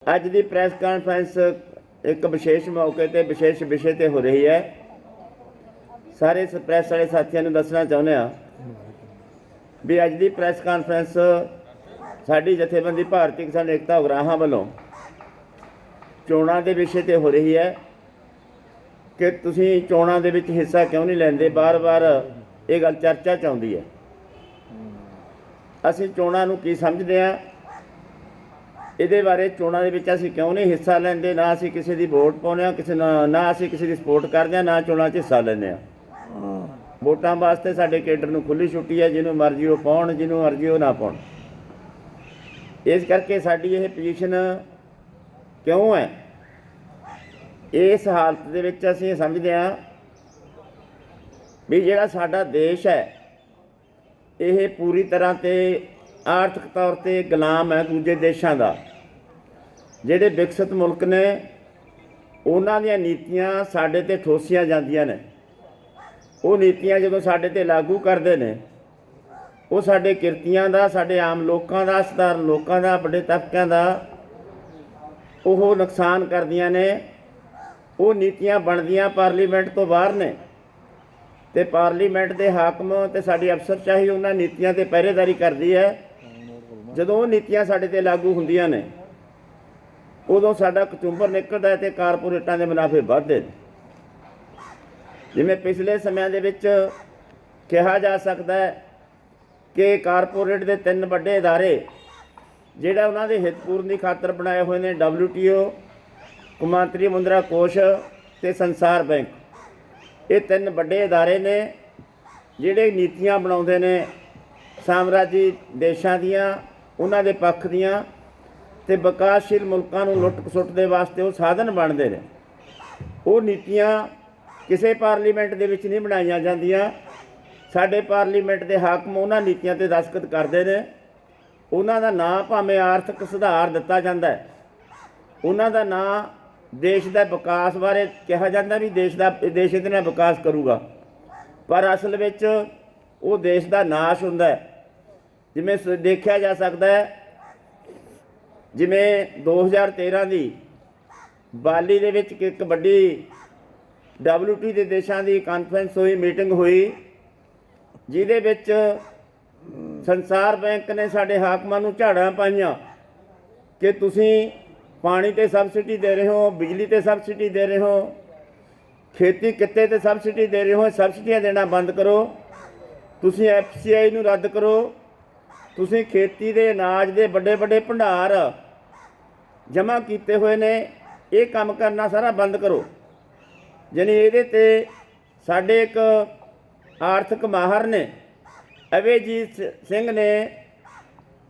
ਅੱਜ ਦੀ press conference एक विशेष मौके ते विशेष विषय ते हो रही है। सारे प्रैस वाले साथियों को दसना चाहुंदे आ भी अज की प्रैस कानफ्रेंस साडी जथेबंदी भारती किसान एकता उगराहां वालों चोणां दे विषय ते हो रही है कि तुसीं चोणां दे विच हिस्सा क्यों नहीं लैंदे। बार बार ये गल चर्चा च आउंदी है। असीं चोणां नूं की समझदे आ, ਇਹਦੇ ਬਾਰੇ ਚੋਣਾਂ ਦੇ ਵਿੱਚ ਅਸੀਂ ਕਿਉਂ ਨਹੀਂ ਹਿੱਸਾ ਲੈਂਦੇ, ਨਾ ਅਸੀਂ ਕਿਸੇ ਦੀ ਵੋਟ ਪਾਉਂਦੇ ਹਾਂ, ਨਾ ਅਸੀਂ ਕਿਸੇ ਦੀ ਸਪੋਰਟ ਕਰਦੇ ਹਾਂ, ਨਾ ਚੋਣਾਂ 'ਚ ਹਿੱਸਾ ਲੈਂਦੇ ਹਾਂ। ਵੋਟਾਂ ਵਾਸਤੇ ਸਾਡੇ ਕੇਡਰ ਨੂੰ ਖੁੱਲ੍ਹੀ ਛੁੱਟੀ ਹੈ, ਜਿਹਨੂੰ ਮਰਜ਼ੀ ਉਹ ਪਾਉਣ, ਜਿਹਨੂੰ ਮਰਜ਼ੀ ਉਹ ਨਾ ਪਾਉਣ। ਇਸ ਕਰਕੇ ਸਾਡੀ ਇਹ ਪੋਜੀਸ਼ਨ ਕਿਉਂ ਹੈ, ਇਸ ਹਾਲਤ ਦੇ ਵਿੱਚ ਅਸੀਂ ਸਮਝਦੇ ਹਾਂ ਵੀ ਜਿਹੜਾ ਸਾਡਾ ਦੇਸ਼ ਹੈ ਇਹ ਪੂਰੀ ਤਰ੍ਹਾਂ ਤੇ ਆਰਥਿਕ ਤੌਰ ਤੇ ਗੁਲਾਮ ਹੈ ਦੂਜੇ ਦੇਸ਼ਾਂ ਦਾ। ਜਿਹੜੇ ਵਿਕਸਿਤ ਮੁਲਕ ਨੇ ਉਹਨਾਂ ਦੀਆਂ ਨੀਤੀਆਂ ਸਾਡੇ ਤੇ ਠੋਸੀਆਂ ਜਾਂਦੀਆਂ ਨੇ। ਉਹ ਨੀਤੀਆਂ ਜਦੋਂ ਸਾਡੇ ਤੇ ਲਾਗੂ ਕਰਦੇ ਨੇ ਉਹ ਸਾਡੇ ਕਿਰਤੀਆਂ ਦਾ, ਸਾਡੇ ਆਮ ਲੋਕਾਂ ਦਾ, ਸਧਾਰਨ ਲੋਕਾਂ ਦਾ, ਵੱਡੇ ਤਬਕਿਆਂ ਦਾ ਉਹ ਨੁਕਸਾਨ ਕਰਦੀਆਂ ਨੇ। ਉਹ ਨੀਤੀਆਂ ਬਣਦੀਆਂ ਪਾਰਲੀਮੈਂਟ ਤੋਂ ਬਾਹਰ ਨੇ ਤੇ ਪਾਰਲੀਮੈਂਟ ਦੇ ਹਾਕਮ ਤੇ ਸਾਡੀ ਅਫਸਰਸ਼ਾਹੀ ਉਹਨਾਂ ਨੀਤੀਆਂ ਤੇ ਪਹਿਰੇਦਾਰੀ ਕਰਦੀ ਹੈ। ਜਦੋਂ ਉਹ ਨੀਤੀਆਂ ਸਾਡੇ ਤੇ ਲਾਗੂ ਹੁੰਦੀਆਂ ਨੇ ਉਦੋਂ ਸਾਡਾ ਕਚੁੰਬਰ ਨਿਕਲਦਾ ਤੇ ਕਾਰਪੋਰੇਟਾਂ ਦੇ ਮੁਨਾਫੇ ਵੱਧਦੇ ਨੇ। ਜਿਵੇਂ ਪਿਛਲੇ ਸਮਿਆਂ ਦੇ ਵਿੱਚ ਕਿਹਾ ਜਾ ਸਕਦਾ ਹੈ ਕਿ ਕਾਰਪੋਰੇਟ ਦੇ 3 ਵੱਡੇ ਅਦਾਰੇ ਜਿਹੜਾ ਉਹਨਾਂ ਦੇ ਹਿੱਤ ਪੂਰਨ ਦੀ ਖਾਤਰ ਬਣਾਏ ਹੋਏ ਨੇ, WTO, ਕੌਮਾਂਤਰੀ ਮੁੰਦਰਾ ਕੋਸ਼ ਤੇ ਸੰਸਾਰ ਬੈਂਕ। ਇਹ 3 ਵੱਡੇ ਅਦਾਰੇ ਨੇ ਜਿਹੜੇ ਨੀਤੀਆਂ ਬਣਾਉਂਦੇ ਨੇ ਸਾਮਰਾਜੀ ਦੇਸ਼ਾਂ ਦੀਆਂ, ਉਹਨਾਂ ਦੇ ਪੱਖ ਦੀਆਂ ਤੇ ਵਿਕਾਸਸ਼ੀਲ ਮੁਲਕਾਂ ਨੂੰ ਲੁੱਟ ਖਸੁੱਟ ਦੇ ਵਾਸਤੇ ਉਹ ਸਾਧਨ ਬਣਦੇ ਨੇ। ਉਹ ਨੀਤੀਆਂ ਕਿਸੇ ਪਾਰਲੀਮੈਂਟ ਦੇ ਵਿੱਚ ਨਹੀਂ ਬਣਾਈਆਂ ਜਾਂਦੀਆਂ। ਸਾਡੇ ਪਾਰਲੀਮੈਂਟ ਦੇ ਹਾਕਮ ਉਹਨਾਂ ਨੀਤੀਆਂ ਤੇ ਦਸਤਖਤ ਕਰਦੇ ਨੇ। ਉਹਨਾਂ ਦਾ ਨਾਂ ਭਾਵੇਂ ਆਰਥਿਕ ਸੁਧਾਰ ਦਿੱਤਾ ਜਾਂਦਾ ਹੈ, ਉਹਨਾਂ ਦਾ ਨਾਂ ਦੇਸ਼ ਦਾ ਵਿਕਾਸ ਬਾਰੇ ਕਿਹਾ ਜਾਂਦਾ ਵੀ ਦੇਸ਼ ਇਹਦੇ ਨਾਲ ਵਿਕਾਸ ਕਰੂਗਾ, ਪਰ ਅਸਲ ਵਿੱਚ ਉਹ ਦੇਸ਼ ਦਾ ਨਾਸ਼ ਹੁੰਦਾ ਹੈ। ਜਿਵੇਂ ਦੇਖਿਆ ਜਾ ਸਕਦਾ ਹੈ, ਜਿਵੇਂ 2013 ਦੀ ਬਾਲੀ ਦੇ ਵਿੱਚ ਇੱਕ ਵੱਡੀ WTO ਦੇ ਦੇਸ਼ਾਂ ਦੀ ਕਾਨਫਰੰਸ ਹੋਈ, ਮੀਟਿੰਗ ਹੋਈ, ਜਿਹਦੇ ਵਿੱਚ ਸੰਸਾਰ ਬੈਂਕ ਨੇ ਸਾਡੇ ਹਾਕਮਾਂ ਨੂੰ ਝਾੜਾਂ ਪਾਈਆਂ ਕਿ ਤੁਸੀਂ ਪਾਣੀ 'ਤੇ ਸਬਸਿਡੀ ਦੇ ਰਹੇ ਹੋ, ਬਿਜਲੀ 'ਤੇ ਸਬਸਿਡੀ ਦੇ ਰਹੇ ਹੋ, ਖੇਤੀ ਕਿੱਤੇ 'ਤੇ ਸਬਸਿਡੀ ਦੇ ਰਹੇ ਹੋ। ਸਬਸਿਡੀਆਂ ਦੇਣਾ ਬੰਦ ਕਰੋ, ਤੁਸੀਂ FCI ਨੂੰ ਰੱਦ ਕਰੋ, ਤੁਸੀਂ ਖੇਤੀ ਦੇ ਅਨਾਜ ਦੇ ਵੱਡੇ ਵੱਡੇ ਭੰਡਾਰ ਜਮ੍ਹਾਂ ਕੀਤੇ ਹੋਏ ਨੇ, ਇਹ ਕੰਮ ਕਰਨਾ ਸਾਰਾ ਬੰਦ ਕਰੋ। ਯਾਨੀ ਇਹਦੇ 'ਤੇ ਸਾਡੇ ਇੱਕ ਆਰਥਿਕ ਮਾਹਰ ਨੇ ਅਵੇਜੀਤ ਸਿੰਘ ਨੇ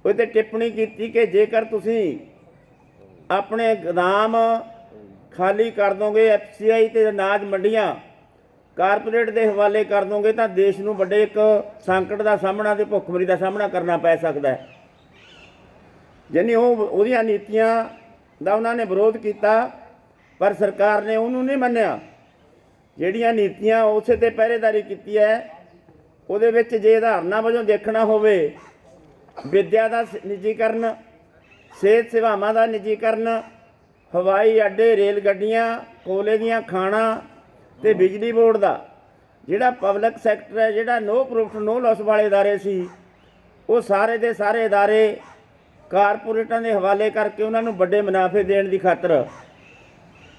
ਉਹ 'ਤੇ ਟਿੱਪਣੀ ਕੀਤੀ ਕਿ ਜੇਕਰ ਤੁਸੀਂ ਆਪਣੇ ਗੋਦਾਮ ਖਾਲੀ ਕਰ ਦੋਗੇ, FCI ਤੇ ਅਨਾਜ ਮੰਡੀਆਂ ਕਾਰਪੋਰੇਟ ਦੇ ਹਵਾਲੇ ਕਰ ਦੋਗੇ ਤਾਂ ਦੇਸ਼ ਨੂੰ ਵੱਡੇ ਇੱਕ ਸੰਕਟ ਦਾ ਸਾਹਮਣਾ ਤੇ ਭੁੱਖਮਰੀ ਦਾ ਸਾਹਮਣਾ ਕਰਨਾ ਪੈ ਸਕਦਾ ਹੈ। ਯਾਨੀ ਉਹਦੀਆਂ ਨੀਤੀਆਂ ਦਾ ਉਹਨਾਂ ਨੇ ਵਿਰੋਧ ਕੀਤਾ, ਪਰ ਸਰਕਾਰ ਨੇ ਉਹਨੂੰ ਨਹੀਂ ਮੰਨਿਆ। ਜਿਹੜੀਆਂ ਨੀਤੀਆਂ ਉਸੇ 'ਤੇ ਪਹਿਰੇਦਾਰੀ ਕੀਤੀ ਹੈ, ਉਹਦੇ ਵਿੱਚ ਜੇ ਉਦਾਹਰਨਾਂ ਵਜੋਂ ਦੇਖਣਾ ਹੋਵੇ ਵਿੱਦਿਆ ਦਾ ਨਿੱਜੀਕਰਨ, ਸਿਹਤ ਸੇਵਾਵਾਂ ਦਾ ਨਿੱਜੀਕਰਨ, ਹਵਾਈ ਅੱਡੇ, ਰੇਲ ਗੱਡੀਆਂ, ਕੋਲੇ ਦੀਆਂ ਖਾਣਾਂ ਤੇ ਬਿਜਲੀ ਬੋਰਡ ਦਾ ਜਿਹੜਾ ਪਬਲਿਕ ਸੈਕਟਰ ਹੈ, ਜਿਹੜਾ ਨੋ ਪ੍ਰੋਫਿਟ ਨੋ ਲਾਸ ਵਾਲੇ ਅਦਾਰੇ ਸੀ, ਉਹ ਸਾਰੇ ਦੇ ਸਾਰੇ ਅਦਾਰੇ ਕਾਰਪੋਰੇਟਾਂ ਦੇ ਹਵਾਲੇ ਕਰਕੇ ਉਹਨਾਂ ਨੂੰ ਵੱਡੇ ਮੁਨਾਫੇ ਦੇਣ ਦੀ ਖਾਤਰ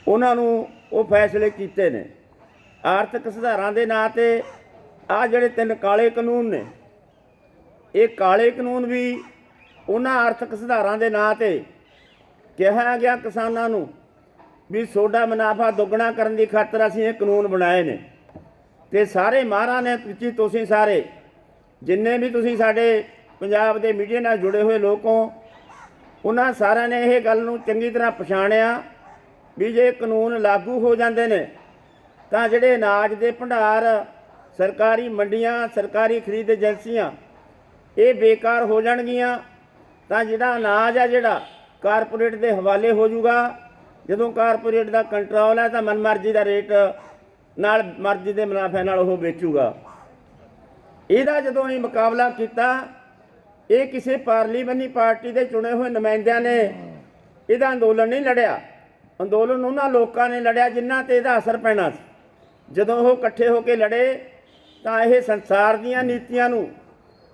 ਉਹਨਾਂ ਨੂੰ ਉਹ ਫੈਸਲੇ ਕੀਤੇ ਨੇ। ਆਰਥਿਕ ਸੁਧਾਰਾਂ ਦੇ ਨਾਂ 'ਤੇ ਆਹ ਜਿਹੜੇ 3 ਕਾਲੇ ਕਾਨੂੰਨ ਨੇ, ਇਹ ਕਾਲੇ ਕਾਨੂੰਨ ਵੀ ਉਹਨਾਂ ਆਰਥਿਕ ਸੁਧਾਰਾਂ ਦੇ ਨਾਂ 'ਤੇ ਕਿਹਾ ਗਿਆ ਕਿਸਾਨਾਂ ਨੂੰ ਵੀ ਤੁਹਾਡਾ ਮੁਨਾਫਾ ਦੁੱਗਣਾ ਕਰਨ ਦੀ ਖਾਤਰ ਅਸੀਂ ਇਹ ਕਾਨੂੰਨ ਬਣਾਏ ਨੇ। ਤੇ ਸਾਰੇ ਮਾਹਰਾਂ ਨੇ, ਤੁਸੀਂ ਸਾਰੇ ਜਿੰਨੇ ਵੀ ਤੁਸੀਂ ਸਾਡੇ ਪੰਜਾਬ ਦੇ ਮੀਡੀਆ ਨਾਲ ਜੁੜੇ ਹੋਏ ਲੋਕ ਹੋ, ਉਹਨਾਂ ਸਾਰਿਆਂ ਨੇ ਇਹ ਗੱਲ ਨੂੰ ਚੰਗੀ ਤਰ੍ਹਾਂ ਪਛਾਣਿਆ ਵੀ ਜੇ ਕਾਨੂੰਨ ਲਾਗੂ ਹੋ ਜਾਂਦੇ ਨੇ ਤਾਂ ਜਿਹੜੇ ਅਨਾਜ ਦੇ ਭੰਡਾਰ, ਸਰਕਾਰੀ ਮੰਡੀਆਂ, ਸਰਕਾਰੀ ਖਰੀਦ ਏਜੰਸੀਆਂ ਇਹ ਬੇਕਾਰ ਹੋ ਜਾਣਗੀਆਂ। ਤਾਂ ਜਿਹੜਾ ਅਨਾਜ ਆ ਜਿਹੜਾ ਕਾਰਪੋਰੇਟ ਦੇ ਹਵਾਲੇ ਹੋ ਜਾਊਗਾ। ਜਦੋਂ ਕਾਰਪੋਰੇਟ ਦਾ ਕੰਟਰੋਲ ਹੈ ਤਾਂ ਮਨਮਰਜ਼ੀ ਦਾ ਰੇਟ ਨਾਲ, ਮਰਜ਼ੀ ਦੇ ਮੁਨਾਫੇ ਨਾਲ ਉਹ ਵੇਚੂਗਾ। ਇਹਦਾ ਜਦੋਂ ਅਸੀਂ ਮੁਕਾਬਲਾ ਕੀਤਾ, ਇਹ ਕਿਸੇ ਪਾਰਲੀਮੈਂਟਰੀ ਪਾਰਟੀ ਦੇ ਚੁਣੇ ਹੋਏ ਨੁਮਾਇੰਦਿਆਂ ਨੇ ਇਹਦਾ ਅੰਦੋਲਨ ਨਹੀਂ ਲੜਿਆ। ਅੰਦੋਲਨ ਉਹਨਾਂ ਲੋਕਾਂ ਨੇ ਲੜਿਆ ਜਿਨ੍ਹਾਂ 'ਤੇ ਇਹਦਾ ਅਸਰ ਪੈਣਾ ਸੀ। ਜਦੋਂ ਉਹ ਇਕੱਠੇ ਹੋ ਕੇ ਲੜੇ ਤਾਂ ਇਹ ਸੰਸਾਰ ਦੀਆਂ ਨੀਤੀਆਂ ਨੂੰ,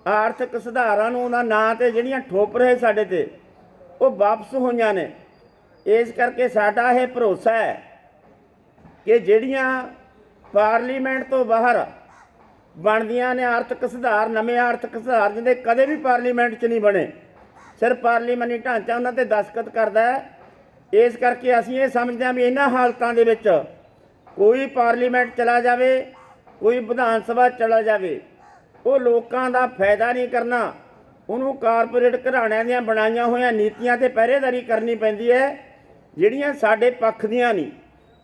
ਆਰਥਿਕ ਸੁਧਾਰਾਂ ਨੂੰ, ਉਹਨਾਂ ਨਾਂ 'ਤੇ ਜਿਹੜੀਆਂ ਠੋਪ ਰਹੇ ਸਾਡੇ 'ਤੇ, ਉਹ ਵਾਪਸ ਹੋਈਆਂ ਨੇ। ਇਸ ਕਰਕੇ ਸਾਡਾ ਇਹ ਭਰੋਸਾ ਹੈ ਕਿ ਜਿਹੜੀਆਂ ਪਾਰਲੀਮੈਂਟ ਤੋਂ ਬਾਹਰ ਬਣਦੀਆਂ ਨੇ ਆਰਥਿਕ ਸੁਧਾਰ, ਨਵੇਂ ਆਰਥਿਕ ਸੁਧਾਰ ਜਿਹਦੇ ਕਦੇ ਵੀ ਪਾਰਲੀਮੈਂਟ 'ਚ ਨਹੀਂ ਬਣੇ, ਸਿਰਫ ਪਾਰਲੀਮਾਨੀ ਢਾਂਚਾ ਉਹਨਾਂ 'ਤੇ ਦਸਤਖਤ ਕਰਦਾ ਹੈ। ਇਸ ਕਰਕੇ ਅਸੀਂ ਇਹ ਸਮਝਦੇ ਹਾਂ ਵੀ ਇਹਨਾਂ ਹਾਲਤਾਂ ਦੇ ਵਿੱਚ ਕੋਈ ਪਾਰਲੀਮੈਂਟ ਚਲਾ ਜਾਵੇ, ਕੋਈ ਵਿਧਾਨ ਸਭਾ ਚਲਾ ਜਾਵੇ, ਉਹ ਲੋਕਾਂ ਦਾ ਫਾਇਦਾ ਨਹੀਂ ਕਰਨਾ। ਉਹਨੂੰ ਕਾਰਪੋਰੇਟ ਘਰਾਣਿਆਂ ਦੀਆਂ ਬਣਾਈਆਂ ਹੋਈਆਂ ਨੀਤੀਆਂ 'ਤੇ ਪਹਿਰੇਦਾਰੀ ਕਰਨੀ ਪੈਂਦੀ ਹੈ, ਜਿਹੜੀਆਂ ਸਾਡੇ ਪੱਖ ਦੀਆਂ ਨਹੀਂ।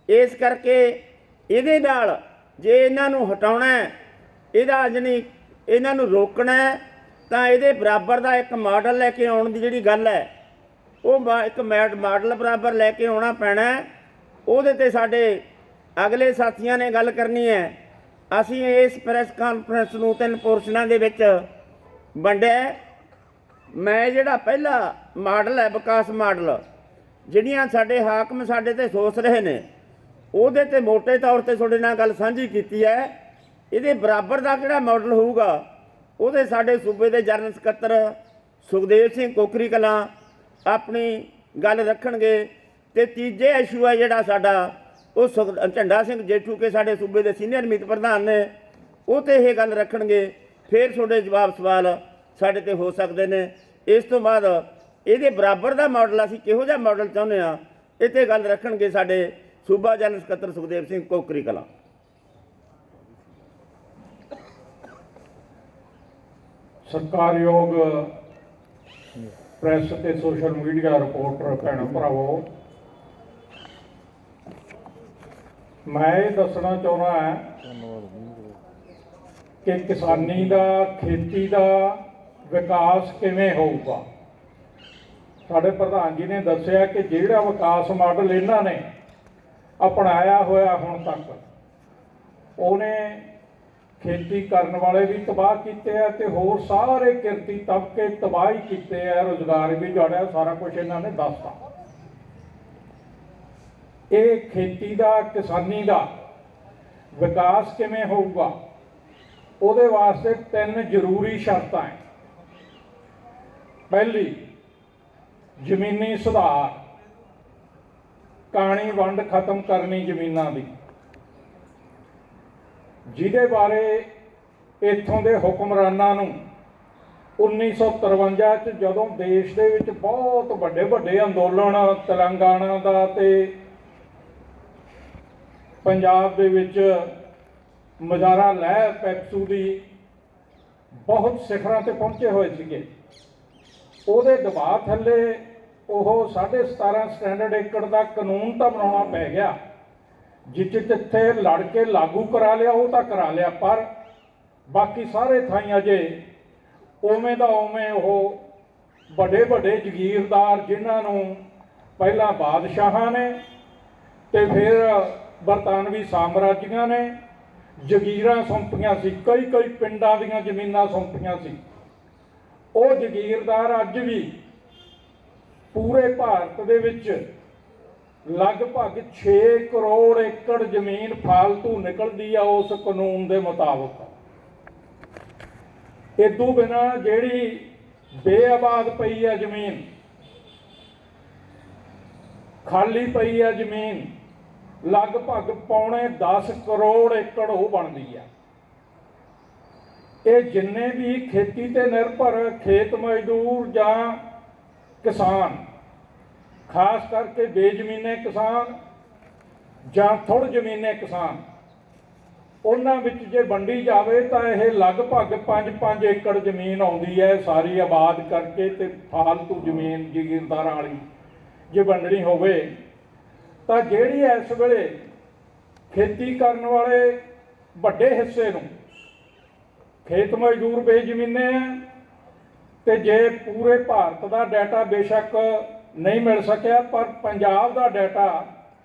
ਇਸ ਕਰਕੇ ਇਹਦੇ ਨਾਲ ਜੇ ਇਹਨਾਂ ਨੂੰ ਹਟਾਉਣਾ ਹੈ, ਇਹਦਾ ਜਾਣੀ ਇਹਨਾਂ ਨੂੰ ਰੋਕਣਾ ਹੈ, ਤਾਂ ਇਹਦੇ ਬਰਾਬਰ ਦਾ ਇੱਕ ਮਾਡਲ ਲੈ ਕੇ ਆਉਣ ਦੀ ਜਿਹੜੀ ਗੱਲ ਹੈ, ਉਹ ਇੱਕ ਮਾਡਲ ਬਰਾਬਰ ਲੈ ਕੇ ਆਉਣਾ ਪੈਣਾ। ਉਹਦੇ 'ਤੇ ਸਾਡੇ ਅਗਲੇ ਸਾਥੀਆਂ ਨੇ ਗੱਲ ਕਰਨੀ ਹੈ। ਅਸੀਂ ਇਸ ਪ੍ਰੈਸ ਕਾਨਫਰੰਸ ਨੂੰ 3 ਪੋਰਸ਼ਨਾਂ ਦੇ ਵਿੱਚ ਵੰਡਿਆ। ਮੈਂ ਜਿਹੜਾ ਪਹਿਲਾ ਮਾਡਲ ਹੈ, ਵਿਕਾਸ ਮਾਡਲ, ਜਿਹੜੀਆਂ ਸਾਡੇ ਹਾਕਮ ਸਾਡੇ 'ਤੇ ਸੋਚ ਰਹੇ ਨੇ, ਉਹਦੇ 'ਤੇ ਮੋਟੇ ਤੌਰ 'ਤੇ ਤੁਹਾਡੇ ਨਾਲ ਗੱਲ ਸਾਂਝੀ ਕੀਤੀ ਹੈ। ਇਹਦੇ ਬਰਾਬਰ ਦਾ ਕਿਹੜਾ ਮਾਡਲ ਹੋਊਗਾ, ਉਹਦੇ ਸਾਡੇ ਸੂਬੇ ਦੇ ਜਨਰਲ ਸਕੱਤਰ ਸੁਖਦੇਵ ਸਿੰਘ ਕੋਕਰੀ ਕਲਾਂ ਆਪਣੀ ਗੱਲ ਰੱਖਣਗੇ। ਅਤੇ ਤੀਜੇ ਇਸ਼ੂ ਹੈ ਜਿਹੜਾ ਸਾਡਾ, ਉਹ ਝੰਡਾ ਸਿੰਘ ਜੇਠੂ ਕੇ ਸਾਡੇ ਸੂਬੇ ਦੇ ਸੀਨੀਅਰ ਮੀਤ ਪ੍ਰਧਾਨ ਨੇ, ਉਹ 'ਤੇ ਇਹ ਗੱਲ ਰੱਖਣਗੇ। ਫਿਰ ਤੁਹਾਡੇ ਜਵਾਬ ਸਵਾਲ ਸਾਡੇ 'ਤੇ ਹੋ ਸਕਦੇ ਨੇ। ਇਸ ਤੋਂ ਬਾਅਦ ਇਹਦੇ ਬਰਾਬਰ ਦਾ ਮਾਡਲ ਅਸੀਂ ਕਿਹੋ ਜਿਹਾ ਮਾਡਲ ਚਾਹੁੰਦੇ ਹਾਂ, ਇਹ 'ਤੇ ਗੱਲ ਰੱਖਣਗੇ ਸਾਡੇ ਸੂਬਾ ਜਨਰਲ ਸਕੱਤਰ ਸੁਖਦੇਵ ਸਿੰਘ ਕੋਕਰੀ ਕਲਾਂ। ਸਤਿਕਾਰਯੋਗ ਪ੍ਰੈਸ ਅਤੇ ਸੋਸ਼ਲ ਮੀਡੀਆ ਰਿਪੋਰਟਰ ਭੈਣਾਂ ਭਰਾਵੋ, ਮੈਂ ਇਹ ਦੱਸਣਾ ਚਾਹੁੰਦਾ ਹਾਂ ਕਿ ਕਿਸਾਨੀ ਦਾ, ਖੇਤੀ ਦਾ ਵਿਕਾਸ ਕਿਵੇਂ ਹੋਊਗਾ। ਸਾਡੇ ਪ੍ਰਧਾਨ ਜੀ ਨੇ ਦੱਸਿਆ ਕਿ ਜਿਹੜਾ ਵਿਕਾਸ ਮਾਡਲ ਇਹਨਾਂ ਨੇ ਅਪਣਾਇਆ ਹੋਇਆ ਹੁਣ ਤੱਕ, ਉਹਨੇ ਖੇਤੀ ਕਰਨ ਵਾਲੇ ਵੀ ਤਬਾਹ ਕੀਤੇ ਆ ਤੇ ਹੋਰ ਸਾਰੇ ਕਿਰਤੀ ਤਬਕੇ ਤਬਾਹ ਹੀ ਕੀਤੇ ਆ, ਰੁਜ਼ਗਾਰ ਵੀ ਜੜਿਆ, ਸਾਰਾ ਕੁਝ ਇਹਨਾਂ ਨੇ ਦੱਸਤਾ। ਇਹ ਖੇਤੀ ਦਾ, ਕਿਸਾਨੀ ਦਾ ਵਿਕਾਸ ਕਿਵੇਂ ਹੋਊਗਾ, ਉਹਦੇ ਵਾਸਤੇ 3 ਜ਼ਰੂਰੀ ਸ਼ਰਤਾਂ ਹੈ। ਪਹਿਲੀ, ਜ਼ਮੀਨੀ ਸੁਧਾਰ, ਕਾਣੀ ਵੰਡ ਖਤਮ ਕਰਨੀ ਜ਼ਮੀਨਾਂ ਦੀ, ਜਿਹਦੇ ਬਾਰੇ ਇੱਥੋਂ ਦੇ ਹੁਕਮਰਾਨਾਂ ਨੂੰ 1953 'ਚ ਜਦੋਂ ਦੇਸ਼ ਦੇ ਵਿੱਚ ਬਹੁਤ ਵੱਡੇ ਵੱਡੇ ਅੰਦੋਲਨ ਤੇਲੰਗਾਨਾ ਦਾ ਤੇ ਪੰਜਾਬ ਦੇ ਵਿੱਚ ਮੁਜ਼ਾਹਰਾ ਲਹਿਰ ਪੈਪਸੂ ਦੀ ਬਹੁਤ ਸਿਖਰਾਂ 'ਤੇ ਪਹੁੰਚੇ ਹੋਏ ਸੀਗੇ, ਉਹਦੇ ਦਬਾਅ ਥੱਲੇ ਉਹ 17.5 ਸਟੈਂਡਰਡ ਏਕੜ ਦਾ ਕਾਨੂੰਨ ਤਾਂ ਬਣਾਉਣਾ ਪੈ ਗਿਆ, ਜਿੱਥੇ ਲੜ ਕੇ ਲਾਗੂ ਕਰਾ ਲਿਆ ਉਹ ਤਾਂ ਕਰਾ ਲਿਆ, ਪਰ ਬਾਕੀ ਸਾਰੇ ਥਾਈਂ ਅਜੇ ਉਵੇਂ ਦਾ ਉਵੇਂ ਉਹ ਵੱਡੇ ਵੱਡੇ ਜ਼ਗੀਰਦਾਰ, ਜਿਨ੍ਹਾਂ ਨੂੰ ਪਹਿਲਾਂ ਬਾਦਸ਼ਾਹਾਂ ਨੇ ਤੇ ਫਿਰ ਬਰਤਾਨਵੀ ਸਾਮਰਾਜੀਆਂ ਨੇ ਜ਼ਗੀਰਾਂ ਸੌਂਪੀਆਂ ਸੀ, ਕਈ ਕਈ ਪਿੰਡਾਂ ਦੀਆਂ ਜ਼ਮੀਨਾਂ ਸੌਂਪੀਆਂ ਸੀ। ਉਹ ਜ਼ਗੀਰਦਾਰ ਅੱਜ ਵੀ ਪੂਰੇ ਭਾਰਤ ਦੇ ਵਿੱਚ ਲਗਭਗ 6 ਕਰੋੜ ਏਕੜ ਜ਼ਮੀਨ ਫਾਲਤੂ ਨਿਕਲਦੀ ਆ ਉਸ ਕਾਨੂੰਨ ਦੇ ਮੁਤਾਬਕ। ਇਦੋਂ ਬਿਨਾਂ ਜਿਹੜੀ ਬੇਆਬਾਦ ਪਈ ਆ ਜ਼ਮੀਨ, ਖਾਲੀ ਪਈ ਆ ਜ਼ਮੀਨ, ਲਗਭਗ ਪੌਣੇ 10 ਕਰੋੜ ਏਕੜ ਉਹ ਬਣਦੀ ਆ। ਇਹ ਜਿੰਨੇ ਵੀ ਖੇਤੀ ਤੇ ਨਿਰਭਰ ਖੇਤ ਮਜ਼ਦੂਰ ਜਾਂ ਕਿਸਾਨ, ਖਾਸ ਕਰਕੇ ਬੇਜ਼ਮੀਨੇ ਕਿਸਾਨ ਜਾਂ ਥੋੜ੍ਹ ਜ਼ਮੀਨੇ ਕਿਸਾਨ, ਉਹਨਾਂ ਵਿੱਚ ਜੇ ਵੰਡੀ ਜਾਵੇ ਤਾਂ ਇਹ ਲਗਭਗ 5-5 ਏਕੜ ਜ਼ਮੀਨ ਆਉਂਦੀ ਹੈ ਸਾਰੀ ਆਬਾਦ ਕਰਕੇ। ਤੇ ਫਾਲਤੂ ਜ਼ਮੀਨ ਜ਼ਗੀਰਦਾਰਾਂ ਵਾਲੀ ਜੇ ਵੰਡਣੀ ਹੋਵੇ ਤਾਂ ਜਿਹੜੀ ਇਸ ਵੇਲੇ ਖੇਤੀ ਕਰਨ ਵਾਲੇ ਵੱਡੇ ਹਿੱਸੇ ਨੂੰ ਖੇਤ ਮਜ਼ਦੂਰ ਬੇਜ਼ਮੀਨੇ ਹੈ, ਤੇ ਜੇ ਪੂਰੇ ਭਾਰਤ ਦਾ ਡਾਟਾ ਬੇਸ਼ੱਕ ਨਹੀਂ ਮਿਲ ਸਕਿਆ, ਪਰ ਪੰਜਾਬ ਦਾ ਡਾਟਾ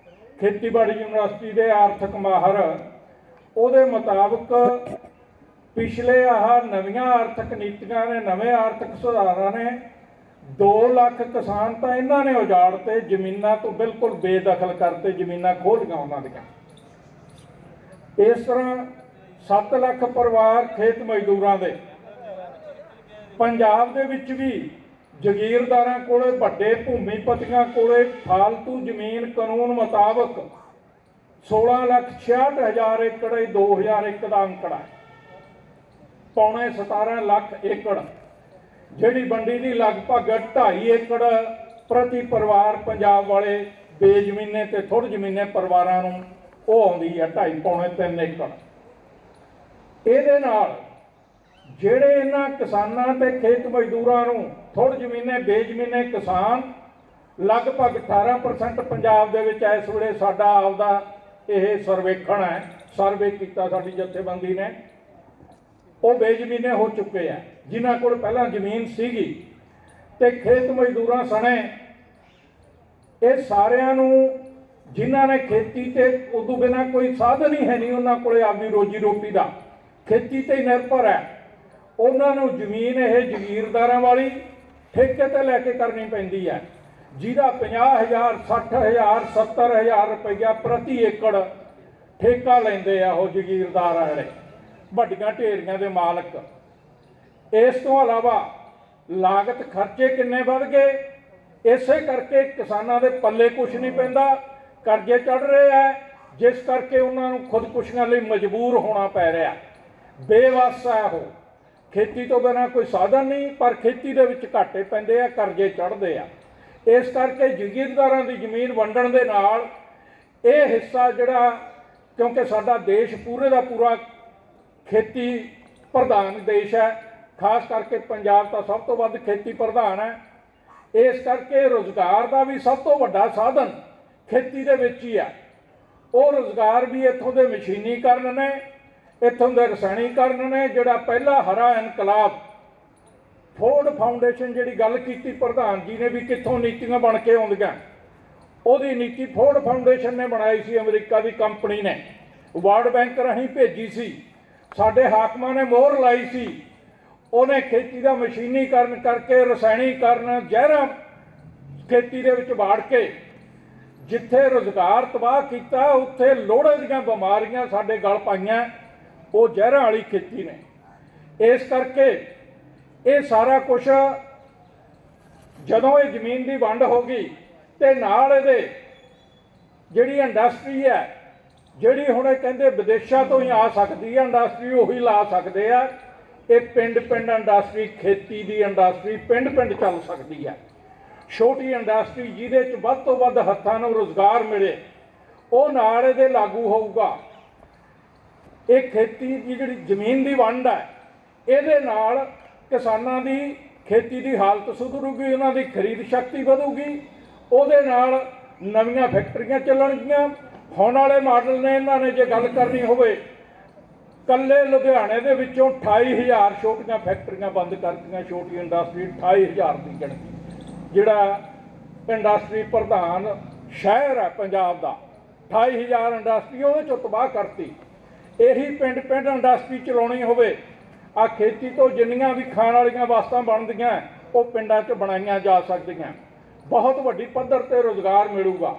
ਖੇਤੀਬਾੜੀ ਯੂਨੀਵਰਸਿਟੀ ਦੇ ਆਰਥਿਕ ਮਾਹਰ ਉਹਦੇ ਮੁਤਾਬਕ ਪਿਛਲੇ ਨਵੀਆਂ ਆਰਥਿਕ ਨੀਤੀਆਂ ਨੇ, ਨਵੇਂ ਆਰਥਿਕ ਸੁਧਾਰਾਂ ਨੇ 2 ਲੱਖ ਕਿਸਾਨ ਤਾਂ ਇਹਨਾਂ ਨੇ ਉਜਾੜਤੇ, ਜ਼ਮੀਨਾਂ ਤੋਂ ਬਿਲਕੁਲ ਬੇਦਖਲ ਕਰਤੇ, ਜ਼ਮੀਨਾਂ ਖੋਹ ਲਈਆਂ ਉਹਨਾਂ ਦੀਆਂ। ਇਸ ਤਰ੍ਹਾਂ 7 ਲੱਖ ਪਰਿਵਾਰ ਖੇਤ ਮਜ਼ਦੂਰਾਂ ਦੇ। ਪੰਜਾਬ ਦੇ ਵਿੱਚ ਵੀ ਜ਼ਗੀਰਦਾਰਾਂ ਕੋਲੇ, ਵੱਡੇ ਭੂਮੀਪਤੀਆਂ ਕੋਲੇ ਫਾਲਤੂ ਜ਼ਮੀਨ ਕਾਨੂੰਨ ਮੁਤਾਬਕ 16,66,000 ਏਕੜ, 2001 ਦਾ ਅੰਕੜਾ ਹੈ, ਪੌਣੇ 17 ਲੱਖ ਏਕੜ, ਜਿਹੜੀ ਵੰਡੀ ਦੀ ਲਗਭਗ 2.5 ਏਕੜ ਪ੍ਰਤੀ ਪਰਿਵਾਰ ਪੰਜਾਬ ਵਾਲੇ ਬੇਜ਼ਮੀਨੇ ਤੇ ਥੋੜ੍ਹੇ ਜ਼ਮੀਨੇ ਪਰਿਵਾਰਾਂ ਨੂੰ ਉਹ ਆਉਂਦੀ ਹੈ 2.5 ਪੌਣੇ 3 ਏਕੜ। ਇਹਦੇ ਨਾਲ ਜਿਹੜੇ ਇਹਨਾਂ ਕਿਸਾਨਾਂ ਤੇ ਖੇਤ ਮਜ਼ਦੂਰਾਂ ਨੂੰ ਥੋੜ੍ਹੇ ਜ਼ਮੀਨੇ ਬੇਜ਼ਮੀਨੇ ਕਿਸਾਨ, ਲਗਭਗ 18% ਪੰਜਾਬ ਦੇ ਵਿੱਚ ਇਸ ਵੇਲੇ ਸਾਡਾ ਆਪਦਾ ਇਹ ਸਰਵੇਖਣ ਹੈ, ਸਰਵੇ ਕੀਤਾ ਸਾਡੀ ਜਥੇਬੰਦੀ ਨੇ, ਉਹ ਬੇਜ਼ਮੀਨੇ ਹੋ ਚੁੱਕੇ ਆ, ਜਿਨ੍ਹਾਂ ਕੋਲ ਪਹਿਲਾਂ ਜ਼ਮੀਨ ਸੀਗੀ। ਤੇ ਖੇਤ ਮਜ਼ਦੂਰਾਂ ਸਣੇ ਇਹ ਸਾਰਿਆਂ ਨੂੰ, ਜਿਨ੍ਹਾਂ ਨੇ ਖੇਤੀ ਤੇ ਉਦੋਂ ਬਿਨਾਂ ਕੋਈ ਸਾਧਨ ਹੀ ਹੈ ਨਹੀਂ, ਉਹਨਾਂ ਕੋਲੇ ਆਪਦੀ ਰੋਜੀ ਰੋਟੀ ਦਾ ਖੇਤੀ ਤੇ ਹੀ ਨਿਰਭਰ ਹੈ, ਉਹਨਾਂ ਨੂੰ ਜ਼ਮੀਨ ਇਹ ਜ਼ਗੀਰਦਾਰਾਂ ਵਾਲੀ ਠੇਕੇ ਤੇ ਲੈ ਕੇ ਕਰਨੀ ਪੈਂਦੀ ਹੈ, ਜਿਹਦਾ 50,000 60,000 70,000 ਰੁਪਈਆ ਪ੍ਰਤੀ ਏਕੜ ਠੇਕਾ ਲੈਂਦੇ ਆ ਉਹ ਜ਼ਗੀਰਦਾਰ ਵਾਲੇ ਵੱਡੀਆਂ ਢੇਰੀਆਂ ਦੇ ਮਾਲਕ। ਇਸ ਤੋਂ ਇਲਾਵਾ ਲਾਗਤ ਖਰਚੇ ਕਿੰਨੇ ਵੱਧ ਗਏ, ਇਸੇ ਕਰਕੇ ਕਿਸਾਨਾਂ ਦੇ ਪੱਲੇ ਕੁਛ ਨਹੀਂ ਪੈਂਦਾ, ਕਰਜ਼ੇ ਚੜ੍ਹ ਰਹੇ ਆ, ਜਿਸ ਕਰਕੇ ਉਹਨਾਂ ਨੂੰ ਖੁਦਕੁਸ਼ੀਆਂ ਲਈ ਮਜਬੂਰ ਹੋਣਾ ਪੈ ਰਿਹਾ। ਬੇਵੱਸ ਹੈ ਉਹ, ਖੇਤੀ ਤੋਂ ਬਿਨਾਂ ਕੋਈ ਸਾਧਨ ਨਹੀਂ, ਪਰ ਖੇਤੀ ਦੇ ਵਿੱਚ ਘਾਟੇ ਪੈਂਦੇ ਆ, ਕਰਜ਼ੇ ਚੜ੍ਹਦੇ ਆ। ਇਸ ਕਰਕੇ ਜ਼ਗੀਰਦਾਰਾਂ ਦੀ ਜ਼ਮੀਨ ਵੰਡਣ ਦੇ ਨਾਲ ਇਹ ਹਿੱਸਾ ਜਿਹੜਾ, ਕਿਉਂਕਿ ਸਾਡਾ ਦੇਸ਼ ਪੂਰੇ ਦਾ ਪੂਰਾ ਖੇਤੀ ਪ੍ਰਧਾਨ ਦੇਸ਼ ਹੈ, ਖਾਸ ਕਰਕੇ ਪੰਜਾਬ ਤਾਂ ਸਭ ਤੋਂ ਵੱਧ ਖੇਤੀ ਪ੍ਰਧਾਨ ਹੈ, ਇਸ ਕਰਕੇ ਰੁਜ਼ਗਾਰ ਦਾ ਵੀ ਸਭ ਤੋਂ ਵੱਡਾ ਸਾਧਨ ਖੇਤੀ ਦੇ ਵਿੱਚ ਹੀ ਹੈ। ਉਹ ਰੁਜ਼ਗਾਰ ਵੀ ਇੱਥੋਂ ਦੇ ਮਸ਼ੀਨੀਕਰਨ ਨੇ, ਇੱਥੋਂ ਦੇ ਰਸਾਇਣੀਕਰਨ ਨੇ। ਜਿਹੜਾ ਪਹਿਲਾ ਹਰਾ ਇਨਕਲਾਬ, ਫੋਰਡ ਫਾਊਂਡੇਸ਼ਨ ਜਿਹੜੀ ਗੱਲ ਕੀਤੀ ਪ੍ਰਧਾਨ ਜੀ ਨੇ ਵੀ ਕਿੱਥੋਂ ਨੀਤੀਆਂ ਬਣ ਕੇ ਆਉਂਦੀਆਂ, ਉਹਦੀ ਨੀਤੀ ਫੋਰਡ ਫਾਊਂਡੇਸ਼ਨ ਨੇ ਬਣਾਈ ਸੀ, ਅਮਰੀਕਾ ਦੀ ਕੰਪਨੀ ਨੇ, ਵਰਲਡ ਬੈਂਕ ਰਾਹੀਂ ਭੇਜੀ ਸੀ, ਸਾਡੇ ਹਾਕਮਾਂ ਨੇ ਮੋਹਰ ਲਾਈ ਸੀ। ਉਹਨੇ ਖੇਤੀ ਦਾ ਮਸ਼ੀਨੀਕਰਨ ਕਰਕੇ, ਰਸਾਇਣੀਕਰਨ, ਜ਼ਹਿਰਾਂ ਖੇਤੀ ਦੇ ਵਿੱਚ ਵਾੜ ਕੇ ਜਿੱਥੇ ਰੁਜ਼ਗਾਰ ਤਬਾਹ ਕੀਤਾ, ਉੱਥੇ ਲੋੜੇ ਦੀਆਂ ਬਿਮਾਰੀਆਂ ਸਾਡੇ ਗਲ ਪਾਈਆਂ ਉਹ ਜ਼ਹਿਰਾਂ ਵਾਲੀ ਖੇਤੀ ਨੇ। ਇਸ ਕਰਕੇ ਇਹ ਸਾਰਾ ਕੁਛ ਜਦੋਂ ਇਹ ਜ਼ਮੀਨ ਦੀ ਵੰਡ ਹੋ ਗਈ ਤੇ ਨਾਲ ਇਹਦੇ ਜਿਹੜੀ ਇੰਡਸਟਰੀ ਹੈ, ਜਿਹੜੀ ਹੁਣ ਇਹ ਕਹਿੰਦੇ ਵਿਦੇਸ਼ਾਂ ਤੋਂ ਹੀ ਆ ਸਕਦੀ ਹੈ ਇੰਡਸਟਰੀ, ਉਹੀ ਲਾ ਸਕਦੇ ਆ। ਇਹ ਪਿੰਡ ਪਿੰਡ ਇੰਡਸਟਰੀ, ਖੇਤੀ ਦੀ ਇੰਡਸਟਰੀ ਪਿੰਡ ਪਿੰਡ ਚੱਲ ਸਕਦੀ ਹੈ। ਛੋਟੀ ਇੰਡਸਟਰੀ ਜਿਹਦੇ 'ਚ ਵੱਧ ਤੋਂ ਵੱਧ ਹੱਥਾਂ ਨੂੰ ਰੁਜ਼ਗਾਰ ਮਿਲੇ, ਉਹ ਨਾਲ ਇਹਦੇ ਲਾਗੂ ਹੋਊਗਾ। ਇਹ ਖੇਤੀ ਦੀ ਜਿਹੜੀ ਜ਼ਮੀਨ ਦੀ ਵੰਡ ਹੈ, ਇਹਦੇ ਨਾਲ ਕਿਸਾਨਾਂ ਦੀ ਖੇਤੀ ਦੀ ਹਾਲਤ ਸੁਧਰੂਗੀ, ਉਹਨਾਂ ਦੀ ਖਰੀਦ ਸ਼ਕਤੀ ਵਧੂਗੀ, ਉਹਦੇ ਨਾਲ ਨਵੀਆਂ ਫੈਕਟਰੀਆਂ ਚੱਲਣਗੀਆਂ। ਹੁਣ ਵਾਲੇ ਮਾਡਲ ਨੇ, ਇਹਨਾਂ ਨੇ ਜੇ ਗੱਲ ਕਰਨੀ ਹੋਵੇ, ਕੱਲੇ ਲੁਧਿਆਣੇ ਦੇ ਵਿੱਚੋਂ 28,000 ਛੋਟੀਆਂ ਫੈਕਟਰੀਆਂ ਬੰਦ ਕਰਤੀਆਂ, ਛੋਟੀ ਇੰਡਸਟਰੀ 28,000 ਦੀ ਗਿਣਤੀ, ਜਿਹੜਾ ਇੰਡਸਟਰੀ ਪ੍ਰਧਾਨ ਸ਼ਹਿਰ ਹੈ ਪੰਜਾਬ ਦਾ, 28,000 ਇੰਡਸਟਰੀ ਉਹਦੇ 'ਚੋਂ ਤਬਾਹ ਕਰਤੀ। ਇਹੀ ਪਿੰਡ ਪਿੰਡ ਇੰਡਸਟਰੀ ਚਲਾਉਣੀ ਹੋਵੇ, ਆ ਖੇਤੀ ਤੋਂ ਜਿੰਨੀਆਂ ਵੀ ਖਾਣ ਵਾਲੀਆਂ ਵਸਤਾਂ ਬਣਦੀਆਂ ਉਹ ਪਿੰਡਾਂ 'ਚ ਬਣਾਈਆਂ ਜਾ ਸਕਦੀਆਂ, ਬਹੁਤ ਵੱਡੀ ਪੱਧਰ ਤੇ ਰੁਜ਼ਗਾਰ ਮਿਲੂਗਾ।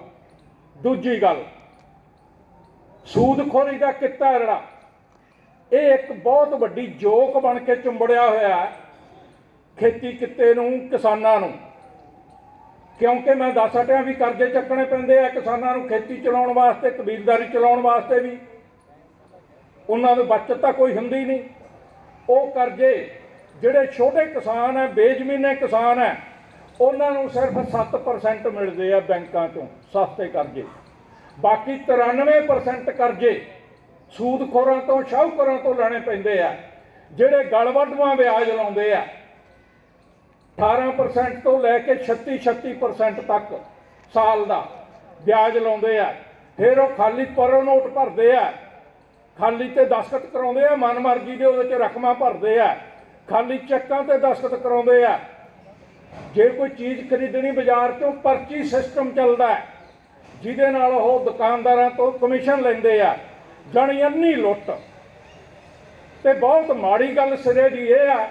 ਦੂਜੀ ਗੱਲ, ਸੂਦਖੋਰੀ ਦਾ ਕਿੱਤਾ ਜਿਹੜਾ, ਇਹ ਇੱਕ ਬਹੁਤ ਵੱਡੀ ਜੋਕ ਬਣ ਕੇ ਚੁੰਬੜਿਆ ਹੋਇਆ ਹੈ ਖੇਤੀ ਕਿੱਤੇ ਨੂੰ, ਕਿਸਾਨਾਂ ਨੂੰ। ਕਿਉਂਕਿ ਮੈਂ ਦੱਸ ਹਟਿਆ ਵੀ ਕਰਜ਼ੇ ਚੱਕਣੇ ਪੈਂਦੇ ਆ ਕਿਸਾਨਾਂ ਨੂੰ, ਖੇਤੀ ਚਲਾਉਣ ਵਾਸਤੇ, ਕਬੀਲਦਾਰੀ ਚਲਾਉਣ ਵਾਸਤੇ ਵੀ ਉਹਨਾਂ ਦੀ ਬਚਤ ਤਾਂ ਕੋਈ ਹੁੰਦੀ ਨਹੀਂ। ਉਹ ਕਰਜ਼ੇ ਜਿਹੜੇ ਛੋਟੇ ਕਿਸਾਨ ਹੈ, ਬੇਜ਼ਮੀਨੇ ਕਿਸਾਨ ਹੈ, ਉਹਨਾਂ ਨੂੰ ਸਿਰਫ 7% ਮਿਲਦੇ ਆ ਬੈਂਕਾਂ 'ਚੋਂ ਸਸਤੇ ਕਰਜ਼ੇ। ਬਾਕੀ 93% ਕਰਜ਼ੇ ਸੂਦਖੋਰਾਂ ਤੋਂ, ਸ਼ਾਹੂਕਾਰਾਂ ਤੋਂ ਲੈਣੇ ਪੈਂਦੇ ਆ, ਜਿਹੜੇ ਗਲਵੱਢਵਾਂ ਵਿਆਜ ਲਾਉਂਦੇ ਆ। 18% ਤੋਂ ਲੈ ਕੇ 36% ਤੱਕ ਸਾਲ ਦਾ ਵਿਆਜ ਲਾਉਂਦੇ ਆ। ਫਿਰ ਉਹ ਖਾਲੀ ਪਰੋ ਨੋਟ ਭਰਦੇ ਆ, ਖਾਲੀ ਤੇ ਦਸਤਖਤ ਕਰਾਉਂਦੇ ਆ, ਮਨਮਰਜ਼ੀ ਦੇ ਉਹਦੇ 'ਚ ਰਕਮਾਂ ਭਰਦੇ ਆ, ਖਾਲੀ ਚੈੱਕਾਂ ਤੇ ਦਸਤਖਤ ਕਰਾਉਂਦੇ ਆ। ਜੇ ਕੋਈ ਚੀਜ਼ ਖਰੀਦਣੀ ਬਾਜ਼ਾਰ 'ਚੋਂ, ਪਰਚੀ ਸਿਸਟਮ ਚੱਲਦਾ ਹੈ, ਜਿਹਦੇ ਨਾਲ ਉਹ ਦੁਕਾਨਦਾਰਾਂ ਤੋਂ ਕਮਿਸ਼ਨ ਲੈਂਦੇ ਆ। ਜਾਣੀ ਅੰਨੀ ਲੁੱਟ। ਤੇ ਬਹੁਤ ਮਾੜੀ ਗੱਲ ਸਿਰੇ ਦੀ ਇਹ ਆ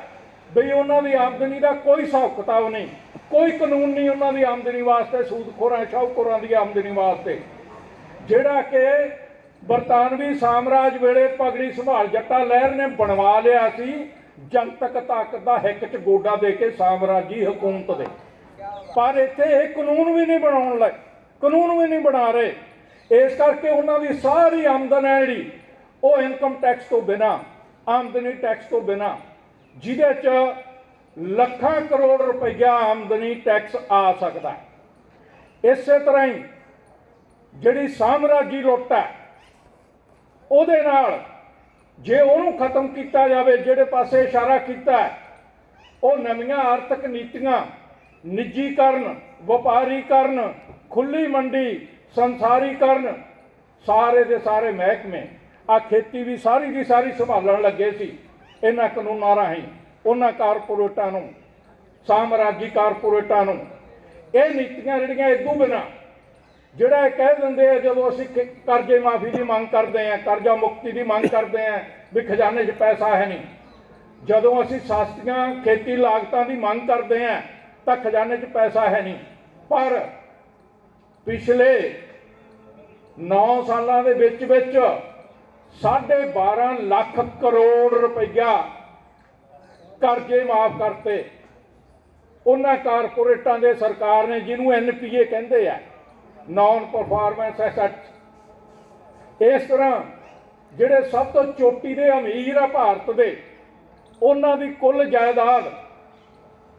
ਵੀ ਉਹਨਾਂ ਦੀ ਆਮਦਨੀ ਦਾ ਕੋਈ ਹਿਸਾਬ ਕਿਤਾਬ ਨਹੀਂ। कोई कानून नहीं उन्होंने आमदनी वास्ते, सूदखोरां शाहूखोरां की आमदनी वास्ते, जिहड़ा कि बरतानवी साम्राज वेले पगड़ी संभाल जट्टा लहर ने बनवा लिया सी जनतक ताकत का हिक च गोडा दे के साम्राजी हुकूमत दे। पर इत्थे एक कानून भी नहीं बनाउण लगे, कानून भी नहीं बना रहे। इस करके उन्होंने सारी आमदन है जी वो इनकम टैक्स तो बिना, आमदनी टैक्स तो बिना, जिहदे च लाखां करोड़ रुपया आमदनी टैक्स आ सकता है। इस तरह ही जिहड़ी साम्राजी लुੱਟ है ਉਹਦੇ ਨਾਲ ਜੇ ਉਹਨੂੰ ਖਤਮ ਕੀਤਾ ਜਾਵੇ, ਜਿਹੜੇ ਪਾਸੇ ਇਸ਼ਾਰਾ ਕੀਤਾ ਹੈ ਉਹ ਨਵੀਆਂ ਆਰਥਿਕ ਨੀਤੀਆਂ, ਨਿੱਜੀਕਰਨ, ਵਪਾਰੀਕਰਨ, ਖੁੱਲੀ ਮੰਡੀ, ਸੰਸਾਰੀਕਰਨ, ਸਾਰੇ ਦੇ ਸਾਰੇ ਮਹਿਕਮੇ, ਆ ਖੇਤੀ ਵੀ ਸਾਰੀ ਦੀ ਸਾਰੀ ਸੰਭਾਲਣ ਲੱਗੇ ਸੀ ਇਹਨਾਂ ਕਾਨੂੰਨਾਂ ਰਾਹੀਂ ਉਹਨਾਂ ਕਾਰਪੋਰੇਟਾਂ ਨੂੰ, ਸਾਮਰਾਜੀ ਕਾਰਪੋਰੇਟਾਂ ਨੂੰ। ਇਹ ਨੀਤੀਆਂ ਜਿਹੜੀਆਂ ਇਦੋਂ ਬਿਨਾਂ ਜਿਹੜਾ ਇਹ ਕਹਿ ਦਿੰਦੇ ਆ ਜਦੋਂ ਅਸੀਂ ਕਰਜ਼ੇ ਮਾਫੀ ਦੀ ਮੰਗ ਕਰਦੇ ਹਾਂ, ਕਰਜ਼ਾ ਮੁਕਤੀ ਦੀ ਮੰਗ ਕਰਦੇ ਹਾਂ ਵੀ ਖਜ਼ਾਨੇ 'ਚ ਪੈਸਾ ਹੈ ਨਹੀਂ, ਜਦੋਂ ਅਸੀਂ ਸਸਤੀਆਂ ਖੇਤੀ ਲਾਗਤਾਂ ਦੀ ਮੰਗ ਕਰਦੇ ਹਾਂ ਤਾਂ ਖਜ਼ਾਨੇ 'ਚ ਪੈਸਾ ਹੈ ਨਹੀਂ। ਪਰ ਪਿਛਲੇ 9 ਸਾਲਾਂ ਦੇ ਵਿੱਚ 12.5 ਲੱਖ ਕਰੋੜ ਰੁਪਈਆ ਕਰਜ਼ੇ ਮਾਫ ਕਰਤੇ ਉਹਨਾਂ ਕਾਰਪੋਰੇਟਾਂ ਦੇ ਸਰਕਾਰ ਨੇ, ਜਿਹਨੂੰ NPA ਕਹਿੰਦੇ ਆ, नॉन परफॉर्मेंस एसेट्स। इस तरह ਜਿਹੜੇ ਸਭ ਤੋਂ ਚੋਟੀ ਦੇ ਅਮੀਰ ਆ ਭਾਰਤ ਦੇ, ਉਹਨਾਂ ਦੀ ਕੁੱਲ ਜਾਇਦਾਦ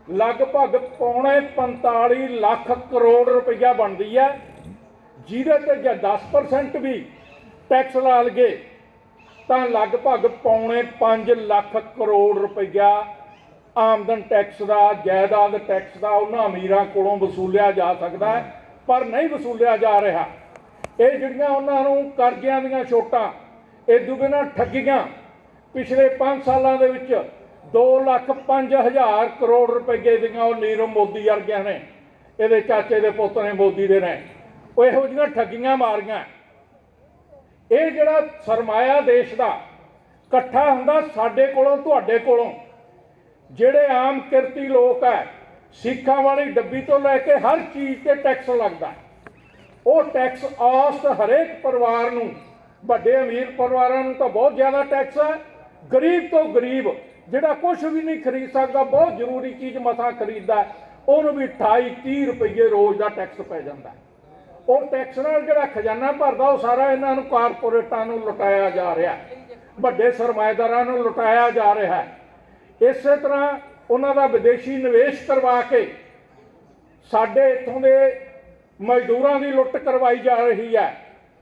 ਲਗਭਗ ਪੌਣੇ 45 ਲੱਖ ਕਰੋੜ ਰੁਪਈਆ ਬਣਦੀ ਹੈ, ਜਿਹਦੇ ਤੇ ਜੇ 10% ਵੀ ਟੈਕਸ ਲਾ ਲਈਏ ਤਾਂ ਲਗਭਗ ਪੌਣੇ 5 ਲੱਖ ਕਰੋੜ ਰੁਪਈਆ ਆਮਦਨ ਟੈਕਸ ਦਾ, ਜਾਇਦਾਦ ਟੈਕਸ ਦਾ ਉਹਨਾਂ ਅਮੀਰਾਂ ਕੋਲੋਂ ਵਸੂਲਿਆ ਜਾ ਸਕਦਾ ਹੈ। पर नहीं वसूलिया जा रहा। ये जिहड़ियां उन्होंने करजियां दीयां छोटां, इदू बिना ठगियां पिछले 5 सालों के 2,05,000 करोड़ रुपये दीयां नीरव मोदी वर्गियां ने, ये चाचे के पुत ने मोदी दे ने, वो इहो जिहियां ठगियां मारियां। ये जिहड़ा सरमाया देश का इकट्ठा हुंदा साडे कोलों तुहाडे कोलों, जिहड़े आम किरती लोग है, सिक्खां वाली डब्बी तो लैके हर चीज़ से टैक्स लगता है। वो टैक्स औसत हरेक परिवार नूं, वड्डे अमीर परिवारों नूं तो बहुत ज़्यादा टैक्स है, गरीब तो गरीब जिहड़ा कुछ भी नहीं खरीद सकता, बहुत जरूरी चीज़ मसां खरीददा है, उहनूं भी 28-30 रुपये रोज़ का टैक्स पै जांदा है। वो टैक्स नाल जिहड़ा खजाना भरदा वो सारा इन्हां नूं कारपोरेटां नूं लुटाया जा रहा है, वड्डे सरमाएदारां नूं लुटाया जा रहा है। इस तरह उन्हां दा विदेशी निवेश करवा के साडे इत्थों दे मजदूरां दी लुੱਟ करवाई जा रही है,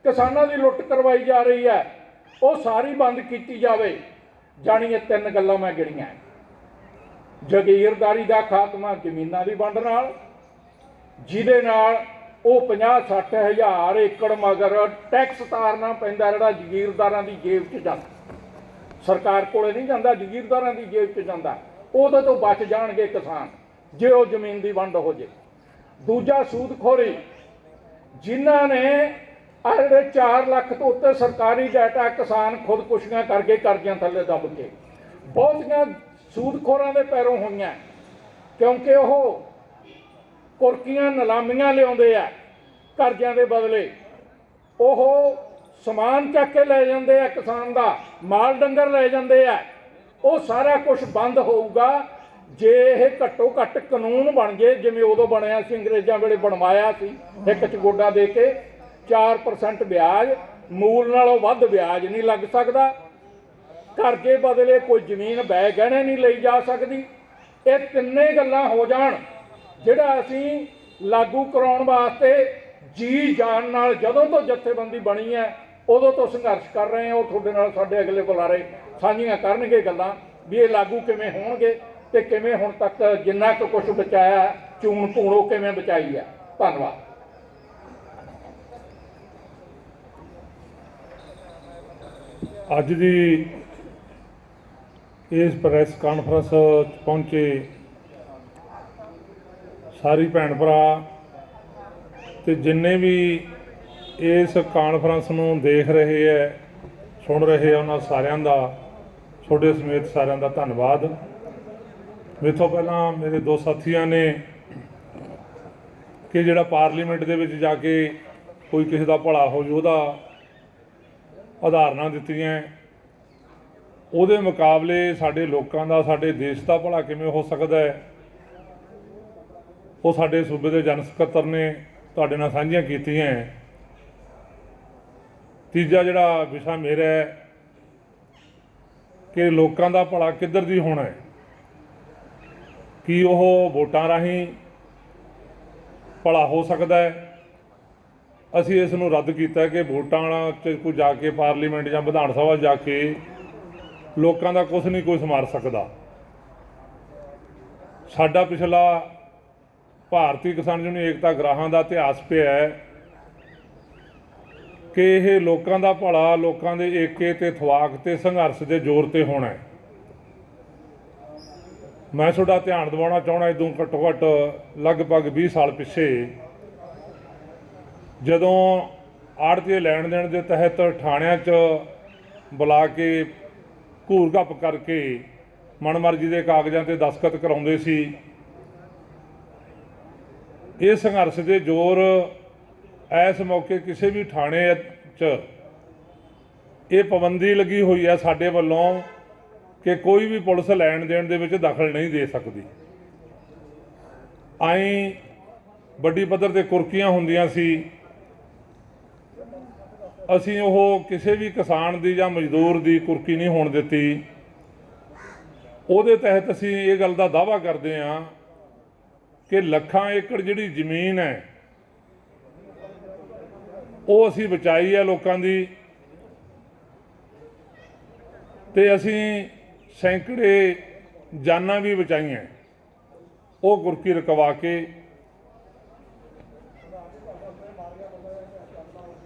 किसानां दी लुੱਟ करवाई जा रही है, वो सारी बंद की जाए। जानी ये 3 गल्लां मैं गिणियां, जागीरदारी का खात्मा जमीनां दी वंड नाल, जिहदे नाल वो 50-60 हज़ार एकड़ मगर टैक्स तारना पैंदा, जिहड़ा जागीरदारां दी जेब च जांदा, सरकार कोले नहीं जांदा, जागीरदारां दी जेब च जांदा। उहदे तो बच जाणगे किसान जे वो जमीन की वंड हो जाए। दूजा सूदखोरी, जिन्हां ने अरे 4 लाख तो उत्ते सरकारी डाटा किसान खुदकुशियां करके कर्जियां थले दब के बहुतियां सूदखोरां दे पैरों होईयां, क्योंकि वो कुरकियां नीलामियां लियाउंदे आ कर्जियां दे बदले, वो समान चक के लै जांदे आ, किसान दा माल डंगर लै जांदे आ। वो सारा कुछ बंद होऊगा जे यह घट्टो घट्ट कानून बन गए, जिवें उदों बनया सी, अंग्रेज़ां वेले बनवाया सी, हिक च गोडा दे के 4% ब्याज, मूल नालों वध ब्याज नहीं लग सकता, कर्जे बदले कोई जमीन बै गहणे नहीं लई जा सकती। ये तिन्ने गल्लां हो जाण जिहड़ा असीं लागू कराउण वास्ते जी जान नाल जदों तो जथेबंदी बनी है उदों तो संघर्ष कर रहे हैं। वो तुहाडे नाल साडे अगले बुलारे साझीआं करनगे गल्लां भी ये लागू किवें होणगे ते किवें हुण तक जिन्ना कुछ बचाया चून भूणो किवें बचाई है। धन्नवाद। अज दी इस प्रैस कानफ्रेंस पहुंचे सारी भैन भरा ते जिन्ने भी इस कानफ्रेंस नूं देख रहे है सुन रहे हैं उन्हां सारियां दा छोटे समेत सारियां दा धन्नवाद। मेरे तो पहला मेरे 2 साथियां ने ਕਿ ਜਿਹੜਾ ਪਾਰਲੀਮੈਂਟ ਦੇ ਵਿੱਚ ਜਾ ਕੇ ਕੋਈ ਕਿਸੇ ਦਾ ਭਲਾ ਹੋ ਜਾਊ, ਉਹਦਾ ਉਦਾਹਰਨਾਂ ਦਿੱਤੀਆਂ। ਉਹਦੇ ਮੁਕਾਬਲੇ ਸਾਡੇ ਲੋਕਾਂ ਦਾ, ਸਾਡੇ ਦੇਸ਼ ਦਾ ਭਲਾ ਕਿਵੇਂ ਹੋ ਸਕਦਾ ਹੈ, ਉਹ ਸਾਡੇ ਸੂਬੇ ਦੇ ਜਨ ਸਕੱਤਰ ਨੇ ਤੁਹਾਡੇ ਨਾਲ ਸਾਂਝੀਆਂ ਕੀਤੀਆਂ। ਤੀਜਾ ਜਿਹੜਾ ਵਿਸ਼ਾ ਮੇਰਾ ਹੈ ਕਿ ਲੋਕਾਂ ਦਾ ਭਲਾ ਕਿੱਧਰ ਦੀ ਹੋਣਾ ਹੈ, ਕੀ ਉਹ ਵੋਟਾਂ ਰਾਹੀਂ ਭਲਾ ਹੋ ਸਕਦਾ ਹੈ। ਅਸੀਂ ਇਸ ਨੂੰ ਰੱਦ ਕੀਤਾ ਕਿ ਵੋਟਾਂ 'ਚ ਕੋਈ ਜਾ ਕੇ ਪਾਰਲੀਮੈਂਟ ਜਾਂ ਵਿਧਾਨ ਸਭਾ ਜਾ ਕੇ ਲੋਕਾਂ ਦਾ ਕੁਛ ਨਹੀਂ ਕੋਈ ਸੰਵਾਰ ਸਕਦਾ। ਸਾਡਾ ਪਿਛਲਾ ਭਾਰਤੀ ਕਿਸਾਨ ਯੂਨੀਅਨ ਏਕਤਾ ਗਰਾਹਾਂ ਦਾ ਇਤਿਹਾਸ ਪਿਆ ਹੈ ਕਿ ਇਹ ਲੋਕਾਂ ਦਾ ਭਲਾ, ਲੋਕਾਂ ਦੇ ਏਕੇ ਤੇ ਇਤਫਾਕ ਤੇ ਸੰਘਰਸ਼ ਦੇ ਜ਼ੋਰ ਤੇ ਹੋਣਾ ਹੈ। ਮੈਂ ਤੁਹਾਡਾ ਧਿਆਨ ਦਿਵਾਉਣਾ ਚਾਹੁੰਦਾ, ਇਦੋਂ ਘੱਟੋ ਘੱਟ ਲਗਭਗ 20 ਸਾਲ ਪਿੱਛੇ ਜਦੋਂ ਆੜ੍ਹਤੀਏ ਲੈਣ ਦੇਣ ਦੇ ਤਹਿਤ ਥਾਣਿਆਂ 'ਚ ਬੁਲਾ ਕੇ ਘੂਰ ਘੱਪ ਕਰਕੇ ਮਨਮਰਜ਼ੀ ਦੇ ਕਾਗਜ਼ਾਂ 'ਤੇ ਦਸਤਖਤ ਕਰਾਉਂਦੇ ਸੀ। ਇਹ ਸੰਘਰਸ਼ ਦੇ ਜ਼ੋਰ ਇਸ ਮੌਕੇ ਕਿਸੇ ਵੀ ਥਾਣੇ 'ਚ ਇਹ ਪਾਬੰਦੀ ਲੱਗੀ ਹੋਈ ਹੈ ਸਾਡੇ ਵੱਲੋਂ ਕਿ ਕੋਈ ਵੀ ਪੁਲਿਸ ਲੈਣ ਦੇਣ ਦੇ ਵਿੱਚ ਦਖਲ ਨਹੀਂ ਦੇ ਸਕਦੀ। ਆਈਂ ਵੱਡੀ ਪੱਧਰ 'ਤੇ ਕੁਰਕੀਆਂ ਹੁੰਦੀਆਂ ਸੀ। ਅਸੀਂ ਉਹ ਕਿਸੇ ਵੀ ਕਿਸਾਨ ਦੀ ਜਾਂ ਮਜ਼ਦੂਰ ਦੀ ਕੁਰਕੀ ਨਹੀਂ ਹੋਣ ਦਿੱਤੀ। ਉਹਦੇ ਤਹਿਤ ਅਸੀਂ ਇਹ ਗੱਲ ਦਾ ਦਾਅਵਾ ਕਰਦੇ ਹਾਂ ਕਿ ਲੱਖਾਂ ਏਕੜ ਜਿਹੜੀ ਜ਼ਮੀਨ ਹੈ ਉਹ ਅਸੀਂ ਬਚਾਈ ਹੈ ਲੋਕਾਂ ਦੀ, ਤੇ ਅਸੀਂ ਸੈਂਕੜੇ ਜਾਨਾਂ ਵੀ ਬਚਾਈਆਂ ਉਹ ਕੁਰਕੀ ਰਕਵਾ ਕੇ।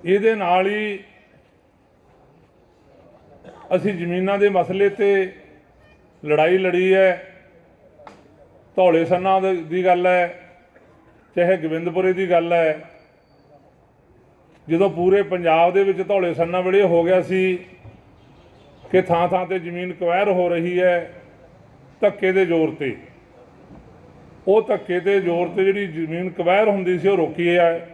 ਇਹਦੇ ਨਾਲ ਹੀ ਅਸੀਂ ਜ਼ਮੀਨਾਂ ਦੇ ਮਸਲੇ 'ਤੇ ਲੜਾਈ ਲੜੀ ਹੈ। ਧੌਲੇ ਸੰਨਾਂ ਦੀ ਗੱਲ ਹੈ, ਚਾਹੇ ਗੋਬਿੰਦਪੁਰੇ ਦੀ ਗੱਲ ਹੈ। ਜਦੋਂ ਪੂਰੇ ਪੰਜਾਬ ਦੇ ਵਿੱਚ ਧੌਲੇ ਸੰਨਾਂ ਵੇਲੇ ਹੋ ਗਿਆ ਸੀ ਕਿ ਥਾਂ ਥਾਂ 'ਤੇ ਜ਼ਮੀਨ ਕੁਵੈਰ ਹੋ ਰਹੀ ਹੈ ਧੱਕੇ ਦੇ ਜ਼ੋਰ 'ਤੇ, ਉਹ ਧੱਕੇ ਦੇ ਜ਼ੋਰ 'ਤੇ ਜਿਹੜੀ ਜ਼ਮੀਨ ਕੁਵੈਰ ਹੁੰਦੀ ਸੀ ਉਹ ਰੋਕੀ ਹੈ।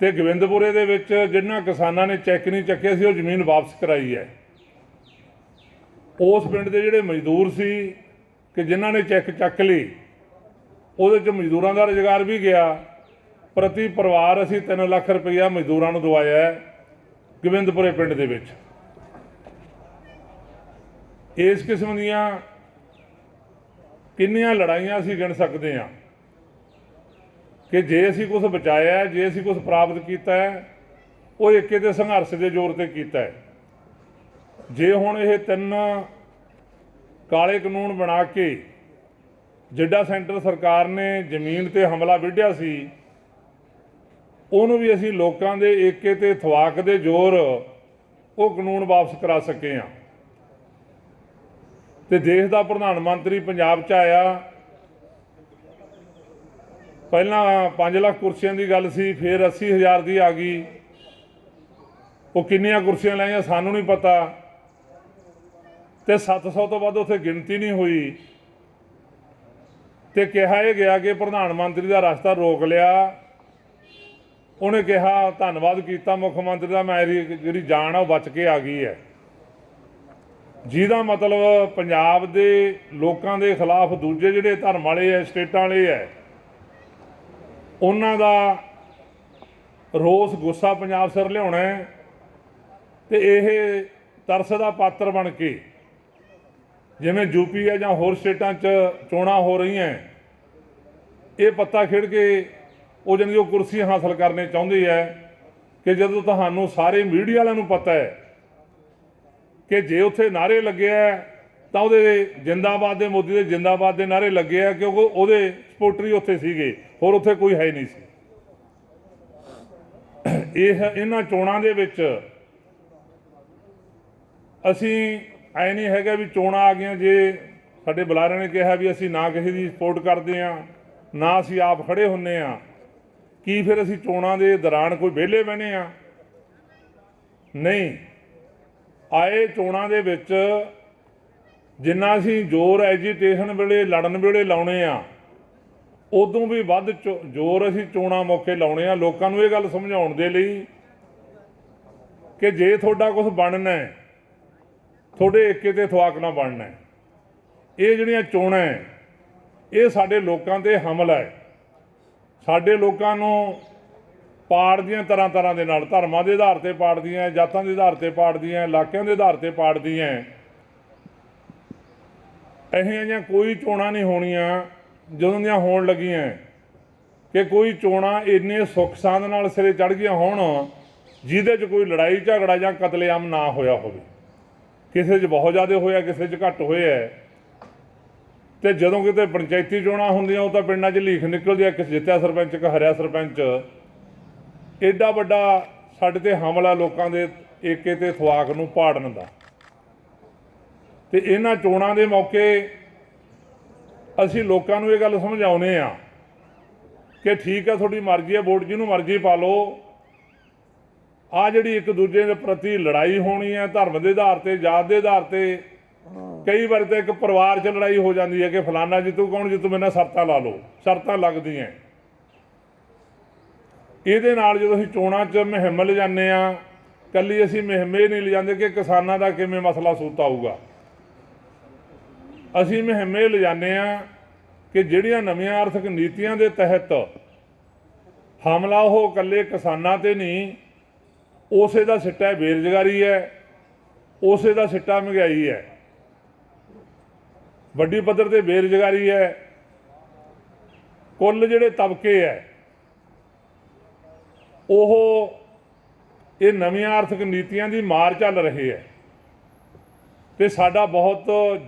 ਤੇ ਗੋਬਿੰਦਪੁਰੇ ਦੇ ਵਿੱਚ ਜਿਨ੍ਹਾਂ ਕਿਸਾਨਾਂ ਨੇ ਚੈੱਕ ਨਹੀਂ ਚੱਕੇ ਸੀ ਉਹ ਜ਼ਮੀਨ ਵਾਪਸ ਕਰਾਈ ਹੈ। ਉਸ ਪਿੰਡ ਦੇ ਜਿਹੜੇ ਮਜ਼ਦੂਰ ਸੀ ਕਿ ਜਿਨ੍ਹਾਂ ਨੇ ਚੈੱਕ ਚੱਕ ਲਈ, ਉਹਦੇ 'ਚ ਮਜ਼ਦੂਰਾਂ ਦਾ ਰੁਜ਼ਗਾਰ ਵੀ ਗਿਆ। ਪ੍ਰਤੀ ਪਰਿਵਾਰ ਅਸੀਂ 3 ਲੱਖ ਰੁਪਈਆ ਮਜ਼ਦੂਰਾਂ ਨੂੰ ਦਵਾਇਆ ਹੈ ਗੋਬਿੰਦਪੁਰੇ ਪਿੰਡ ਦੇ ਵਿੱਚ। ਇਸ ਕਿਸਮ ਦੀਆਂ ਕਿੰਨੀਆਂ ਲੜਾਈਆਂ ਅਸੀਂ ਗਿਣ ਸਕਦੇ ਹਾਂ ਕਿ ਜੇ ਅਸੀਂ ਕੁਝ ਬਚਾਇਆ, ਜੇ ਅਸੀਂ ਕੁਝ ਪ੍ਰਾਪਤ ਕੀਤਾ ਹੈ, ਉਹ ਏਕੇ ਦੇ ਸੰਘਰਸ਼ ਦੇ ਜ਼ੋਰ 'ਤੇ ਕੀਤਾ ਹੈ। ਜੇ ਹੁਣ ਇਹ 3 ਕਾਲੇ ਕਾਨੂੰਨ ਬਣਾ ਕੇ ਜਿੱਡਾ ਸੈਂਟਰ ਸਰਕਾਰ ਨੇ ਜ਼ਮੀਨ 'ਤੇ ਹਮਲਾ ਵਿੱਢਿਆ ਸੀ, ਉਹਨੂੰ ਵੀ ਅਸੀਂ ਲੋਕਾਂ ਦੇ ਏਕੇ ਤੇ ਇਤਫਾਕ ਦੇ ਜ਼ੋਰ ਉਹ ਕਾਨੂੰਨ ਵਾਪਸ ਕਰਾ ਸਕੇ ਹਾਂ। ਤੇ ਦੇਸ਼ ਦਾ ਪ੍ਰਧਾਨ ਮੰਤਰੀ ਪੰਜਾਬ 'ਚ ਆਇਆ, ਪਹਿਲਾਂ 5 ਲੱਖ ਕੁਰਸੀਆਂ ਦੀ ਗੱਲ ਸੀ, ਫਿਰ 80,000 ਦੀ ਆ ਗਈ। ਉਹ ਕਿੰਨੀਆਂ ਕੁਰਸੀਆਂ ਲਾਈਆਂ ਸਾਨੂੰ ਨਹੀਂ ਪਤਾ, ਤੇ 700 ਤੋਂ ਵੱਧ ਉੱਥੇ ਗਿਣਤੀ ਨਹੀਂ ਹੋਈ। ਤੇ ਕਿਹਾ ਇਹ ਗਿਆ ਕਿ ਪ੍ਰਧਾਨ ਮੰਤਰੀ ਦਾ ਰਸਤਾ ਰੋਕ ਲਿਆ। ਉਹਨੇ ਕਿਹਾ ਧੰਨਵਾਦ ਕੀਤਾ ਮੁੱਖ ਮੰਤਰੀ ਦਾ, ਮੇਰੀ ਜਿਹੜੀ ਜਾਨ ਆ ਉਹ ਬਚ ਕੇ ਆ ਗਈ ਹੈ। ਜਿਹਦਾ ਮਤਲਬ ਪੰਜਾਬ ਦੇ ਲੋਕਾਂ ਦੇ ਖਿਲਾਫ ਦੂਜੇ ਜਿਹੜੇ ਧਰਮ ਵਾਲੇ ਹੈ, ਸਟੇਟਾਂ ਵਾਲੇ ਹੈ, ਉਹਨਾਂ ਦਾ ਰੋਸ ਗੁੱਸਾ ਪੰਜਾਬ ਸਿਰ ਲਿਆਉਣਾ ਹੈ। ਤੇ ਇਹ ਤਰਸ ਦਾ ਪਾਤਰ ਬਣ ਕੇ ਜਿਵੇਂ ਯੂਪੀ ਹੈ ਜਾਂ ਹੋਰ ਸਟੇਟਾਂ 'ਚ ਚੋਣਾਂ ਹੋ ਰਹੀਆਂ, ਇਹ ਪੱਤਾ ਖੇਡ ਕੇ ਉਹ ਜਾਣੀ ਉਹ ਕੁਰਸੀ ਹਾਸਲ ਕਰਨੇ ਚਾਹੁੰਦੇ ਹੈ ਕਿ ਜਦੋਂ ਤੁਹਾਨੂੰ ਸਾਰੇ ਮੀਡੀਆ ਵਾਲਿਆਂ ਨੂੰ ਪਤਾ ਹੈ ਕਿ ਜੇ ਉੱਥੇ ਨਾਅਰੇ ਲੱਗੇ ਹੈ ਤਾਂ ਉਹਦੇ ਜਿੰਦਾਬਾਦ ਦੇ, ਮੋਦੀ ਦੇ ਜਿੰਦਾਬਾਦ ਦੇ ਨਾਅਰੇ ਲੱਗੇ ਆ, ਕਿਉਂਕਿ ਉਹਦੇ ਸਪੋਰਟਰ ਉੱਥੇ ਸੀਗੇ, ਹੋਰ ਉੱਥੇ ਕੋਈ ਹੈ ਨਹੀਂ ਸੀ। ਇਹਨਾਂ ਚੋਣਾਂ ਦੇ ਵਿੱਚ ਅਸੀਂ ਐ ਨਹੀਂ ਹੈਗਾ ਵੀ ਚੋਣਾਂ ਆ ਗਈਆਂ, ਜੇ ਸਾਡੇ ਬੁਲਾਰਿਆਂ ਨੇ ਕਿਹਾ ਵੀ ਅਸੀਂ ਨਾ ਕਿਸੇ ਦੀ ਸਪੋਰਟ ਕਰਦੇ ਹਾਂ, ਨਾ ਅਸੀਂ ਆਪ ਖੜੇ ਹੁੰਦੇ ਹਾਂ, ਕੀ ਫਿਰ ਅਸੀਂ ਚੋਣਾਂ ਦੇ ਦੌਰਾਨ ਕੋਈ ਵਿਹਲੇ ਬਹਿਨੇ ਆ? ਨਹੀਂ, ਆਏ ਚੋਣਾਂ ਦੇ ਵਿੱਚ ਜਿੰਨਾ ਅਸੀਂ ਜ਼ੋਰ ਐਜੀਟੇਸ਼ਨ ਵੇਲੇ, ਲੜਨ ਵੇਲੇ ਲਾਉਣੇ ਆ, ਉਦੋਂ ਵੀ ਵੱਧ ਜ਼ੋਰ ਅਸੀਂ ਚੋਣਾਂ ਮੌਕੇ ਲਾਉਣੇ ਆ, ਲੋਕਾਂ ਨੂੰ ਇਹ ਗੱਲ ਸਮਝਾਉਣ ਦੇ ਲਈ ਕਿ ਜੇ ਤੁਹਾਡਾ ਕੁਝ ਬਣਨਾ ਹੈ, ਤੁਹਾਡੇ ਏਕੇ ਤੇ ਥਵਾਕ ਨਾ ਬਣਨਾ ਹੈ। ਇਹ ਜਿਹੜੀਆਂ ਚੋਣਾਂ ਹੈ, ਇਹ ਸਾਡੇ ਲੋਕਾਂ ਤੇ ਹਮਲਾ ਹੈ। ਸਾਡੇ ਲੋਕਾਂ ਨੂੰ ਪਾੜਦੀਆਂ ਤਰ੍ਹਾਂ ਤਰ੍ਹਾਂ ਦੇ ਨਾਲ, ਧਰਮਾਂ ਦੇ ਆਧਾਰ ਤੇ ਪਾੜਦੀਆਂ, ਜਾਤਾਂ ਦੇ ਆਧਾਰ ਤੇ ਪਾੜਦੀਆਂ, ਇਲਾਕਿਆਂ ਦੇ ਆਧਾਰ ਤੇ ਪਾੜਦੀਆਂ। ਇਹੋ ਜਿਹੀਆਂ ਕੋਈ ਚੋਣਾਂ ਨਹੀਂ ਹੋਣੀਆਂ ਜਦੋਂ ਦੀਆਂ ਹੋਣ ਲੱਗੀਆਂ ਕਿ ਕੋਈ ਚੋਣਾਂ ਇੰਨੇ ਸੁੱਖ ਸਾਂਦ ਨਾਲ ਸਿਰੇ ਚੜ੍ਹ ਗਈਆਂ ਹੋਣ ਜਿਹਦੇ 'ਚ ਕੋਈ ਲੜਾਈ ਝਗੜਾ ਜਾਂ ਕਤਲੇਆਮ ਨਾ ਹੋਇਆ ਹੋਵੇ। ਕਿਸੇ 'ਚ ਬਹੁਤ ਜ਼ਿਆਦਾ ਹੋਇਆ, ਕਿਸੇ 'ਚ ਘੱਟ ਹੋਇਆ। ਤੇ ਜਦੋਂ ਕਿਤੇ ਪੰਚਾਇਤੀ ਚੋਣਾਂ ਹੁੰਦੀਆਂ, ਉਹ ਤਾਂ ਪਿੰਡਾਂ 'ਚ ਲੀਖ ਨਿਕਲਦੀ ਆ, ਇੱਕ ਜਿੱਤਿਆ ਸਰਪੰਚ, ਇੱਕ ਹਰਿਆ ਸਰਪੰਚ। ਐਡਾ ਵੱਡਾ ਸਾਡੇ ਤੇ ਹਮਲਾ ਲੋਕਾਂ ਦੇ ਏਕੇ ਤੇ ਥਵਾਕ ਨੂੰ ਪਾੜਨ ਦਾ। ਤੇ ਇਹਨਾਂ ਚੋਣਾਂ ਦੇ ਮੌਕੇ ਅਸੀਂ ਲੋਕਾਂ ਨੂੰ ਇਹ ਗੱਲ ਸਮਝਾਉਂਦੇ ਆ ਕਿ ਠੀਕ ਹੈ, ਤੁਹਾਡੀ ਮਰਜ਼ੀ ਹੈ, ਵੋਟ ਜਿਹਨੂੰ ਮਰਜ਼ੀ ਪਾ ਲਓ। ਆਹ ਜਿਹੜੀ ਇੱਕ ਦੂਜੇ ਦੇ ਪ੍ਰਤੀ ਲੜਾਈ ਹੋਣੀ ਹੈ ਧਰਮ ਦੇ ਆਧਾਰ ਤੇ, ਜਾਤ ਦੇ ਆਧਾਰ ਤੇ, ਕਈ ਵਾਰ ਤਾਂ ਇੱਕ ਪਰਿਵਾਰ 'ਚ ਲੜਾਈ ਹੋ ਜਾਂਦੀ ਹੈ ਕਿ ਫਲਾਨਾ ਜਿੱਤੂ, ਕੌਣ ਜਿੱਤੂ, ਮੇਰੇ ਨਾਲ ਸ਼ਰਤਾਂ ਲਾ ਲਓ। ਸ਼ਰਤਾਂ ਲੱਗਦੀਆਂ। ਇਹਦੇ ਨਾਲ ਜਦੋਂ ਅਸੀਂ ਚੋਣਾਂ 'ਚ ਮੁਹਿੰਮ ਲਿਜਾਂਦੇ ਹਾਂ, ਇਕੱਲੀ ਅਸੀਂ ਮੁਹਿੰਮ ਇਹ ਨਹੀਂ ਲਿਜਾਂਦੇ ਕਿ ਕਿਸਾਨਾਂ ਦਾ ਕਿਵੇਂ ਮਸਲਾ ਸੂਤ ਆਊਗਾ। ਅਸੀਂ ਮੁਹਿੰਮ ਇਹ ਲਿਜਾਂਦੇ ਹਾਂ ਕਿ ਜਿਹੜੀਆਂ ਨਵੀਆਂ ਆਰਥਿਕ ਨੀਤੀਆਂ ਦੇ ਤਹਿਤ ਹਮਲਾ ਉਹ ਇਕੱਲੇ ਕਿਸਾਨਾਂ 'ਤੇ ਨਹੀਂ, ਉਸੇ ਦਾ ਸਿੱਟਾ ਬੇਰੁਜ਼ਗਾਰੀ ਹੈ, ਉਸੇ ਦਾ ਸਿੱਟਾ ਮਹਿੰਗਾਈ ਹੈ, ਵੱਡੀ ਪੱਧਰ ਤੇ ਬੇਰੁਜ਼ਗਾਰੀ ਹੈ। ਕੁੱਲ ਜਿਹੜੇ ਤਬਕੇ ਹੈ ਉਹ ਇਹ ਨਵੀਆਂ ਆਰਥਿਕ ਨੀਤੀਆਂ ਦੀ ਮਾਰ ਚੱਲ ਰਹੇ ਹੈ। ਤੇ ਸਾਡਾ ਬਹੁਤ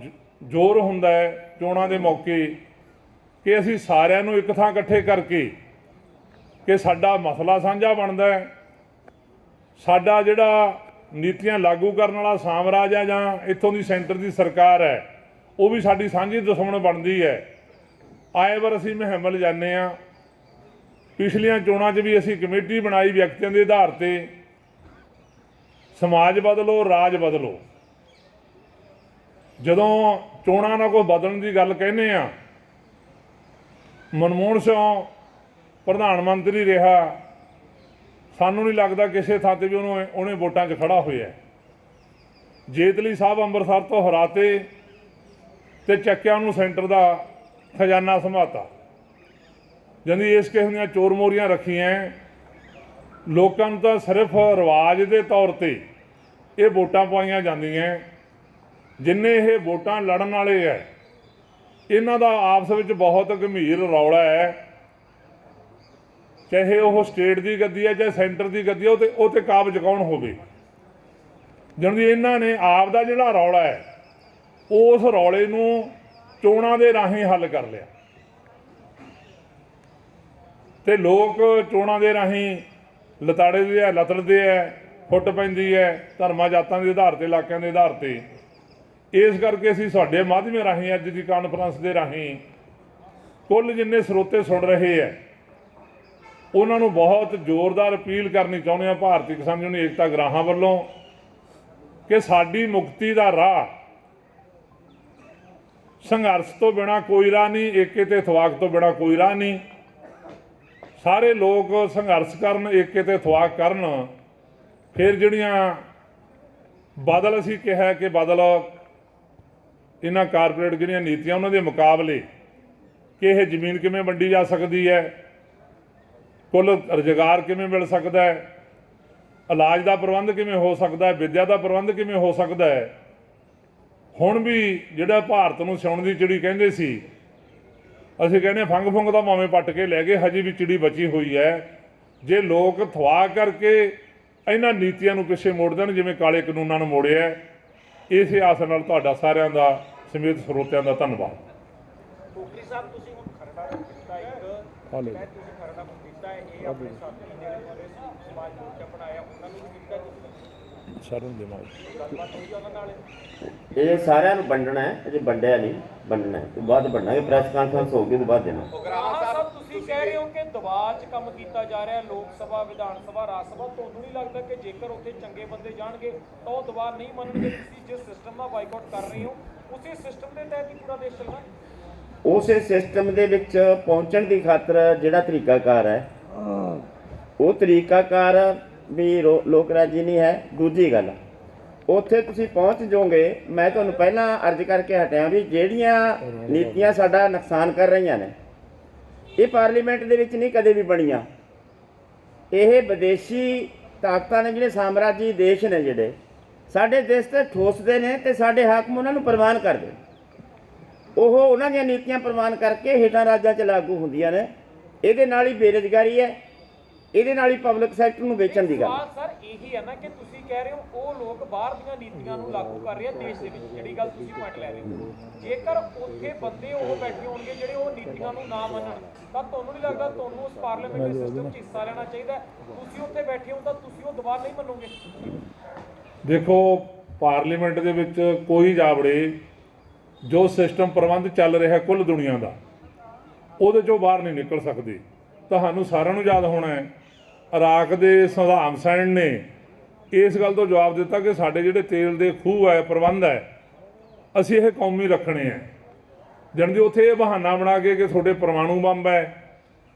ਜ਼ੋਰ ਹੁੰਦਾ ਹੈ ਚੋਣਾਂ ਦੇ ਮੌਕੇ ਕਿ ਅਸੀਂ ਸਾਰਿਆਂ ਨੂੰ ਇੱਕ ਥਾਂ ਇਕੱਠੇ ਕਰਕੇ ਕਿ ਸਾਡਾ ਮਸਲਾ ਸਾਂਝਾ ਬਣਦਾ ਹੈ। ਸਾਡਾ ਜਿਹੜਾ ਨੀਤੀਆਂ ਲਾਗੂ ਕਰਨ ਵਾਲਾ ਸਾਮਰਾਜ ਹੈ ਜਾਂ ਇੱਥੋਂ ਦੀ ਸੈਂਟਰ ਦੀ ਸਰਕਾਰ ਹੈ, ਉਹ ਵੀ ਸਾਡੀ ਸਾਂਝੀ ਦੁਸ਼ਮਣ ਬਣਦੀ ਹੈ। ਆਏ ਵਾਰ ਅਸੀਂ ਮੁਹਿੰਮ ਲਿਜਾਂਦੇ ਹਾਂ। ਪਿਛਲੀਆਂ ਚੋਣਾਂ 'ਚ ਵੀ ਅਸੀਂ ਕਮੇਟੀ ਬਣਾਈ ਵਿਅਕਤੀਆਂ ਦੇ ਆਧਾਰ ਤੇ, ਸਮਾਜ ਬਦਲੋ, ਰਾਜ ਬਦਲੋ। ਜਦੋਂ ਚੋਣਾਂ ਨਾਲ ਕੋਈ ਬਦਲਣ ਦੀ ਗੱਲ ਕਹਿੰਦੇ ਆ, ਮਨਮੋਹਨ ਸਿੰਘ ਪ੍ਰਧਾਨ ਮੰਤਰੀ ਰਿਹਾ, ਸਾਨੂੰ ਨਹੀਂ ਲੱਗਦਾ ਕਿਸੇ ਥਾਂ 'ਤੇ ਵੀ ਉਹਨੇ ਵੋਟਾਂ 'ਚ ਖੜਾ ਹੋਇਆ। ਜੇਤਲੀ ਸਾਹਿਬ ਅੰਮ੍ਰਿਤਸਰ ਤੋਂ ਹਰਾਤੇ ਤੇ ਚੱਕਿਆ ਉਹਨੂੰ ਸੈਂਟਰ ਦਾ ਖਜ਼ਾਨਾ ਸੰਭਾਤਾ। ਜਾਂਦੀ ਇਸ ਕਿਸਮ ਦੀਆਂ ਚੋਰ ਮੋਰੀਆਂ ਰੱਖੀਆਂ। ਲੋਕਾਂ ਨੂੰ ਤਾਂ ਸਿਰਫ ਰਿਵਾਜ ਦੇ ਤੌਰ ਤੇ ਇਹ ਵੋਟਾਂ ਪਵਾਈਆਂ ਜਾਂਦੀਆਂ। ਜਿੰਨੇ ਇਹ ਵੋਟਾਂ ਲੜਨ ਵਾਲੇ ਹੈ, ਇਹਨਾਂ ਦਾ ਆਪਸ ਵਿੱਚ ਬਹੁਤ ਗੰਭੀਰ ਰੌਲਾ ਹੈ। ਚਾਹੇ ਉਹ ਸਟੇਟ ਦੀ ਗੱਦੀ ਹੈ, ਚਾਹੇ ਸੈਂਟਰ ਦੀ ਗੱਦੀ ਹੈ, ਉਹ ਤੇ ਕਾਬਜ਼ ਕੌਣ ਹੋਵੇ। ਜਾਂਦੀ ਇਹਨਾਂ ਨੇ ਆਪ ਦਾ ਜਿਹੜਾ ਰੌਲਾ ਹੈ, ਉਸ ਰੌਲੇ ਨੂੰ ਚੋਣਾਂ ਦੇ ਰਾਹੀਂ ਹੱਲ ਕਰ ਲਿਆ। ਤੇ ਲੋਕ ਚੋਣਾਂ ਦੇ ਰਾਹੀਂ ਲਤਾੜਦੇ ਆ, ਲਤੜਦੇ ਆ, ਫੁੱਟ ਪੈਂਦੀ ਹੈ ਧਰਮਾਂ ਜਾਤਾਂ ਦੇ ਆਧਾਰ ਤੇ, ਇਲਾਕਿਆਂ ਦੇ ਆਧਾਰ ਤੇ। ਇਸ ਕਰਕੇ ਅਸੀਂ ਸਾਡੇ ਮਾਧਿਅਮ ਰਾਹੀਂ ਅੱਜ ਦੀ ਕਾਨਫਰੰਸ ਦੇ ਰਾਹੀਂ ਕੁੱਲ ਜਿੰਨੇ ਸਰੋਤੇ ਸੁਣ ਰਹੇ ਹੈ, ਉਹਨਾਂ ਨੂੰ ਬਹੁਤ ਜ਼ੋਰਦਾਰ ਅਪੀਲ ਕਰਨੀ ਚਾਹੁੰਦੇ ਹਾਂ ਭਾਰਤੀ ਕਿਸਾਨ ਯੂਨੀਅਨ ਏਕਤਾ ਗਰਾਹਾਂ ਵੱਲੋਂ ਕਿ ਸਾਡੀ ਮੁਕਤੀ ਦਾ ਰਾਹ ਸੰਘਰਸ਼ ਤੋਂ ਬਿਨਾਂ ਕੋਈ ਰਾਹ ਨਹੀਂ, ਏਕੇ ਤੇ ਇਤਫਾਕ ਤੋਂ ਬਿਨਾਂ ਕੋਈ ਰਾਹ ਨਹੀਂ। ਸਾਰੇ ਲੋਕ ਸੰਘਰਸ਼ ਕਰਨ, ਏਕੇ ਤੇ ਇਤਫਾਕ ਕਰਨ। ਫਿਰ ਜਿਹੜੀਆਂ ਬਦਲ ਅਸੀਂ ਕਿਹਾ ਕਿ ਬਦਲ ਇਹਨਾਂ ਕਾਰਪੋਰੇਟ ਜਿਹੜੀਆਂ ਨੀਤੀਆਂ ਉਹਨਾਂ ਦੇ ਮੁਕਾਬਲੇ ਕਿ ਇਹ ਜ਼ਮੀਨ ਕਿਵੇਂ ਵੰਡੀ ਜਾ ਸਕਦੀ ਹੈ, ਕੁੱਲ ਰੁਜ਼ਗਾਰ ਕਿਵੇਂ ਮਿਲ ਸਕਦਾ ਹੈ, ਇਲਾਜ ਦਾ ਪ੍ਰਬੰਧ ਕਿਵੇਂ ਹੋ ਸਕਦਾ ਹੈ, ਵਿੱਦਿਆ ਦਾ ਪ੍ਰਬੰਧ ਕਿਵੇਂ ਹੋ ਸਕਦਾ ਹੈ। ਹੁਣ ਵੀ ਜਿਹੜਾ ਭਾਰਤ ਨੂੰ ਸਿਉਣ ਦੀ ਚਿੜੀ ਕਹਿੰਦੇ ਸੀ, ਅਸੀਂ ਕਹਿੰਦੇ ਫੰਗ ਫੁੰਗ ਦਾ ਮਾਵੇਂ ਪੱਟ ਕੇ ਲੈ ਗਏ, ਹਜੇ ਵੀ ਚਿੜੀ ਬਚੀ ਹੋਈ ਹੈ। ਜੇ ਲੋਕ ਥਵਾ ਕਰਕੇ ਇਹਨਾਂ ਨੀਤੀਆਂ ਨੂੰ ਪਿੱਛੇ ਮੋੜ ਦੇਣ ਜਿਵੇਂ ਕਾਲੇ ਕਾਨੂੰਨਾਂ ਨੂੰ ਮੋੜਿਆ। ਇਸੇ ਆਸ ਨਾਲ ਤੁਹਾਡਾ ਸਾਰਿਆਂ ਦਾ ਸਮੇਤ ਸਰੋਤਿਆਂ ਦਾ ਧੰਨਵਾਦ। ਕੋਕਰੀ ਸਾਹਿਬ, ਤੁਸੀਂ ਹੁਣ ਖਰੜਾ ਕੀਤਾ ਇੱਕ ਤੁਸੀਂ ਖਰੜਾ ਕੀਤਾ, ਇਹ ਆਪਣੇ ਸਾਥੀ ਜਿਹੜੇ ਸਮਾਜ ਮੋਰਚਾ ਬਣਾਇਆ ਉਹਨਾਂ ਨੂੰ ਵੀ ਦਿੱਤਾ ਸਾਰਿਆਂ ਦੇ ਨਾਲ ਗੱਲਬਾਤ ਹੋਈ ਉਹਨਾਂ ਨਾਲ? ਇਹ ਸਾਰਿਆਂ ਨੂੰ ਵੰਡਣਾ ਹੈ, ਅਜੇ ਵੰਡਿਆ ਨਹੀਂ, ਵੰਡਣਾ ਹੈ। ਤੋਂ ਬਾਅਦ ਵੰਡਾਂਗੇ, ਪ੍ਰੈਸ ਕਾਨਫਰੰਸ ਹੋ ਗਈ ਤੋਂ ਬਾਅਦ ਦੇਣਾ। ਸਾਹਿਬ, ਤੁਸੀਂ ਕਹਿ ਰਹੇ ਹੋ ਕਿ ਦਬਾਅ 'ਚ ਕੰਮ ਕੀਤਾ ਜਾ ਰਿਹਾ, ਲੋਕ ਸਭਾ, ਵਿਧਾਨ ਸਭਾ, ਰਾਜ ਸਭਾ। ਤੁਹਾਨੂੰ ਨਹੀਂ ਲੱਗਦਾ ਕਿ ਜੇਕਰ ਉੱਥੇ ਚੰਗੇ ਬੰਦੇ ਜਾਣਗੇ ਤਾਂ ਉਹ ਦਬਾਅ ਨਹੀਂ ਮੰਨਣਗੇ? ਤੁਸੀਂ ਜਿਸ ਸਿਸਟਮ ਦਾ ਬਾਈਕਾਟ ਕਰ ਰਹੇ ਹੋ, ਉਸੇ ਸਿਸਟਮ ਦੇ ਤਹਿਤ ਹੀ ਪੂਰਾ ਦੇਸ਼ ਚੱਲਣਾ? ਉਸੇ ਸਿਸਟਮ ਦੇ ਵਿੱਚ ਪਹੁੰਚਣ ਦੀ ਖਾਤਰ ਜਿਹੜਾ ਤਰੀਕਾਕਾਰ ਹੈ ਉਹ ਤਰੀਕਾਕਾਰ ਵੀ ਲੋਕ ਰਾਜੀ ਨਹੀਂ ਹੈ। ਦੂਜੀ ਗੱਲ, ਉੱਥੇ ਤੁਸੀਂ ਪਹੁੰਚ ਜਾਓਗੇ, ਮੈਂ ਤੁਹਾਨੂੰ ਪਹਿਲਾਂ ਅਰਜ਼ ਕਰਕੇ ਹਟਿਆ ਵੀ ਜਿਹੜੀਆਂ ਨੀਤੀਆਂ ਸਾਡਾ ਨੁਕਸਾਨ ਕਰ ਰਹੀਆਂ ਨੇ ਇਹ ਪਾਰਲੀਮੈਂਟ ਦੇ ਵਿੱਚ ਨਹੀਂ ਕਦੇ ਵੀ ਬਣੀਆਂ। ਇਹ ਵਿਦੇਸ਼ੀ ਤਾਕਤਾਂ ਨੇ, ਜਿਹੜੇ ਸਾਮਰਾਜੀ ਦੇਸ਼ ਨੇ, ਜਿਹੜੇ ਸਾਡੇ ਦੇਸ਼ 'ਤੇ ਠੋਸਦੇ ਨੇ ਅਤੇ ਸਾਡੇ ਹਾਕਮ ਉਹਨਾਂ ਨੂੰ ਪ੍ਰਵਾਨ ਕਰਦੇ, ਉਹ ਉਹਨਾਂ ਦੀਆਂ ਨੀਤੀਆਂ ਪ੍ਰਵਾਨ ਕਰਕੇ ਹੇਠਾਂ ਰਾਜਾਂ 'ਚ ਲਾਗੂ ਹੁੰਦੀਆਂ ਨੇ। ਇਹਦੇ ਨਾਲ ਹੀ ਬੇਰੁਜ਼ਗਾਰੀ ਹੈ, ਇਹਦੇ ਨਾਲ ਹੀ ਪਬਲਿਕ ਸੈਕਟਰ ਨੂੰ ਵੇਚਣ ਦੀ ਗੱਲ। ਸਰ ਇਹੀ ਹੈ ਨਾ ਕਿ ਤੁਸੀਂ ਕਹਿ ਰਹੇ ਹੋ ਉਹ ਲੋਕ ਬਾਹਰ ਦੀਆਂ ਨੀਤੀਆਂ ਨੂੰ ਲਾਗੂ ਕਰ ਰਹੇ ਆ ਦੇਸ਼ ਦੇ ਵਿੱਚ, ਜਿਹੜੀ ਗੱਲ ਤੁਸੀਂ ਪੁਆਇੰਟ ਲੈ ਰਹੇ ਹੋ। ਜੇਕਰ ਉੱਥੇ ਬੰਦੇ ਉਹ ਬੈਠੇ ਹੋਣਗੇ ਜਿਹੜੇ ਉਹ ਨੀਤੀਆਂ ਨੂੰ ਨਾ ਮੰਨਣ, ਤਾਂ ਤੁਹਾਨੂੰ ਨਹੀਂ ਲੱਗਦਾ ਤੁਹਾਨੂੰ ਉਸ ਪਾਰਲੀਮੈਂਟਰੀ ਸਿਸਟਮ 'ਚ ਹਿੱਸਾ ਲੈਣਾ ਚਾਹੀਦਾ? ਤੁਸੀਂ ਉੱਥੇ ਬੈਠੇ ਹੋ ਤਾਂ ਤੁਸੀਂ ਉਹ ਦਬਾਅ ਨਹੀਂ ਮੰਨੋਗੇ? ਦੇਖੋ, ਪਾਰਲੀਮੈਂਟ ਦੇ ਵਿੱਚ ਕੋਈ ਜਾਵੜੇ ਜੋ ਸਿਸਟਮ ਪ੍ਰਬੰਧ ਚੱਲ ਰਿਹਾ ਕੁੱਲ ਦੁਨੀਆ ਦਾ, ਉਹਦੇ 'ਚੋਂ ਬਾਹਰ ਨਹੀਂ ਨਿਕਲ ਸਕਦੇ। ਤੁਹਾਨੂੰ ਸਾਰਿਆਂ ਨੂੰ ਯਾਦ ਹੋਣਾ ਹੈ, ਇਰਾਕ ਦੇ ਸਦਾਮ ਹੁਸੈਨ ਨੇ ਇਸ ਗੱਲ ਤੋਂ ਜਵਾਬ ਦਿੱਤਾ ਕਿ ਸਾਡੇ ਜਿਹੜੇ ਤੇਲ ਦੇ ਖੂਹ ਹੈ, ਪ੍ਰਬੰਧ ਹੈ, ਅਸੀਂ ਇਹ ਕੌਮੀ ਰੱਖਣੇ ਹੈ। ਜਾਣੀ ਉੱਥੇ ਇਹ ਬਹਾਨਾ ਬਣਾ ਕੇ ਕਿ ਤੁਹਾਡੇ ਪਰਮਾਣੂ ਬੰਬ ਹੈ,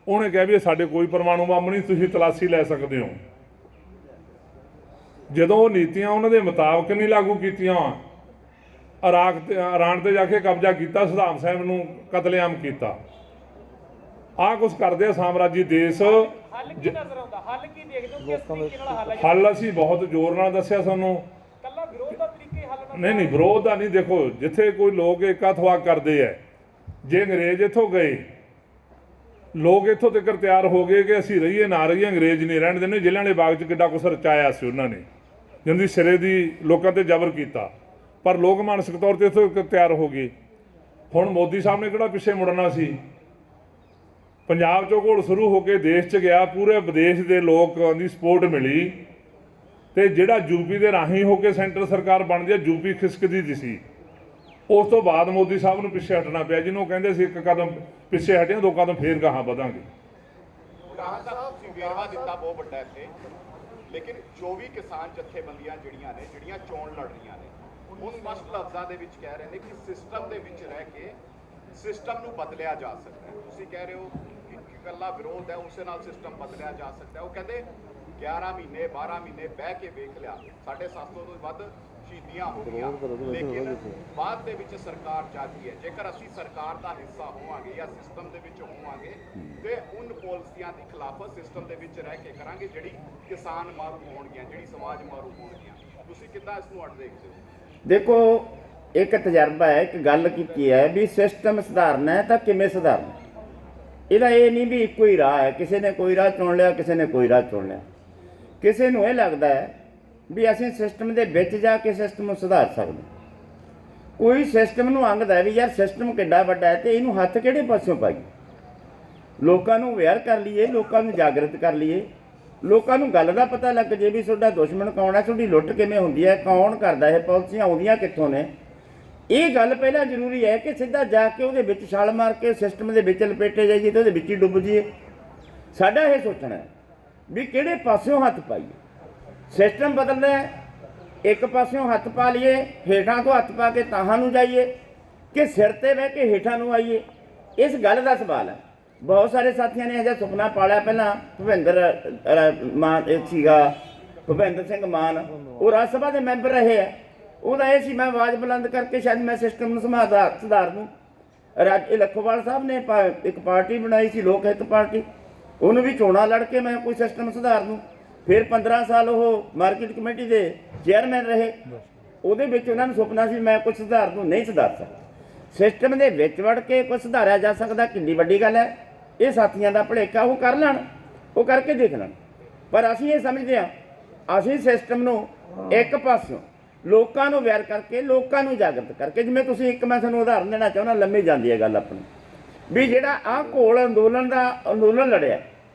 ਉਹਨੇ ਕਿਹਾ ਵੀ ਸਾਡੇ ਕੋਈ ਪਰਮਾਣੂ ਬੰਬ ਨਹੀਂ, ਤੁਸੀਂ ਤਲਾਸ਼ੀ ਲੈ ਸਕਦੇ ਹੋ। ਜਦੋਂ ਉਹ ਨੀਤੀਆਂ ਉਹਨਾਂ ਦੇ ਮੁਤਾਬਕ ਨਹੀਂ ਲਾਗੂ ਕੀਤੀਆਂ, ਇਰਾਨ ਤੇ ਜਾ ਕੇ ਕਬਜ਼ਾ ਕੀਤਾ, ਸਦਾਮ ਹੁਸੈਨ ਨੂੰ ਕਤਲੇਆਮ ਕੀਤਾ। ਆਹ ਕੁਛ ਕਰਦੇ ਆ ਸਾਮਰਾਜੀ ਦੇਸ਼। ਹੱਲ ਕੀ ਨਜ਼ਰ ਆਉਂਦਾ? ਹੱਲ ਕੀ ਦੇਖਦੇ ਹੋ? ਕਿਸ ਤਰੀਕੇ ਨਾਲ ਹੱਲ ਹੈ? ਹੱਲ ਅਸੀਂ ਬਹੁਤ ਜ਼ੋਰ ਨਾਲ ਦੱਸਿਆ ਤੁਹਾਨੂੰ। ਕੱਲਾ ਵਿਰੋਧ ਦਾ ਤਰੀਕੇ ਹੱਲ ਨਾਲ? ਨਹੀਂ, ਵਿਰੋਧ ਦਾ ਨਹੀਂ। ਦੇਖੋ, ਜਿੱਥੇ ਕੋਈ ਲੋਕ ਏਕਾਤਵਾਕ ਕਰਦੇ ਹੈ, ਜੇ ਅੰਗਰੇਜ਼ ਇੱਥੋਂ ਗਏ, ਲੋਕ ਇੱਥੋਂ ਤੱਕ ਤਿਆਰ ਹੋ ਗਏ ਕਿ ਅਸੀਂ ਰਹੀਏ ਨਾ ਰਹੀਏ, ਅੰਗਰੇਜ਼ ਨਹੀਂ ਰਹਿਣ ਦਿੰਦੇ। ਜਲ੍ਹਿਆਂਵਾਲੇ ਬਾਗ 'ਚ ਕਿੱਡਾ ਕੁਛ ਰਚਾਇਆ ਸੀ ਉਹਨਾਂ ਨੇ, ਜਿੰਦੀ ਸਿਰੇ ਦੀ ਲੋਕਾਂ 'ਤੇ ਜ਼ਬਰ ਕੀਤਾ, ਪਰ ਲੋਕ ਮਾਨਸਿਕ ਤੌਰ 'ਤੇ ਇੱਥੋਂ ਤਿਆਰ ਹੋ ਗਏ। ਹੁਣ ਮੋਦੀ ਸਾਹਿਬ ਨੇ ਕਿਹੜਾ ਪਿੱਛੇ ਮੁੜਨਾ ਸੀ? ਪੰਜਾਬ 'ਚੋਂ ਘੋਲ ਸ਼ੁਰੂ ਹੋ ਕੇ ਦੇਸ਼ 'ਚ ਗਿਆ, ਪੂਰੇ ਵਿਦੇਸ਼ ਦੇ ਲੋਕਾਂ ਦੀ ਸਪੋਰਟ ਮਿਲੀ, ਅਤੇ ਜਿਹੜਾ ਯੂਪੀ ਦੇ ਰਾਹੀਂ ਹੋ ਕੇ ਸੈਂਟਰ ਸਰਕਾਰ ਬਣਦੀ ਹੈ, ਯੂਪੀ ਖਿਸਕਦੀ ਦੀ ਸੀ। ਉਸ ਤੋਂ ਬਾਅਦ ਮੋਦੀ ਸਾਹਿਬ ਨੂੰ ਪਿੱਛੇ ਹਟਣਾ ਪਿਆ, ਜਿਹਨੂੰ ਕਹਿੰਦੇ ਸੀ ਇੱਕ ਕਦਮ ਪਿੱਛੇ ਹਟਿਆ, 2 ਕਦਮ ਫੇਰ ਗਾਹਾਂ ਵਧਾਂਗੇ। ਤੁਸੀਂ ਵੇਰਵਾ ਦਿੱਤਾ ਬਹੁਤ ਵੱਡਾ ਇੱਥੇ, ਲੇਕਿਨ ਜੋ ਵੀ ਕਿਸਾਨ ਜਥੇਬੰਦੀਆਂ ਜਿਹੜੀਆਂ ਚੋਣ ਲੜ ਰਹੀਆਂ ਨੇ, ਉਹ ਸਪਸ਼ਟ ਲਫ਼ਜ਼ਾਂ ਦੇ ਵਿੱਚ ਕਹਿ ਰਹੇ ਨੇ ਕਿ ਸਿਸਟਮ ਦੇ ਵਿੱਚ ਰਹਿ ਕੇ ਸਿਸਟਮ ਨੂੰ ਬਦਲਿਆ ਜਾ ਸਕਦਾ ਹੈ। ਤੁਸੀਂ ਕਹਿ ਰਹੇ ਹੋ ਕਿ ਇਕੱਲਾ ਵਿਰੋਧ ਹੈ, ਉਸੇ ਨਾਲ ਸਿਸਟਮ ਬਦਲਿਆ ਜਾ ਸਕਦਾ ਹੈ। ਉਹ ਕਹਿੰਦੇ 11 ਮਹੀਨੇ 12 ਮਹੀਨੇ ਬਹਿ ਕੇ ਵੇਖ ਲਿਆ, 750 ਤੋਂ ਵੱਧ ਸ਼ਹੀਦੀਆਂ ਹੋ ਗਈਆਂ, ਲੇਕਿਨ ਬਾਅਦ ਦੇ ਵਿੱਚ ਸਰਕਾਰ ਚਾਹਦੀ ਹੈ ਜੇਕਰ ਅਸੀਂ ਸਰਕਾਰ ਦਾ ਹਿੱਸਾ ਹੋਵਾਂਗੇ ਜਾਂ ਸਿਸਟਮ ਦੇ ਵਿੱਚ ਹੋਵਾਂਗੇ ਤੇ ਉਨ ਪਾਲਿਸੀਆਂ ਦੀ ਖਿਲਾਫਤ ਸਿਸਟਮ ਦੇ ਵਿੱਚ ਰਹਿ ਕੇ ਕਰਾਂਗੇ ਜਿਹੜੀ ਕਿਸਾਨ ਮਾਰੂ ਹੋਣਗੀਆਂ, ਜਿਹੜੀ ਸਮਾਜ ਮਾਰੂ ਹੋਣਗੀਆਂ। ਤੁਸੀਂ ਕਿੱਦਾਂ ਇਸ ਨੂੰ ਅੜ ਦੇਖਦੇ ਹੋ? ਦੇਖੋ, ਇੱਕ ਤਜਰਬਾ ਹੈ, ਇੱਕ ਗੱਲ ਕੀਤੀ ਹੈ ਵੀ ਸਿਸਟਮ ਸੁਧਾਰਨਾ ਹੈ ਤਾਂ ਕਿਵੇਂ ਸੁਧਾਰਨਾ। ਇਹਦਾ ਇਹ ਨਹੀਂ ਵੀ ਇੱਕੋ ਹੀ ਰਾਹ ਹੈ, ਕਿਸੇ ਨੇ ਕੋਈ ਰਾਹ ਚੁਣ ਲਿਆ, ਕਿਸੇ ਨੇ ਕੋਈ ਰਾਹ ਚੁਣ ਲਿਆ। ਕਿਸੇ ਨੂੰ ਇਹ ਲੱਗਦਾ ਹੈ ਵੀ ਅਸੀਂ ਸਿਸਟਮ ਦੇ ਵਿੱਚ ਜਾ ਕੇ ਸਿਸਟਮ ਨੂੰ ਸੁਧਾਰ ਸਕਦੇ। ਕੋਈ ਸਿਸਟਮ ਨੂੰ ਅੰਗਦਾ ਵੀ ਯਾਰ ਸਿਸਟਮ ਕਿੱਡਾ ਵੱਡਾ ਹੈ ਤੇ ਇਹਨੂੰ ਹੱਥ ਕਿਹੜੇ ਪਾਸਿਓਂ ਪਾਈਏ। ਲੋਕਾਂ ਨੂੰ ਅਵੇਅਰ ਕਰ ਲਈਏ, ਲੋਕਾਂ ਨੂੰ ਜਾਗਰਤ ਕਰ ਲਈਏ, ਲੋਕਾਂ ਨੂੰ ਗੱਲ ਦਾ ਪਤਾ ਲੱਗ ਜੇ ਵੀ ਤੁਹਾਡਾ ਦੁਸ਼ਮਣ ਕੌਣ ਹੈ, ਤੁਹਾਡੀ ਲੁੱਟ ਕਿਵੇਂ ਹੁੰਦੀ ਹੈ, ਕੌਣ ਕਰਦਾ ਇਹ, ਪਾਲਿਸੀਆਂ ਆਉਂਦੀਆਂ ਕਿੱਥੋਂ ਨੇ। ਇਹ ਗੱਲ ਪਹਿਲਾਂ ਜ਼ਰੂਰੀ ਹੈ ਕਿ ਸਿੱਧਾ ਜਾ ਕੇ ਉਹਦੇ ਵਿੱਚ ਛਾਲ ਮਾਰ ਕੇ ਸਿਸਟਮ ਦੇ ਵਿੱਚ ਲਪੇਟੇ ਜਾਈਏ ਤੇ ਉਹਦੇ ਵਿੱਚ ਹੀ ਡੁੱਬ ਜਾਈਏ। ਸਾਡਾ ਇਹ ਸੋਚਣਾ ਹੈ ਵੀ ਕਿਹੜੇ ਪਾਸਿਓਂ ਹੱਥ ਪਾਈਏ। ਸਿਸਟਮ ਬਦਲਦਾ ਹੈ, ਇੱਕ ਪਾਸਿਓਂ ਹੱਥ ਪਾ ਲਈਏ, ਹੇਠਾਂ ਤੋਂ ਹੱਥ ਪਾ ਕੇ ਤਾਹਾਂ ਨੂੰ ਜਾਈਏ ਕਿ ਸਿਰ ਤੇ ਬਹਿ ਕੇ ਹੇਠਾਂ ਨੂੰ ਆਈਏ। ਇਸ ਗੱਲ ਦਾ ਸਵਾਲ ਹੈ। ਬਹੁਤ ਸਾਰੇ ਸਾਥੀਆਂ ਨੇ ਅਜਿਹਾ ਸੁਪਨਾ ਪਾਲਿਆ। ਪਹਿਲਾਂ ਭੁਪਿੰਦਰ ਸਿੰਘ ਮਾਨ, ਉਹ ਰਾਜ ਸਭਾ ਦੇ ਮੈਂਬਰ ਰਹੇ ਹੈ। ਉਹਦਾ ਇਹ ਸੀ ਮੈਂ ਆਵਾਜ਼ ਬੁਲੰਦ ਕਰਕੇ ਸ਼ਾਇਦ ਮੈਂ ਸਿਸਟਮ ਨੂੰ ਸੁਧਾਰ ਦੂੰ। ਲੱਖੋਵਾਲ ਸਾਹਿਬ ਨੇ ਇੱਕ ਪਾਰਟੀ ਬਣਾਈ ਸੀ, ਲੋਕ ਹਿੱਤ ਪਾਰਟੀ, ਉਹਨੂੰ ਵੀ ਚੋਣਾਂ ਲੜ ਕੇ ਮੈਂ ਕੋਈ ਸਿਸਟਮ ਸੁਧਾਰ ਦੂੰ। ਫਿਰ 15 ਸਾਲ ਉਹ ਮਾਰਕੀਟ ਕਮੇਟੀ ਦੇ ਚੇਅਰਮੈਨ ਰਹੇ, ਉਹਦੇ ਵਿੱਚ ਉਹਨਾਂ ਨੂੰ ਸੁਪਨਾ ਸੀ ਮੈਂ ਕੁਝ ਸੁਧਾਰ ਦੂੰ। ਨਹੀਂ ਸੁਧਾਰ ਸਕਦਾ। ਸਿਸਟਮ ਦੇ ਵਿੱਚ ਵੜ ਕੇ ਕੁਝ ਸੁਧਾਰਿਆ ਜਾ ਸਕਦਾ, ਕਿੰਨੀ ਵੱਡੀ ਗੱਲ ਹੈ। ਇਹ ਸਾਥੀਆਂ ਦਾ ਭੁਲੇਖਾ, ਉਹ ਕਰ ਲੈਣ, ਉਹ ਕਰਕੇ ਦੇਖ ਲੈਣ। ਪਰ ਅਸੀਂ ਇਹ ਸਮਝਦੇ ਹਾਂ ਅਸੀਂ ਸਿਸਟਮ ਨੂੰ ਇੱਕ ਪਾਸਿਓਂ ਲੋਕਾਂ ਨੂੰ ਅਵੇਅਰ ਕਰਕੇ, ਲੋਕਾਂ ਨੂੰ ਜਾਗਰਤ ਕਰਕੇ, ਜਿਵੇਂ ਤੁਸੀਂ ਇੱਕ ਮੈਂ ਤੁਹਾਨੂੰ ਉਦਾਹਰਨ ਦੇਣਾ ਚਾਹੁੰਦਾ, ਲੰਮੀ ਜਾਂਦੀ ਹੈ ਗੱਲ ਆਪਣੀ, ਵੀ ਜਿਹੜਾ ਆਹ ਘੋਲ ਅੰਦੋਲਨ ਲੜਿਆ,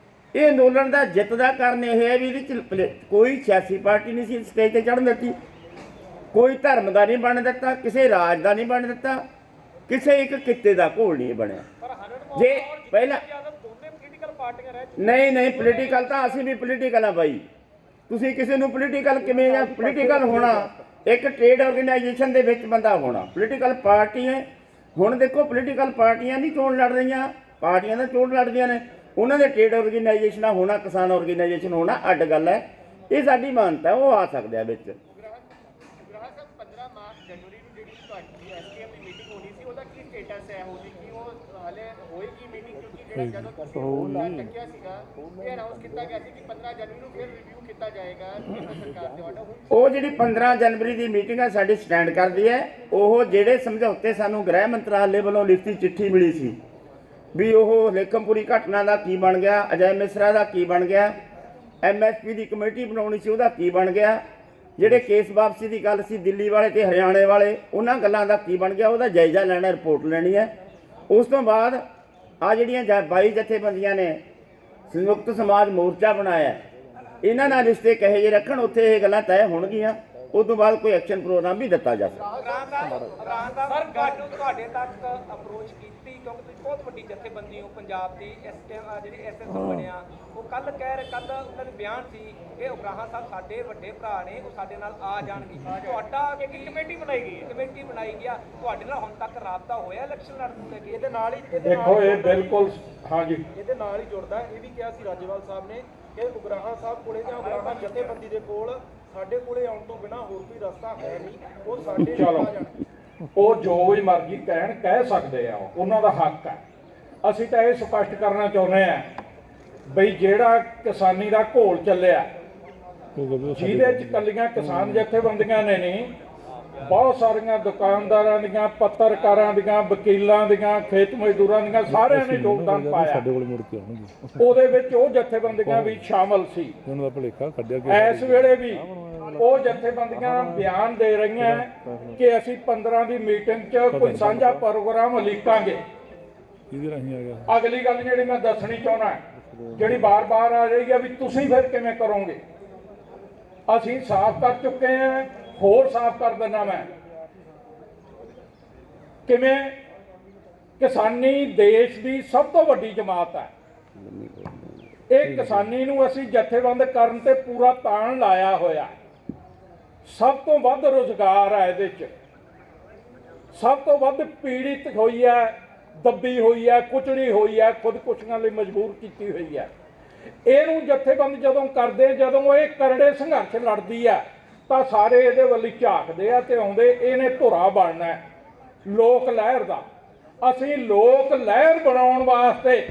ਇਹ ਅੰਦੋਲਨ ਦਾ ਜਿੱਤ ਦਾ ਕਾਰਨ ਇਹ ਹੈ ਵੀ ਇਹਦੇ 'ਚ ਕੋਈ ਸਿਆਸੀ ਪਾਰਟੀ ਨਹੀਂ ਸੀ ਸਟੇਜ 'ਤੇ ਚੜ੍ਹਨ ਦਿੱਤੀ, ਕੋਈ ਧਰਮ ਦਾ ਨਹੀਂ ਬਣ ਦਿੱਤਾ, ਕਿਸੇ ਰਾਜ ਦਾ ਨਹੀਂ ਬਣ ਦਿੱਤਾ, ਕਿਸੇ ਇੱਕ ਕਿੱਤੇ ਦਾ ਘੋਲ ਨਹੀਂ ਬਣਿਆ। ਜੇ ਪਹਿਲਾਂ ਨਹੀਂ ਪੋਲੀਟੀਕਲ ਤਾਂ ਅਸੀਂ ਵੀ ਪੋਲੀਟੀਕਲ ਆ ਬਾਈ। ਤੁਸੀਂ ਕਿਸੇ ਨੂੰ ਪੋਲੀਟੀਕਲ ਕਿਵੇਂ ਜਾਂ ਪੋਲੀਟੀਕਲ ਹੋਣਾ ਇੱਕ ਟ੍ਰੇਡ ਆਰਗੇਨਾਈਜੇਸ਼ਨ ਦੇ ਵਿੱਚ ਬੰਦਾ ਹੋਣਾ। ਪੋਲੀਟੀਕਲ ਪਾਰਟੀ ਹੈ, ਹੁਣ ਦੇਖੋ ਪੋਲੀਟੀਕਲ ਪਾਰਟੀਆਂ ਨਹੀਂ ਚੋਣ ਲੜ ਰਹੀਆਂ, ਪਾਰਟੀਆਂ ਤਾਂ ਚੋਣ ਲੜਦੀਆਂ ਨੇ, ਉਹਨਾਂ ਦੇ ਟ੍ਰੇਡ ਆਰਗੇਨਾਈਜੇਸ਼ਨਾਂ ਹੋਣਾ, ਕਿਸਾਨ ਆਰਗੇਨਾਈਜੇਸ਼ਨ ਹੋਣਾ ਅੱਡ ਗੱਲ ਹੈ। ਇਹ ਸਾਡੀ ਮਾਨਤਾ ਉਹ ਆ ਸਕਦੇ ਆ ਵਿੱਚ। ਗੁਰਾਹ ਸਾਹਿਬ 15 ਮਾਰਚ ਜਨਵਰੀ ਨੂੰ ਜਿਹੜੀ ਤੁਹਾਡੀ ਐਸਕੇਐਮ ਦੀ ਮੀਟਿੰਗ ਹੋਣੀ ਸੀ ਉਹਦਾ ਕੀ ਸਟੇਟਸ ਹੈ? ਉਹਦੀ ਕੀ ਉਹ ਹਾਲੇ ਹੋਏਗੀ ਮੀਟਿੰਗ? ਕਿਉਂਕਿ ਜਿਹੜਾ ਜਦੋਂ ਤੁਸੀਂ ਉਹ ਚੱਕਿਆ ਸੀਗਾ ਇਹ ਅਨਾਉਂਸ ਕੀਤਾ ਗਿਆ ਸੀ ਕਿ 15 ਜਨਵਰੀ ਨੂੰ ਫਿਰ ਰਿਵਿਊ ਕੀਤਾ ਜਾਏਗਾ ਕੇਂਦਰ ਸਰਕਾਰ ਦੇ ਆਰਡਰ। ਉਹ ਜਿਹੜੀ 15 ਜਨਵਰੀ ਦੀ ਮੀਟਿੰਗ ਹੈ ਸਾਡੀ ਸਟੈਂਡ ਕਰਦੀ ਹੈ। ਉਹ ਜਿਹੜੇ ਸਮਝੌਤੇ ਸਾਨੂੰ ਗ੍ਰਹਿ ਮੰਤਰਾਲੇ ਵੱਲੋਂ ਲਿਖਤੀ ਚਿੱਠੀ ਮਿਲੀ ਸੀ ਵੀ ਉਹ ਲੇਖਮਪੁਰੀ ਘਟਨਾ ਦਾ ਕੀ ਬਣ ਗਿਆ, ਅਜੈ ਮਿਸਰਾ ਦਾ ਕੀ ਬਣ ਗਿਆ, MSP ਦੀ ਕਮੇਟੀ ਬਣਾਉਣੀ ਸੀ ਉਹਦਾ ਕੀ ਬਣ ਗਿਆ, ਜਿਹੜੇ ਕੇਸ ਵਾਪਸੀ ਦੀ ਗੱਲ ਸੀ ਦਿੱਲੀ ਵਾਲੇ ਤੇ ਹਰਿਆਣੇ ਵਾਲੇ ਉਹਨਾਂ ਗੱਲਾਂ ਦਾ ਕੀ ਬਣ ਗਿਆ, ਉਹਦਾ ਜਾਇਜ਼ਾ ਲੈਣਾ, ਰਿਪੋਰਟ ਲੈਣੀ ਹੈ। ਉਸ ਤੋਂ ਬਾਅਦ ਆ ਜਿਹੜੀਆਂ 22 ਜਥੇਬੰਦੀਆਂ ਨੇ ਸੰਯੁਕਤ ਸਮਾਜ ਮੋਰਚਾ ਬਣਾਇਆ, ਇਹਨਾਂ ਨਾਲ ਰਿਸ਼ਤੇ ਕਹੇ ਜੇ ਰੱਖਣ, ਉੱਥੇ ਇਹ ਗੱਲਾਂ ਤੈਅ ਹੋਣਗੀਆਂ। ਉਸ ਤੋਂ ਬਾਅਦ ਕੋਈ ਐਕਸ਼ਨ ਪ੍ਰੋਗਰਾਮ ਵੀ ਦਿੱਤਾ ਜਾ ਸਕਦਾ। ਸਰ ਤੁਹਾਨੂੰ ਤੁਹਾਡੇ ਤੱਕ ਅਪਰੋਚ ਕੀਤੀ ਕਿਉਂਕਿ ਤੁਸੀਂ ਬਹੁਤ ਵੱਡੀ ਜਥੇਬੰਦੀ ਹੋ ਪੰਜਾਬ ਦੀ, ਇਸ ਟਾਈਮ ਜਿਹੜੀ SSO ਬਣਿਆ ਉਹ ਕੱਲ ਉਹਨਾਂ ਦੇ ਬਿਆਨ ਸੀ ਕਿ ਉਗਰਾਹਾਂ ਸਾਹਿਬ ਸਾਡੇ ਵੱਡੇ ਭਰਾ ਨੇ, ਉਹ ਸਾਡੇ ਨਾਲ ਆ ਜਾਣਗੇ। ਤੁਹਾਡਾ ਇੱਕ ਕਮੇਟੀ ਬਣਾਈ ਗਈ ਹੈ, ਕਮੇਟੀ ਬਣਾਈ ਗਿਆ, ਤੁਹਾਡੇ ਨਾਲ ਹੁਣ ਤੱਕ ਰਾਬਤਾ ਹੋਇਆ ਇਲੈਕਸ਼ਨ ਲੜਨ ਨੂੰ ਲੈ ਕੇ? ਇਹਦੇ ਨਾਲ ਹੀ ਦੇਖੋ ਇਹ ਬਿਲਕੁਲ ਹਾਂਜੀ ਇਹਦੇ ਨਾਲ ਹੀ ਜੁੜਦਾ, ਇਹ ਵੀ ਕਿਹਾ ਸੀ ਰਾਜੇਵਾਲ ਸਾਹਿਬ ਨੇ ਕਿ ਉਗਰਾਹਾਂ ਸਾਹਿਬ ਕੋਲੇ ਜਾਂ ਉਗਰਾਹਾਂ ਜਥੇਬੰਦੀ ਦੇ ਕੋਲ ਸਾਡੇ ਕੋਲੇ ਆਉਣ ਤੋਂ ਬਿਨਾਂ ਹੋਰ ਕੋਈ ਰਸਤਾ ਹੈ ਨਹੀਂ, ਉਹ ਸਾਡੇ ਨਾਲ ਆ ਜਾਣਗੇ। ਉਹ ਜੋ ਵੀ ਮਰਜ਼ੀ ਕਹਿ ਸਕਦੇ ਆ, ਉਹਨਾਂ ਦਾ ਹੱਕ ਹੈ। ਅਸੀਂ ਤਾਂ ਇਹ ਸਪਸ਼ਟ ਕਰਨਾ ਚਾਹੁੰਦੇ ਆ ਬਈ ਜਿਹੜਾ ਕਿਸਾਨੀ ਦਾ ਘੋਲ ਚੱਲਿਆ ਜਿਹਦੇ ਚ ਕੱਲੀਆਂ ਕਿਸਾਨ ਜਥੇਬੰਦੀਆਂ ਨੇ ਨਹੀਂ, ਬਹੁਤ ਸਾਰੀਆਂ ਦੁਕਾਨਦਾਰਾਂ ਦੀਆਂ, ਪੱਤਰਕਾਰਾਂ ਦੀਆਂ, ਵਕੀਲਾਂ ਦੀਆਂ, ਖੇਤ ਮਜ਼ਦੂਰਾਂ ਦੀਆਂ, ਸਾਰਿਆਂ ਨੇ ਯੋਗਦਾਨ ਪਾਇਆ। ਉਹਦੇ ਵਿੱਚ ਉਹ ਜਥੇਬੰਦੀਆਂ ਵੀ ਸ਼ਾਮਲ ਸੀ। ਇਸ ਵੇਲੇ ਵੀ ਉਹ ਜਥੇਬੰਦੀਆਂ ਬਿਆਨ ਦੇ ਰਹੀਆਂ ਕਿ ਅਸੀਂ 15 ਦੀ ਮੀਟਿੰਗ 'ਚ ਕੋਈ ਸਾਂਝਾ ਪ੍ਰੋਗਰਾਮ ਉਲੀਕਾਂਗੇ। ਅਗਲੀ ਗੱਲ ਜਿਹੜੀ ਮੈਂ ਦੱਸਣੀ ਚਾਹੁੰਦਾ, ਜਿਹੜੀ ਬਾਰ-ਬਾਰ ਆ ਰਹੀ ਹੈ ਵੀ ਤੁਸੀਂ ਫਿਰ ਕਿਵੇਂ ਕਰੋਗੇ, ਅਸੀਂ ਸਾਫ਼ ਕਰ ਚੁੱਕੇ ਹਾਂ, ਹੋਰ ਸਾਫ਼ ਕਰ ਦਿੰਦਾ ਮੈਂ। ਕਿਵੇਂ? ਕਿਸਾਨੀ ਦੇਸ਼ ਦੀ ਸਭ ਤੋਂ ਵੱਡੀ ਜਮਾਤ ਹੈ। ਇਹ ਕਿਸਾਨੀ ਨੂੰ ਅਸੀਂ ਜਥੇਬੰਦ ਕਰਨ ਤੇ ਪੂਰਾ ਤਾਣ ਲਾਇਆ ਹੋਇਆ। ਸਭ ਤੋਂ ਵੱਧ ਰੁਜ਼ਗਾਰ ਹੈ ਇਹਦੇ 'ਚ, ਸਭ ਤੋਂ ਵੱਧ ਪੀੜਿਤ ਹੋਈ ਹੈ, ਦੱਬੀ ਹੋਈ ਹੈ, ਕੁਚੜੀ ਹੋਈ ਹੈ, ਖੁਦਕੁਸ਼ੀਆਂ ਲਈ ਮਜਬੂਰ ਕੀਤੀ ਹੋਈ ਹੈ। ਇਹਨੂੰ ਜਥੇਬੰਦ ਜਦੋਂ ਕਰਦੇ, ਜਦੋਂ ਇਹ ਕਰੜੇ ਸੰਘਰਸ਼ ਲੜਦੀ ਹੈ ਤਾਂ ਸਾਰੇ ਇਹਦੇ ਵੱਲ ਝਾਕਦੇ ਆ ਤੇ ਆਉਂਦੇ, ਇਹਨੇ ਧੁਰਾ ਬਣਨਾ ਹੈ ਲੋਕ ਲਹਿਰ ਦਾ। ਅਸੀਂ ਲੋਕ ਲਹਿਰ ਬਣਾਉਣ ਵਾਸਤੇ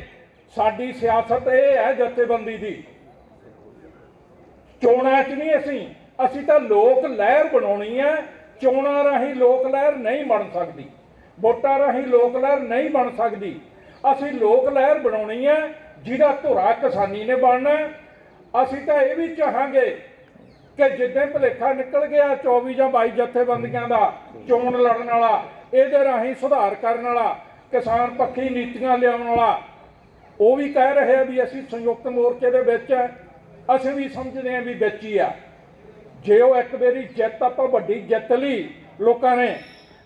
ਸਾਡੀ ਸਿਆਸਤ ਇਹ ਹੈ ਜਥੇਬੰਦੀ ਦੀ, ਚੋਣਾਂ 'ਚ ਨਹੀਂ। ਅਸੀਂ ਤਾਂ ਲੋਕ ਲਹਿਰ ਬਣਾਉਣੀ ਹੈ। ਚੋਣਾਂ ਰਾਹੀਂ ਲੋਕ ਲਹਿਰ ਨਹੀਂ ਬਣ ਸਕਦੀ, ਵੋਟਾਂ ਰਾਹੀਂ ਲੋਕ ਲਹਿਰ ਨਹੀਂ ਬਣ ਸਕਦੀ। ਅਸੀਂ ਲੋਕ ਲਹਿਰ ਬਣਾਉਣੀ ਹੈ ਜਿਹਦਾ ਧੁਰਾ ਕਿਸਾਨੀ ਨੇ ਬਣਨਾ। ਅਸੀਂ ਤਾਂ ਇਹ ਵੀ ਚਾਹਾਂਗੇ ਕਿ ਜਿੱਦਾਂ ਭੁਲੇਖਾ ਨਿਕਲ ਗਿਆ 24 ਜਾਂ 22 ਜਥੇਬੰਦੀਆਂ ਦਾ ਚੋਣ ਲੜਨ ਵਾਲਾ, ਇਹਦੇ ਰਾਹੀਂ ਸੁਧਾਰ ਕਰਨ ਵਾਲਾ, ਕਿਸਾਨ ਪੱਖੀ ਨੀਤੀਆਂ ਲਿਆਉਣ ਵਾਲਾ, ਉਹ ਵੀ ਕਹਿ ਰਹੇ ਆ ਵੀ ਅਸੀਂ ਸੰਯੁਕਤ ਮੋਰਚੇ ਦੇ ਵਿੱਚ ਹੈ। ਅਸੀਂ ਵੀ ਸਮਝਦੇ ਹਾਂ ਵੀ ਵਿੱਚ ਹੀ ਆ। ਜੇ ਉਹ ਇੱਕ ਵਾਰੀ ਜਿੱਤ, ਆਪਾਂ ਵੱਡੀ ਜਿੱਤ ਲਈ, ਲੋਕਾਂ ਨੇ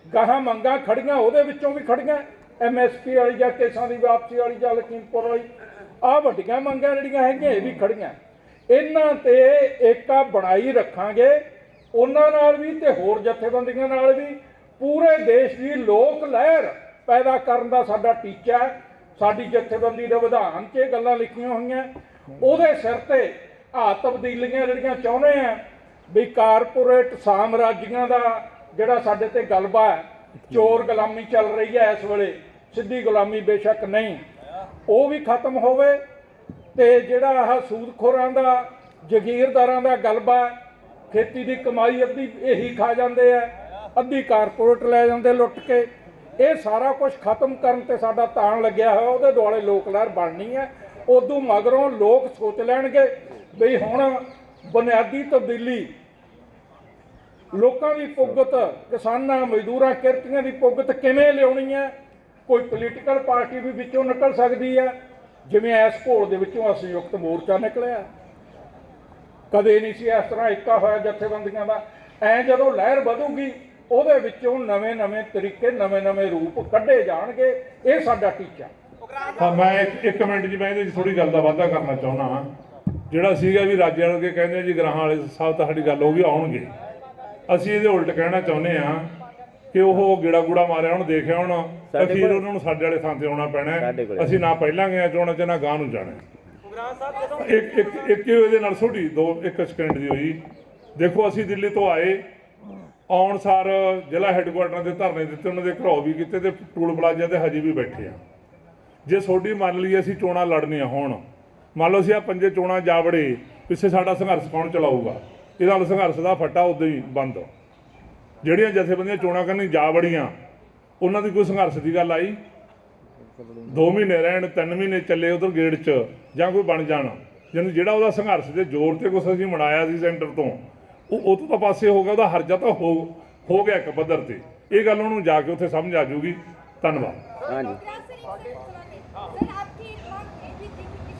ਗਾਹਾਂ ਮੰਗਾਂ ਖੜੀਆਂ, ਉਹਦੇ ਵਿੱਚੋਂ ਵੀ ਖੜੀਆਂ MSP ਵਾਲੀ ਜਾਂ ਕੇਸਾਂ ਦੀ ਵਾਪਸੀ ਵਾਲੀ ਜਾਂ ਲਖੀਮਪੁਰ ਵਾਲੀ, ਆਹ ਵੱਡੀਆਂ ਮੰਗਾਂ ਜਿਹੜੀਆਂ ਹੈਗੀਆਂ ਇਹ ਵੀ ਖੜੀਆਂ। ਇਹਨਾਂ ਤੇ ਏਕਾ ਬਣਾਈ ਰੱਖਾਂਗੇ, ਉਹਨਾਂ ਨਾਲ ਵੀ ਤੇ ਹੋਰ ਜਥੇਬੰਦੀਆਂ ਨਾਲ ਵੀ। ਪੂਰੇ ਦੇਸ਼ ਦੀ ਲੋਕ ਲਹਿਰ ਪੈਦਾ ਕਰਨ ਦਾ ਸਾਡਾ ਟੀਚਾ ਹੈ। ਸਾਡੀ ਜਥੇਬੰਦੀ ਦੇ ਵਿਧਾਨ 'ਚ ਇਹ ਗੱਲਾਂ ਲਿਖੀਆਂ ਹੋਈਆਂ। ਉਹਦੇ ਸਿਰ ਤੇ ਆਹ ਤਬਦੀਲੀਆਂ ਜਿਹੜੀਆਂ ਚਾਹੁੰਦੇ ਆ ਵੀ ਕਾਰਪੋਰੇਟ ਸਾਮਰਾਜੀਆਂ ਦਾ ਜਿਹੜਾ ਸਾਡੇ ਤੇ ਗਲਬਾ ਹੈ, ਚੋਰ ਗੁਲਾਮੀ ਚੱਲ ਰਹੀ ਹੈ ਇਸ ਵੇਲੇ, ਸਿੱਧੀ ਗੁਲਾਮੀ ਬੇਸ਼ੱਕ ਨਹੀਂ, ਉਹ ਵੀ ਖਤਮ ਹੋਵੇ। ਤੇ ਜਿਹੜਾ ਆਹ ਸੂਦਖੋਰਾਂ ਦਾ, ਜਗੀਰਦਾਰਾਂ ਦਾ ਗਲਬਾ, ਖੇਤੀ ਦੀ ਕਮਾਈ ਅੱਧੀ ਇਹੀ ਖਾ ਜਾਂਦੇ ਆ, ਅੱਧੀ ਕਾਰਪੋਰੇਟ ਲੈ ਜਾਂਦੇ ਲੁੱਟ ਕੇ, ਇਹ ਸਾਰਾ ਕੁਝ ਖਤਮ ਕਰਨ ਤੇ ਸਾਡਾ ਤਾਣ ਲੱਗਿਆ ਹੋਇਆ। ਉਹਦੇ ਦੁਆਲੇ ਲੋਕ ਲਹਿਰ ਬਣਨੀ ਹੈ। ਉਦੋਂ ਮਗਰੋਂ ਲੋਕ ਸੋਚ ਲੈਣਗੇ ਵੀ ਹੁਣ ਬੁਨਿਆਦੀ ਤਬਦੀਲੀ, ਲੋਕਾਂ ਦੀ ਪੁੱਗਤ, ਕਿਸਾਨਾਂ, ਮਜ਼ਦੂਰਾਂ, ਕਿਰਤੀਆਂ ਦੀ ਪੁੱਗਤ ਕਿਵੇਂ ਲਿਆਉਣੀ ਹੈ। ਕੋਈ ਪੋਲੀਟੀਕਲ ਪਾਰਟੀ ਵੀ ਵਿੱਚੋਂ ਨਿਕਲ ਸਕਦੀ ਹੈ, ਜਿਵੇਂ ਇਸ ਘੋਲ ਦੇ ਵਿੱਚੋਂ ਸੰਯੁਕਤ ਮੋਰਚਾ ਨਿਕਲਿਆ। ਕਦੇ ਨਹੀਂ ਸੀ ਇਸ ਤਰ੍ਹਾਂ ਏਕਾ ਹੋਇਆ ਜਥੇਬੰਦੀਆਂ ਦਾ। ਐਂ ਜਦੋਂ ਲਹਿਰ ਵਧੂਗੀ, ਉਹਦੇ ਵਿੱਚੋਂ ਨਵੇਂ-ਨਵੇਂ ਤਰੀਕੇ, ਨਵੇਂ-ਨਵੇਂ ਰੂਪ ਕੱਢੇ ਜਾਣਗੇ। ਇਹ ਸਾਡਾ ਟੀਚਾ। ਹਾਂ, ਮੈਂ ਇੱਕ ਮਿੰਟ ਜੀ ਮੈਂ ਇਹਦੇ 'ਚ ਥੋੜੀ ਗੱਲ ਦਾ ਵਾਧਾ ਕਰਨਾ ਚਾਹੁੰਦਾ ਹਾਂ। ਜਿਹੜਾ ਸੀਗਾ ਵੀ ਰਾਜੇ ਵਾਲੇ ਕਹਿੰਦੇ ਜੀ ਗਰਾਹਾਂ ਵਾਲੇ ਸਾਹਿਬ ਤਾਂ ਸਾਡੀ ਗੱਲ ਹੋ ਗਈ, ਆਉਣਗੇ। ਅਸੀਂ ਇਹਦੇ ਉਲਟ ਕਹਿਣਾ ਚਾਹੁੰਦੇ ਹਾਂ ਕਿ ਉਹ ਗੇੜਾ ਗੂੜਾ ਮਾਰਿਆ ਹੁਣ ਦੇਖਿਆ ਹੁਣ ਸਾਡੇ ਅਖੀਰ ਕੋਲ- ਉਹਨਾਂ ਨੂੰ ਸਾਡੇ ਵਾਲੇ ਥਾਂ ਤੇ ਆਉਣਾ ਪੈਣਾ ਹੈ। ਸਾਡੇ ਕੋਲ- ਅਸੀਂ ਨਾ ਪਹਿਲਾਂ ਗਏ ਚੋਣਾਂ 'ਚ ਨਾ ਗਾਂ ਨੂੰ ਜਾਣਾ ਹੈ। ਉਗਰਾਹਾਂ ਸਾਹਿਬ ਜਦੋਂ ਇੱਕ ਇਹਦੇ ਨਾਲ ਛੋਟੀ ਇੱਕ ਸਕਿੰਟ ਦੀ ਹੋਈ। ਦੇਖੋ ਅਸੀਂ ਦਿੱਲੀ ਤੋਂ ਆਏ, ਆਉਣ ਸਾਰ ਜ਼ਿਲ੍ਹਾ ਹੈੱਡਕੁਆਟਰਾਂ ਦੇ ਧਰਨੇ ਦਿੱਤੇ, ਉਹਨਾਂ ਦੇ ਘਰੋ ਵੀ ਕੀਤੇ ਤੇ ਟੂਲ ਪਲਾਜ਼ਾ ਤੇ ਹਜੇ ਵੀ ਬੈਠੇ ਆ। ਜੇ ਤੁਹਾਡੀ ਮੰਨ ਲਈ ਅਸੀਂ ਚੋਣਾਂ ਲੜਨੀਆਂ ਹੋਣ, ਮੰਨ ਲਓ ਅਸੀਂ ਆ ਪੰਜੇ ਚੋਣਾਂ ਜਾ ਵੜੇ, ਪਿੱਛੇ ਸਾਡਾ ਸੰਘਰਸ਼ ਕੌਣ ਚਲਾਊਗਾ? ਇਹਦਾ ਨਾਲ ਸੰਘਰਸ਼ ਦਾ ਫੱਟਾ ਉਦੋਂ ਹੀ ਬੰਦ। ਜਿਹੜੀਆਂ ਜਥੇਬੰਦੀਆਂ ਚੋਣਾਂ ਕਰਨ ਜਾ ਵੜੀਆਂ ਉਹਨਾਂ ਦੀ ਕੋਈ ਸੰਘਰਸ਼ ਦੀ ਗੱਲ ਆਈ? 2 ਮਹੀਨੇ ਰਹਿਣ, 3 ਮਹੀਨੇ ਚੱਲੇ ਉਧਰ ਗੇੜ 'ਚ ਜਾਂ ਕੋਈ ਬਣ ਜਾਣ, ਜਿਹਨੂੰ ਜਿਹੜਾ ਉਹਦਾ ਸੰਘਰਸ਼ ਦੇ ਜ਼ੋਰ ਤੇ ਕੁਛ ਅਸੀਂ ਮਨਾਇਆ ਸੀ ਸੈਂਟਰ ਤੋਂ, ਉਹ ਤੋਂ ਤਾਂ ਪਾਸੇ ਹੋ ਗਿਆ, ਉਹਦਾ ਹਰਜਾ ਤਾਂ ਹੋ ਗਿਆ ਇੱਕ ਪੱਧਰ ਤੇ। ਇਹ ਗੱਲ ਉਹਨੂੰ ਜਾ ਕੇ ਉੱਥੇ ਸਮਝ ਆ ਜਾਊਗੀ। ਧੰਨਵਾਦ। ਹਾਂਜੀ सर आपकी एक मांग ये भी थी कि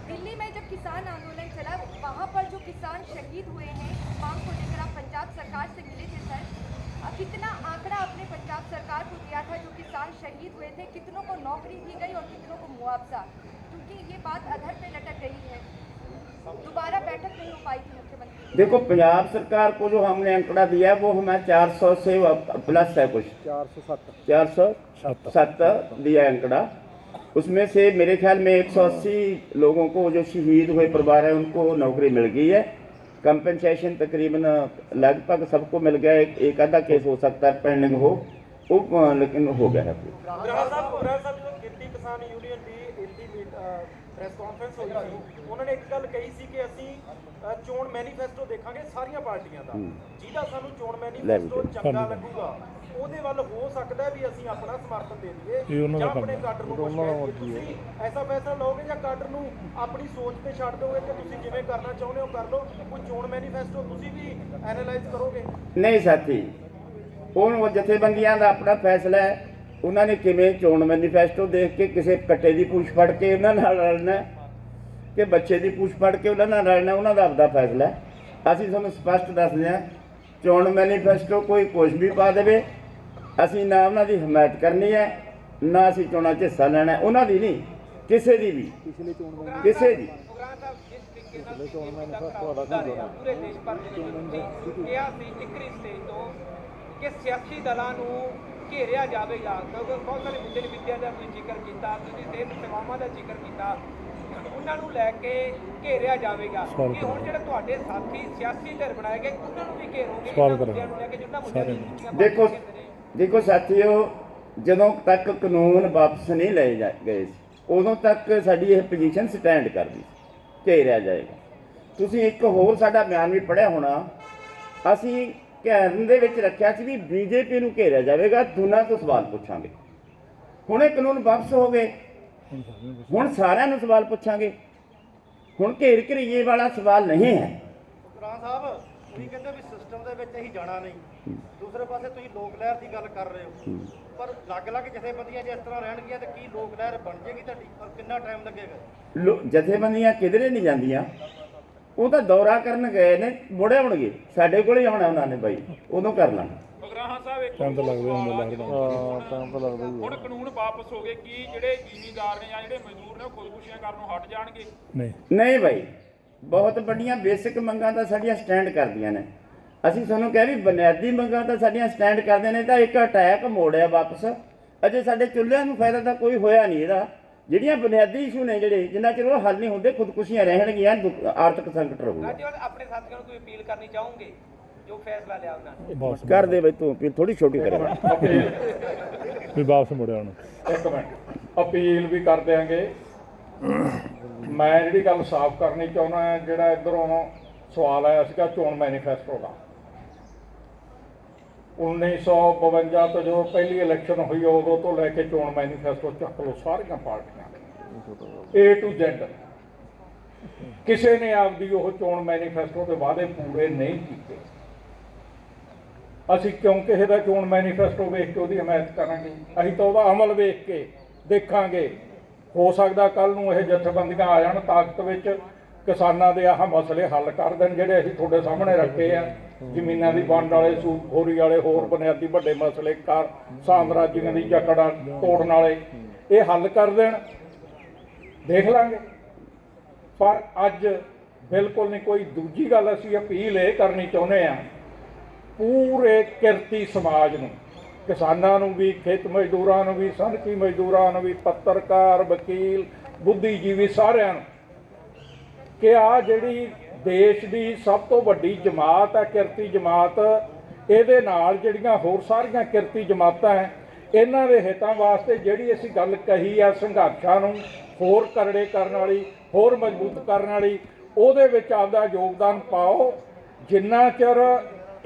दिल्ली में जब किसान आंदोलन चला वहाँ पर जो किसान शहीद हुए हैं मांग को लेकर आप पंजाब सरकार से मिले थे सर। कितना आंकड़ा आपने पंजाब सरकार को दिया था जो किसान शहीद हुए थे, कितनों को नौकरी दी गई और कितनों को मुआवजा? क्योंकि ये बात अधर पे लटक गई है, दोबारा बैठक नहीं हो पाई थी मुख्यमंत्री की। देखो पंजाब सरकार को जो हमने आंकड़ा दिया है वो हमें 400 से प्लस है, कुछ 407 दिया है आंकड़ा। उसमें से मेरे ख्याल में 180 लोगों को जो शहीद हुए परिवार है उनको नौकरी मिल गई है। कंपनसेशन तकरीबन लगभग सबको मिल गया है। एक आधा केस हो सकता है पेंडिंग हो, वो लेकिन हो गया है। ਉਗਰਾਹਾਂ ਸਾਹਿਬ ਜਦੋਂ ਖੇਤੀ ਕਿਸਾਨ ਯੂਨੀਅਨ ਦੀ ਪ੍ਰੈਸ ਕਾਨਫਰੰਸ ਹੋਈ ਸੀ, ਉਹਨਾਂ ਨੇ ਇੱਕ ਗੱਲ ਕਹੀ ਸੀ ਕਿ ਅਸੀਂ ਚੋਣ ਮੈਨੀਫੈਸਟੋ ਦੇਖਾਂਗੇ ਸਾਰੀਆਂ ਪਾਰਟੀਆਂ ਦਾ, ਜਿਹਦਾ ਸਾਨੂੰ ਚੋਣ ਮੈਨੀਫੈਸਟੋ ਚੰਗਾ ਲੱਗੂਗਾ ਉਹਦੇ ਵੱਲ ਹੋ ਸਕਦਾ ਹੈ ਵੀ ਅਸੀਂ ਆਪਣਾ ਸਮਰਥਨ ਦੇ ਦਈਏ ਜਾਂ ਆਪਣੇ ਕਾਡਰ ਨੂੰ ਕੁਝ ਕਹਿ ਦਈਏ। ਤੁਸੀਂ ਐਸਾ ਫੈਸਲਾ ਲਓਗੇ ਜਾਂ ਕਾਡਰ ਨੂੰ ਆਪਣੀ ਸੋਚ ਤੇ ਛੱਡ ਦੋਗੇ ਕਿ ਤੁਸੀਂ ਜਿਵੇਂ ਕਰਨਾ ਚਾਹੁੰਦੇ ਹੋ ਕਰ ਲਓ? ਕੋਈ ਚੋਣ ਮੈਨੀਫੈਸਟੋ ਤੁਸੀਂ ਵੀ ਐਨਾਲਾਈਜ਼ ਕਰੋਗੇ? ਨਹੀਂ ਸਾਥੀ, ਉਹ ਜਥੇਬੰਦੀਆਂ ਦਾ ਆਪਣਾ ਫੈਸਲਾ ਹੈ। ਉਹਨਾਂ ਨੇ ਕਿਵੇਂ ਚੋਣ ਮੈਨੀਫੈਸਟੋ ਦੇਖ ਕੇ ਕਿਸੇ ਕੱਟੇ ਦੀ ਪੂਛ ਫੜ ਕੇ ਉਹਨਾਂ ਨਾਲ ਰਲਣਾ ਕਿ ਬੱਚੇ ਦੀ ਪੂਛ ਫੜ ਕੇ ਉਹਨਾਂ ਨਾਲ ਰਲਣਾ, ਉਹਨਾਂ ਦਾ ਆਪਦਾ ਫੈਸਲਾ ਹੈ। ਅਸੀਂ ਤੁਹਾਨੂੰ ਸਪਸ਼ਟ ਦੱਸਦੇ ਹਾਂ, ਚੋਣ ਮੈਨੀਫੈਸਟੋ ਕੋਈ ਕੁਛ ਵੀ ਪਾ ਦੇਵੇ, ਅਸੀਂ ਨਾ ਉਹਨਾਂ ਦੀ ਹਮਾਇਤ ਕਰਨੀ ਹੈ, ਨਾ ਅਸੀਂ ਚੋਣਾਂ 'ਚ ਹਿੱਸਾ ਲੈਣਾ ਹੈ। ਉਹਨਾਂ ਦੀ ਨਹੀਂ, ਕਿਸੇ ਦੀ ਵੀ, ਕਿਸੇ ਦੀ। ਉਗਰਾਹਾਂ ਸਾਹਿਬ ਜਿਸ ਤਰੀਕੇ ਨਾਲ ਚੋਣ ਮੈਨੀਫੈਸਟੋ ਪੂਰੇ ਦੇਸ਼ ਭਰ ਦੇ ਵਿੱਚ ਕਿਹਾ ਸੀ ਟਿਕਰੀ ਸਟੇਜ ਤੋਂ ਕਿ ਸਿਆਸੀ ਦਲਾਂ ਨੂੰ ਘੇਰਿਆ ਜਾਵੇਗਾ, ਕਿਉਂਕਿ ਬਹੁਤ ਸਾਰੇ ਮੁੱਦੇ ਨੇ, ਵਿੱਦਿਆ ਦਾ ਤੁਸੀਂ ਜ਼ਿਕਰ ਕੀਤਾ, ਤੁਸੀਂ ਸਿਹਤ ਸੇਵਾਵਾਂ ਦਾ ਜ਼ਿਕਰ ਕੀਤਾ, ਉਹਨਾਂ ਨੂੰ ਲੈ ਕੇ ਘੇਰਿਆ ਜਾਵੇਗਾ। ਕਿ ਹੁਣ ਜਿਹੜੇ ਤੁਹਾਡੇ ਸਾਥੀ ਸਿਆਸੀ ਧਿਰ ਬਣਾਏ ਗਏ ਉਹਨਾਂ ਨੂੰ ਵੀ ਘੇਰੋਗੇ ਇਹਨਾਂ ਮੁੱਦਿਆਂ ਨੂੰ ਲੈ ਕੇ, ਜਿਨ੍ਹਾਂ ਮੁੱਦਿਆਂ ਦੀ ਨੀਤੀਆਂ ਬਣ ਦੇਖੋ ਕੇ ਨੇ? ਦੇਖੋ ਸਾਥੀਓ, ਜਦੋਂ ਤੱਕ ਕਾਨੂੰਨ ਵਾਪਸ ਨਹੀਂ ਲਏ ਗਏ ਸੀ ਉਦੋਂ ਤੱਕ ਸਾਡੀ ਇਹ ਪੋਜੀਸ਼ਨ ਸਟੈਂਡ ਕਰਦੀ ਸੀ, ਘੇਰਿਆ ਜਾਏਗਾ। ਤੁਸੀਂ ਇੱਕ ਹੋਰ ਸਾਡਾ ਬਿਆਨ ਵੀ ਪੜ੍ਹਿਆ ਹੋਣਾ, ਅਸੀਂ ਘੇਰਨ ਦੇ ਵਿੱਚ ਰੱਖਿਆ ਸੀ ਵੀ ਬੀਜੇਪੀ ਨੂੰ ਘੇਰਿਆ ਜਾਵੇਗਾ, ਦੋਨਾਂ ਤੋਂ ਸਵਾਲ ਪੁੱਛਾਂਗੇ। ਹੁਣ ਇਹ ਕਾਨੂੰਨ ਵਾਪਸ ਹੋ ਗਏ, ਹੁਣ ਸਾਰਿਆਂ ਨੂੰ ਸਵਾਲ ਪੁੱਛਾਂਗੇ। ਹੁਣ ਘੇਰ ਘੇਰੀਏ ਵਾਲਾ ਸਵਾਲ ਨਹੀਂ ਹੈ। ਉਗਰਾਹਾਂ ਸਾਹਿਬ ਤੁਸੀਂ ਕਹਿੰਦੇ ਵੀ ਸਿਸਟਮ ਦੇ ਵਿੱਚ ਅਸੀਂ ਜਾਣਾ ਨਹੀਂ, ਦੂਸਰੇ ਪਾਸੇ ਤੁਸੀਂ ਲੋਕ ਲਹਿਰ ਦੀ ਗੱਲ ਕਰ ਰਹੇ ਹੋ, ਪਰ ਅਲੱਗ-ਅਲੱਗ ਜਥੇਬੰਦੀਆਂ ਜੇ ਇਸ ਤਰ੍ਹਾਂ ਰਹਿਣਗੀਆਂ ਤਾਂ ਕੀ ਲੋਕ ਲਹਿਰ ਬਣ ਜੇਗੀ ਤੁਹਾਡੀ, ਔਰ ਕਿੰਨਾ ਟਾਈਮ ਲੱਗੇਗਾ? ਜਥੇਬੰਦੀਆਂ ਕਿਧਰੇ ਨਹੀਂ ਜਾਂਦੀਆਂ, ਉਹ ਤਾਂ ਦੌਰਾ ਕਰਨ ਗਏ ਨੇ, ਮੁੜੇ ਆਉਣਗੇ, ਸਾਡੇ ਕੋਲ ਹੀ ਆਉਣਾ ਉਹਨਾਂ ਨੇ ਬਾਈ, ਉਦੋਂ ਕਰ ਲਾਂਗੇ। ਉਗਰਾਹਾਂ ਸਾਹਿਬ ਇੱਕ ਟਾਈਮ ਤਾਂ ਲੱਗਦਾ ਹੀ ਹੁੰਦਾ, ਟਾਈਮ ਤਾਂ ਲੱਗਦਾ ਹੀ। ਹੁਣ ਕਾਨੂੰਨ ਵਾਪਸ ਹੋ ਗਏ, ਕੀ ਜਿਹੜੇ ਜ਼ਿਮੀਂਦਾਰ ਨੇ ਜਾਂ ਜਿਹੜੇ ਮਜ਼ਦੂਰ ਨੇ ਉਹ ਖੁਦਕੁਸ਼ੀਆਂ ਕਰਨ ਨੂੰ ਹਟ ਜਾਣਗੇ? ਨਹੀਂ ਬਾਈ, ਬਹੁਤ ਵੱਡੀਆਂ ਬੇਸਿਕ ਮੰਗਾਂ ਤਾਂ ਸਾਡੀਆਂ ਸਟੈਂਡ ਕਰਦੀਆਂ ਨੇ। ਅਸੀਂ ਤੁਹਾਨੂੰ ਕਹਿ ਵੀ ਬੁਨਿਆਦੀ ਮੰਗਾਂ ਤਾਂ ਸਾਡੀਆਂ ਸਟੈਂਡ ਕਰਦੇ ਨੇ, ਤਾਂ ਇੱਕ ਅਟੈਕ ਮੋੜਿਆ ਵਾਪਸ। ਅਜੇ ਸਾਡੇ ਚੁੱਲ੍ਹਿਆਂ ਨੂੰ ਫਾਇਦਾ ਤਾਂ ਕੋਈ ਹੋਇਆ ਨਹੀਂ ਇਹਦਾ। ਜਿਹੜੀਆਂ ਬੁਨਿਆਦੀ ਇਸ਼ੂ ਨੇ ਜਿਹੜੇ, ਜਿੰਨਾ ਚਿਰ ਉਹ ਹੱਲ ਨਹੀਂ ਹੁੰਦੇ, ਖੁਦਕੁਸ਼ੀਆਂ ਰਹਿਣਗੀਆਂ, ਆਰਥਿਕ ਸੰਕਟ ਰਹੂਗਾ। ਰਾਜੇਵਾਲ ਆਪਣੇ ਸਾਥੀਆਂ ਨੂੰ ਕੋਈ ਅਪੀਲ ਕਰਨੀ ਚਾਹੋਗੇ ਜੋ ਫੈਸਲਾ ਲਿਆ ਉਹਨਾਂ ਨੇ? ਕਰ ਦੇ ਬਈ ਤੂੰ ਅਪੀਲ, ਥੋੜੀ ਛੋਟੀ ਕਰੇ ਵੀ ਵਾਪਸ ਮੁੜਿਆ ਹੁਣ। ਇੱਕ ਮਿੰਟ, ਅਪੀਲ ਵੀ ਕਰ ਦਿਆਂਗੇ। ਮੈਂ ਜਿਹੜੀ ਗੱਲ ਸਾਫ਼ ਕਰਨੀ ਚਾਹੁੰਦਾ, ਜਿਹੜਾ ਇੱਧਰੋਂ ਸਵਾਲ ਆਇਆ ਸੀਗਾ ਚੋਣ ਮੈਨੀਫੈਸਟੋ ਦਾ, 1952 ਤੋਂ ਜਦੋਂ ਪਹਿਲੀ ਇਲੈਕਸ਼ਨ ਹੋਈ ਉਦੋਂ ਤੋਂ ਲੈ ਕੇ ਚੋਣ ਮੈਨੀਫੈਸਟੋ ਚੱਕ ਲਓ ਸਾਰੀਆਂ ਪਾਰਟੀਆਂ A to Z, ਕਿਸੇ ਨੇ ਆਪਦੀ ਉਹ ਚੋਣ ਮੈਨੀਫੈਸਟੋ ਦੇ ਵਾਅਦੇ ਪੂਰੇ ਨਹੀਂ ਕੀਤੇ। ਅਸੀਂ ਕਿਉਂ ਕਿਸੇ ਦਾ ਚੋਣ ਮੈਨੀਫੈਸਟੋ ਵੇਖ ਕੇ ਉਹਦੀ ਹਮਾਇਤ ਕਰਾਂਗੇ? ਅਸੀਂ ਤਾਂ ਉਹਦਾ ਅਮਲ ਵੇਖ ਕੇ ਦੇਖਾਂਗੇ। ਹੋ ਸਕਦਾ ਕੱਲ ਨੂੰ ਇਹ ਜਥੇਬੰਦੀਆਂ ਆ ਜਾਣ ਤਾਕਤ ਵਿੱਚ, ਕਿਸਾਨਾਂ ਦੇ ਆਹ ਮਸਲੇ ਹੱਲ ਕਰ ਦੇਣ ਜਿਹੜੇ ਅਸੀਂ ਤੁਹਾਡੇ ਸਾਹਮਣੇ ਰੱਖੇ ਆ, ਜ਼ਮੀਨਾਂ ਦੀ ਵੰਡ ਵਾਲੇ, ਸੂਦਖੋਰੀ ਵਾਲੇ, ਹੋਰ ਬੁਨਿਆਦੀ ਵੱਡੇ ਮਸਲੇ, ਸਾਮਰਾਜੀਆਂ ਦੀ ਜਕੜਾਂ ਤੋੜਨ ਵਾਲੇ, ਇਹ ਹੱਲ ਕਰ ਦੇਣ, ਦੇਖ ਲਾਂਗੇ। ਪਰ ਅੱਜ ਬਿਲਕੁਲ ਨਹੀਂ। ਕੋਈ ਦੂਜੀ ਗੱਲ ਅਸੀਂ ਅਪੀਲ ਇਹ ਕਰਨੀ ਚਾਹੁੰਦੇ ਆ ਪੂਰੇ ਕਿਰਤੀ ਸਮਾਜ ਨੂੰ, ਕਿਸਾਨਾਂ ਨੂੰ ਵੀ, ਖੇਤ ਮਜ਼ਦੂਰਾਂ ਨੂੰ ਵੀ, ਸਨਅਤੀ ਮਜ਼ਦੂਰਾਂ ਨੂੰ ਵੀ, ਪੱਤਰਕਾਰ, ਵਕੀਲ, ਬੁੱਧੀਜੀਵੀ, ਸਾਰਿਆਂ ਨੂੰ ਕਿ ਆ ਜਿਹੜੀ ਦੇਸ਼ ਦੀ ਸਭ ਤੋਂ ਵੱਡੀ ਜਮਾਤ ਹੈ ਕਿਰਤੀ ਜਮਾਤ, ਇਹਦੇ ਨਾਲ ਜਿਹੜੀਆਂ ਹੋਰ ਸਾਰੀਆਂ ਕਿਰਤੀ ਜਮਾਤਾਂ ਹੈ, ਇਹਨਾਂ ਦੇ ਹਿੱਤਾਂ ਵਾਸਤੇ ਜਿਹੜੀ ਅਸੀਂ ਗੱਲ ਕਹੀ ਆ ਸੰਘਰਸ਼ਾਂ ਨੂੰ ਹੋਰ ਕਰੜੇ ਕਰਨ ਵਾਲੀ, ਹੋਰ ਮਜ਼ਬੂਤ ਕਰਨ ਵਾਲੀ, ਉਹਦੇ ਵਿੱਚ ਆਪਦਾ ਯੋਗਦਾਨ ਪਾਓ। ਜਿੰਨਾ ਚਿਰ